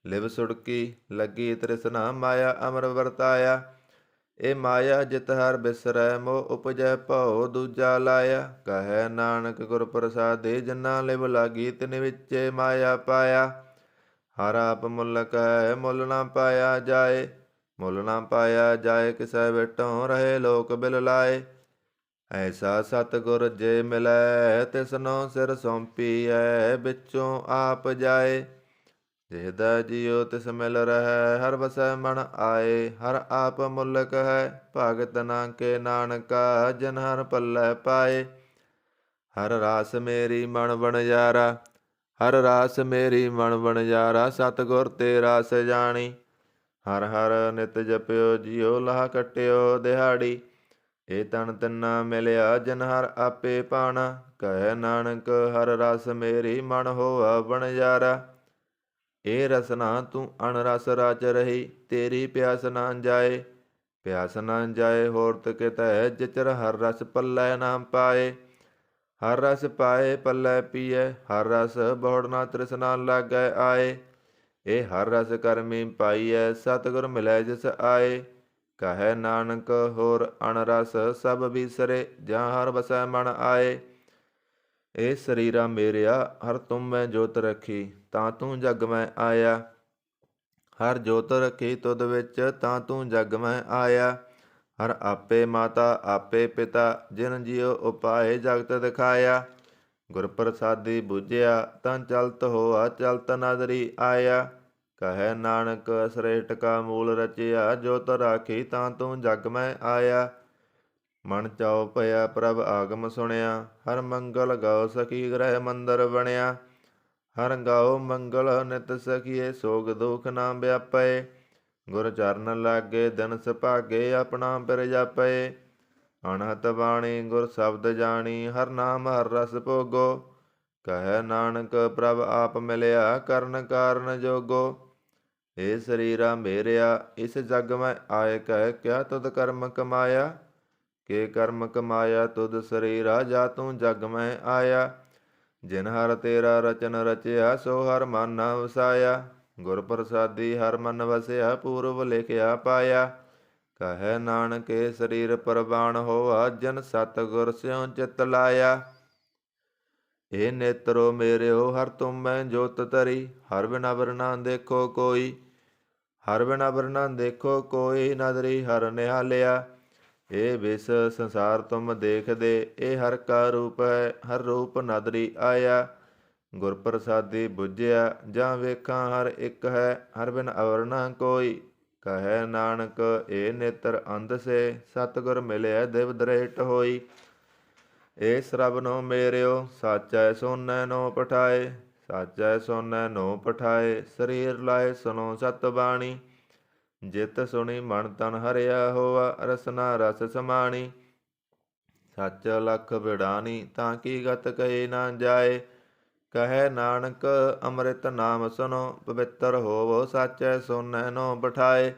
ਲਿਵ ਸੁੜਕੀ ਲੱਗੀ ਤ੍ਰਿਸ਼ਨਾ, ਮਾਇਆ ਅਮਰ ਵਰਤਾਇਆ। ਇਹ ਮਾਇਆ ਜਿਤ ਹਰ ਬਿਸਰੈ, ਮੋਹ ਉਪਜੈ ਭਉ ਦੂਜਾ ਲਾਇਆ। ਕਹੈ ਨਾਨਕ ਗੁਰ ਪ੍ਰਸਾਦੇ, ਜਿਨਾ ਲਿਵ ਲਾਗੀ ਤਿਨ ਵਿੱਚੇ ਮਾਇਆ ਪਾਇਆ। ਹਰ ਆਪ ਮੁਲਕ ਹੈ, ਮੁੱਲ ਨਾ ਪਾਇਆ ਜਾਏ। ਮੁੱਲ ਨਾ ਪਾਇਆ ਜਾਏ, ਕਿਸੈ ਵਿਟੋਂ ਰਹੇ ਲੋਕ ਬਿਲ ਲਾਏ। ਐਸਾ ਸਤਿਗੁਰ ਜੇ ਮਿਲੈ, ਤਿਸਨੋ ਸਿਰ ਸੌਂਪੀਐ, ਵਿੱਚੋਂ ਆਪ ਜਾਏ। ਜਿਹਦਾ ਜੀਉ ਤਿਸ ਮਿਲ ਰਹੈ, ਹਰ ਵਸੈ ਮਨ ਆਏ। ਹਰ ਆਪ ਮੁਲਕ ਹੈ, ਭਗਤ ਨਾ ਕੇ ਨਾਨਕਾ, ਜਿਨ ਹਰ ਪੱਲੇ ਪਾਏ। ਹਰ ਰਾਸ ਮੇਰੀ ਮਨ ਵਣਜਾਰਾ, ਹਰ ਰਾਸ ਮੇਰੀ ਮਨ ਵਣਜਾਰਾ, ਸਤਿਗੁਰ ਤੇ ਰਾਸ ਜਾਣੀ। ਹਰ ਹਰ ਨਿਤ ਜਪਿਓ ਜੀਉ, ਲਾਹ ਕੱਟਿਓ ਦਿਹਾੜੀ। ਇਹ ਤਨ ਤਿੰਨਾ ਮਿਲਿਆ, ਜਿਨ ਹਰ ਆਪੇ ਪਾਣਾ। ਕਹੈ ਨਾਨਕ ਹਰ ਰਸ ਮੇਰੀ, ਮਨ ਹੋਆ ਵਣਜਾਰਾ। ਇਹ ਰਸਨਾ ਤੂੰ ਅਣ ਰਸ ਰਚ ਰਹੀ, ਤੇਰੀ ਪਿਆਸ ਨਾ ਜਾਏ। ਪਿਆਸ ਨਾ ਜਾਏ ਹੋਰਤ ਕਿਤੈ, ਜਿਚਰ ਹਰ ਰਸ ਪੱਲੇ ਨਾ ਪਾਏ। ਹਰ ਰਸ ਪਾਏ ਪੱਲੇ ਪੀਐ, ਹਰ ਰਸ ਬਹੁੜ ਨਾ ਤ੍ਰਿਸ਼ਨਾ ਲਾਗੈ ਆਏ। ਇਹ ਹਰ ਰਸ ਕਰਮੀ ਪਾਈਐ, ਸਤਿਗੁਰ ਮਿਲੈ ਜਿਸ ਆਏ। ਕਹੈ ਨਾਨਕ ਹੋਰ ਅਣ ਰਸ ਸਭ ਬੀਸਰੇ, ਜਾਂ ਹਰ ਵਸੈ ਮਨ ਆਏ। ਇਹ ਸਰੀਰਾ ਮੇਰਿਆ, ਹਰ ਤੁਮ ਮੈਂ ਜੋਤ ਰੱਖੀ, ਤਾਂ ਤੂੰ ਜਗ ਮੈਂ ਆਇਆ। ਹਰ ਜੋਤ ਰੱਖੀ ਤੁਧ ਵਿੱਚ, ਤਾਂ ਤੂੰ ਜਗ ਮੈਂ ਆਇਆ। ਹਰ ਆਪੇ ਮਾਤਾ ਆਪੇ ਪਿਤਾ, ਜਿਨ ਜੀਉ ਉਪਾਏ ਜਗਤ ਦਿਖਾਇਆ। ਗੁਰ ਪ੍ਰਸਾਦੀ ਬੁਝਿਆ, ਤਾਂ ਚਲਤ ਹੋਆ ਚਲਤ ਨਦਰੀ ਆਇਆ। ਕਹੈ ਨਾਨਕ ਸ੍ਰੇਸ਼ਟ ਕਾ ਮੂਲ ਰਚਿਆ, ਜੋਤ ਰਾਖੀ ਤਾਂ ਤੂੰ ਜਗ ਮੈਂ ਆਇਆ। ਮਨ ਚਾਉ ਭਇਆ ਪ੍ਰਭ ਆਗਮ ਸੁਣਿਆ, ਹਰ ਮੰਗਲ ਗਾਓ ਸਖੀ ਗ੍ਰਹਿ ਮੰਦਰ ਬਣਿਆ। ਹਰ ਗਾਓ ਮੰਗਲ ਨਿਤ ਸਖੀਏ, ਸੋਗ ਦੁਖ ਨਾ ਵਿਆਪੈ। ਗੁਰ ਚਰਨ ਲਾਗੇ ਦਿਨ ਸੁਭਾਗੇ, ਆਪਣਾ ਪਿਰ ਜਾਪੈ। ਅਣਹਤ ਬਾਣੀ ਗੁਰ ਸ਼ਬਦ ਜਾਣੀ, ਹਰ ਨਾਮ ਹਰ ਰਸ ਭੋਗੋ। ਕਹੈ ਨਾਨਕ ਪ੍ਰਭ ਆਪ ਮਿਲਿਆ, ਕਰਨ ਕਾਰਨ ਜੋਗੋ। ਏ ਸਰੀਰਾ ਮੇਰਿਆ ਇਸ ਜਗ ਮੈਂ ਆਏ ਕਹਿ ਕਿਆ ਤੁਧ ਕਰਮ ਕਮਾਇਆ। ਕੇ ਕਰਮ ਕਮਾਇਆ ਤੁਧ ਸਰੀਰਾ ਜਾ ਤੂੰ ਜਗ ਮੈਂ ਆਇਆ। ਜਿਨ ਹਰ ਤੇਰਾ ਰਚਨ ਰਚਿਆ ਸੋ ਹਰ ਮਨ ਨਾ ਵਸਾਇਆ। ਗੁਰ ਪ੍ਰਸਾਦੀ ਹਰ ਮਨ ਵਸਿਆ ਪੂਰਬ ਲਿਖਿਆ ਪਾਇਆ। ਕਹੈ ਨਾਨਕੇ ਸਰੀਰ ਪ੍ਰਵਾਨ ਹੋਆ ਜਨ ਸਤਿਗੁਰ ਸਿਉ ਚਿਤ ਲਾਇਆ। ਏ ਨੇਤਰੋ ਮੇਰਿਓ ਹਰ ਤੁਮ ਮੈਂ ਜੋਤ ਧਰੀ। ਹਰ ਬਿਨ ਅਵਰ ਨਾ ਦੇਖੋ ਕੋਈ। ਹਰ ਬਿਨ ਅਵਰ ਨਾ ਦੇਖੋ ਕੋਈ ਨਦਰੀ ਹਰ ਨਿਹਾਲਿਆ। ਇਹ ਵਿਸ ਸੰਸਾਰ ਤੁਮ ਦੇਖਦੇ ਇਹ ਹਰ ਕਾ ਰੂਪ ਹੈ। ਹਰ ਰੂਪ ਨਦਰੀ ਆਇਆ। ਗੁਰ ਪ੍ਰਸਾਦੀ ਬੁਝਿਆ ਜਾਂ ਵੇਖਾਂ ਹਰ ਇੱਕ ਹੈ। ਹਰ ਬਿਨ ਅਵਰ ਨਾ ਕੋਈ। ਕਹੈ ਨਾਨਕ ਇਹ ਨੇਤਰ ਅੰਧ ਸੇ ਸਤਿਗੁਰ ਮਿਲਿਆ ਦਿਵ ਦ੍ਰਿਸ਼ਟ ਹੋਈ। ਇਹ ਸਰਬਨੋ ਮੇਰਿਓ ਸਾਚੈ ਸੋਨੈ ਨੋ ਪਠਾਏ। ਸਾਚੈ ਸੋਨੈ ਨੋ ਪਠਾਏ ਸਰੀਰ ਲਾਏ ਸੁਨੋ ਸਤ ਬਾਣੀ। ਜਿਤ ਸੁਣੀ ਮਨ ਤਨ ਹਰਿਆ ਹੋਆ ਰਸਨਾ ਰਸ ਸਮਾਣੀ। ਸੱਚ ਲਖ ਬਿੜਾਨੀ ਤਾਂ ਕੀ ਗਤ ਕਹੀ ਨਾ ਜਾਏ। ਕਹੈ ਨਾਨਕ ਅੰਮ੍ਰਿਤ ਨਾਮ ਸੁਨੋ ਪਵਿੱਤਰ ਹੋਵੋ ਸਾਚੈ ਸੋਨੈ ਨੋ ਪਠਾਏ।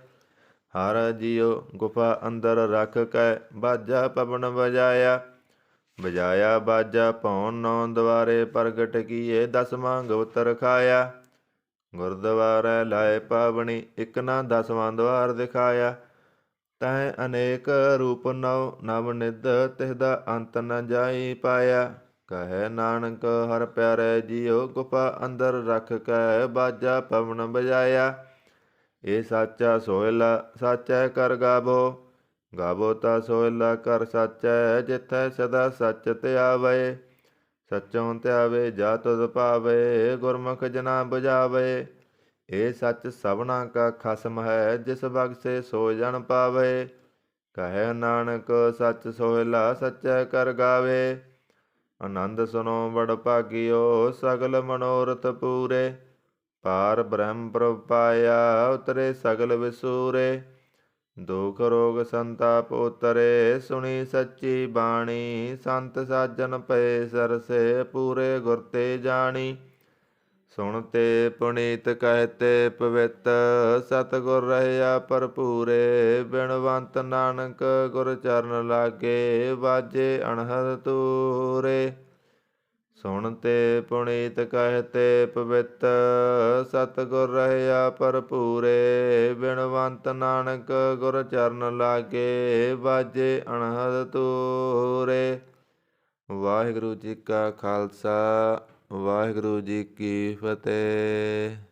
ਹਰ ਜੀਉ ਗੁਫਾ ਅੰਦਰ ਰਖ ਕੈ ਬਾਜਾ ਪਵਨ ਬਜਾਇਆ। ਬਜਾਇਆ ਬਾਜਾ ਭਉ ਨੌ ਦੁਆਰੇ ਪ੍ਰਗਟ ਕੀਏ ਦਸਵਾਂ ਗੁਪਤ ਰਖਾਇਆ। ਗੁਰਦੁਆਰੈ ਲਾਏ ਪਾਵਣੀ ਇਕ ਨਾ ਦਸਵਾਂ ਦੁਆਰ ਦਿਖਾਇਆ। ਤੈ ਅਨੇਕ ਰੂਪ ਨਵ ਨਵ ਨਿਧ ਤਿਸਦਾ ਅੰਤ ਨ ਜਾਈ ਪਾਇਆ। ਕਹੈ ਨਾਨਕ ਹਰ ਪਿਆਰੇ ਜੀਉ ਗੁਫਾ ਅੰਦਰ ਰਖ ਕੈ ਬਾਜਾ ਪਵਨ ਬਜਾਇਆ। ਇਹ ਸਾਚਾ ਸੋਹਿਲਾ ਸਾਚੈ ਕਰ ਗਾਵੋ। ਗਾਵੋ ਤਾ ਸੋਹਿਲਾ ਕਰ ਸਾਚੈ ਜਿਥੈ ਸਦਾ ਸਚ ਧਿਆਵੇ। ਸਚੋਂ ਧਿਆਵੇ ਜਾ ਤੁਧ ਪਾਵੇ ਗੁਰਮੁਖ ਜਨਾ ਬੁਝਾਵੇ। ਇਹ ਸੱਚ ਸਭਨਾ ਕਾ ਖਸਮ ਹੈ ਜਿਸ ਬਖਸ਼ੇ ਸੋ ਜਨ ਪਾਵੇ। ਕਹੈ ਨਾਨਕ ਸੱਚ ਸੋਹਿਲਾ ਸਚੈ ਕਰ ਗਾਵੇ। ਆਨੰਦ ਸੁਨੋ ਬੜ ਭਾਗਿਓ ਸਗਲ ਮਨੋਰਥ ਪੂਰੇ। ਪਾਰ ਬ੍ਰਹਮ ਪ੍ਰਭ ਪਾਇਆ ਉਤਰੇ ਸਗਲ ਵਿਸੂਰੇ। ਦੁਖ ਰੋਗ ਸੰਤਾਪ ਉਤਰੇ ਸੁਣੀ ਸੱਚੀ ਬਾਣੀ। ਸੰਤ ਸਾਜਨ ਪਏ ਸਰਸੇ ਪੂਰੇ ਗੁਰ ਤੇ ਜਾਣੀ। ਸੁਣ ਤੇ ਪੁਨੀਤ ਕਹਤੇ ਪਵਿੱਤ ਸਤਿਗੁਰ ਰਹਿਆ ਭਰਪੂਰੇ। ਬਿਨਵੰਤ ਨਾਨਕ ਗੁਰ ਚਰਨ ਲਾਗੇ ਵਾਜੇ ਅਣਹਦ ਤੂਰੇ। ਸੁਣ ਤੇ ਪੁਨੀਤ ਕਹਤੇ ਪਵਿੱਤ ਸਤਿਗੁਰ ਰਹਿਆ ਭਰਪੂਰੇ। ਬਿਨਵੰਤ ਨਾਨਕ ਗੁਰ ਚਰਨ ਲਾਗੇ ਵਾਜੇ ਅਣਹਦ ਤੂਰੇ। ਵਾਹਿਗੁਰੂ ਜੀ ਕਾ ਖਾਲਸਾ ਵਾਹਿਗੁਰੂ ਜੀ ਕੀ ਫਤਿਹ।